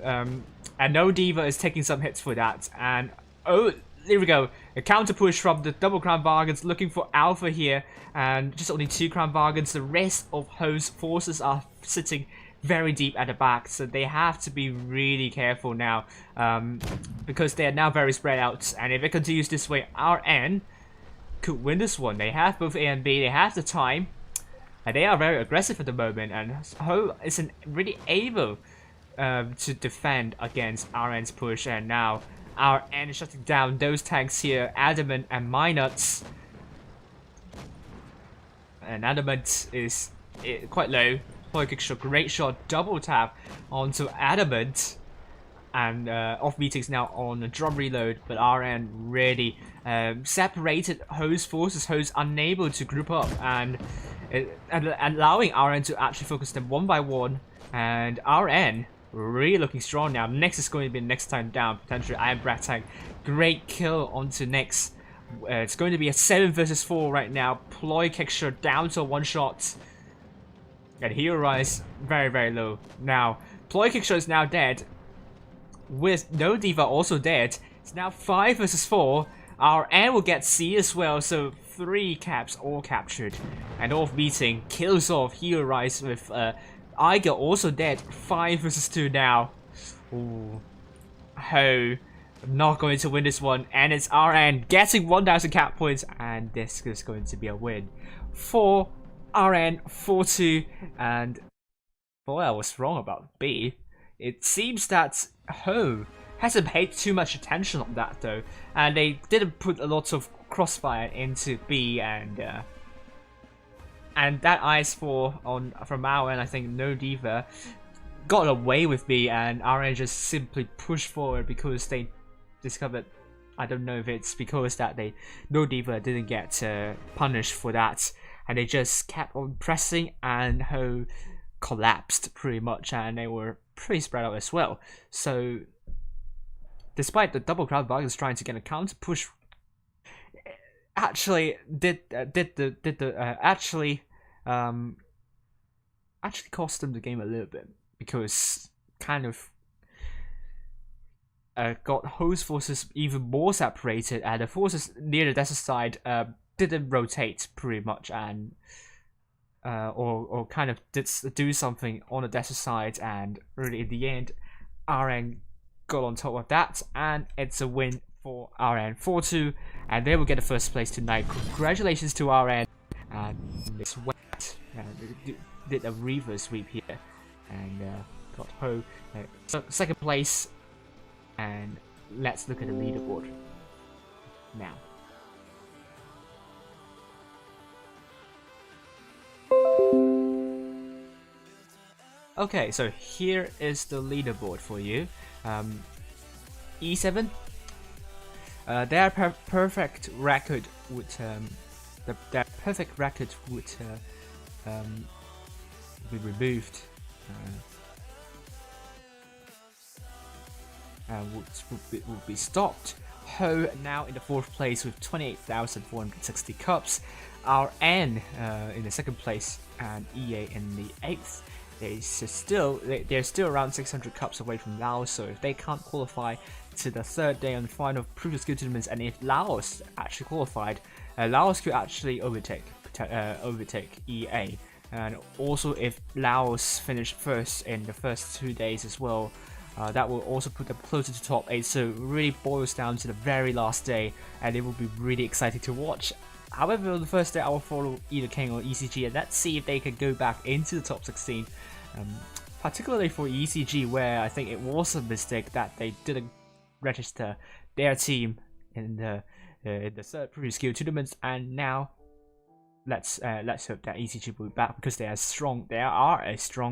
and No Diva is taking some hits for that. And oh, there we go. A counter push from the double crown bargains, looking for alpha here, and just only 2 crown bargains. The rest of Ho's forces are sitting very deep at the back, so they have to be really careful now, because they are now very spread out, and if it continues this way, RN could win this one. They have both A and B, they have the time, and they are very aggressive at the moment, and Ho isn't really able to defend against RN's push, and now RN is shutting down those tanks here, Adamant and Minuts. And Adamant is quite low. Kick shot, great shot, double tap onto Adamant. And off meetings now on a drum reload, but RN really separated Ho's forces. Ho's unable to group up and allowing RN to actually focus them one by one. And RN really looking strong now. Next is going to be next time down, potentially Iron Brat Tank. Great kill onto Next. It's going to be a 7 versus 4 right now. Ploy Kicksher down to a 1-shot. And Hero Rise very, very low. Now, Ploy Kicksher is now dead. With No Diva also dead. It's now 5 versus 4. Our N will get C as well, so 3 caps all captured. And off beating kills off Hero Rise with Iger also dead. 5 versus 2 now. Ooh. Ho not going to win this one, and it's RN getting 1000 cap points, and this is going to be a win for RN 4-2. And boy, I was wrong about B. It seems that Ho hasn't paid too much attention on that though, and they didn't put a lot of crossfire into B, and that IS4 on from our end, I think No Diva got away with B, and RN just simply pushed forward because they discovered, I don't know if it's because that No Diva didn't get punished for that, and they just kept on pressing, and Ho collapsed pretty much, and they were pretty spread out as well. So despite the double crowd bargains trying to get a counter push, actually actually cost them the game a little bit, because kind of got Ho's forces even more separated, and the forces near the desert side didn't rotate pretty much, and or kind of did do something on the desert side, and really in the end RN got on top of that, and it's a win for RN 4-2, and they will get the first place tonight. Congratulations to RN, and they swept, did a reverse sweep here, and got Ho second place. And let's look at the leaderboard now. Okay, so here is the leaderboard for you. E7, their perfect record would their perfect record would be removed. Would be stopped. Ho now in the 4th place with 28,460 cups. RN in the 2nd place, and EA in the 8th. They're still around 600 cups away from Laos, so if they can't qualify to the 3rd day on the final previous skill tournaments, and if Laos actually qualified, Laos could actually overtake EA. And also if Laos finished first in the first 2 days as well, that will also put them closer to top 8, so it really boils down to the very last day, and it will be really exciting to watch. However, on the first day I will follow either King or ECG, and let's see if they can go back into the top 16, particularly for ECG, where I think it was a mistake that they didn't register their team in the 3rd previous skill tournaments, and now let's hope that ECG will be back, because they are a strong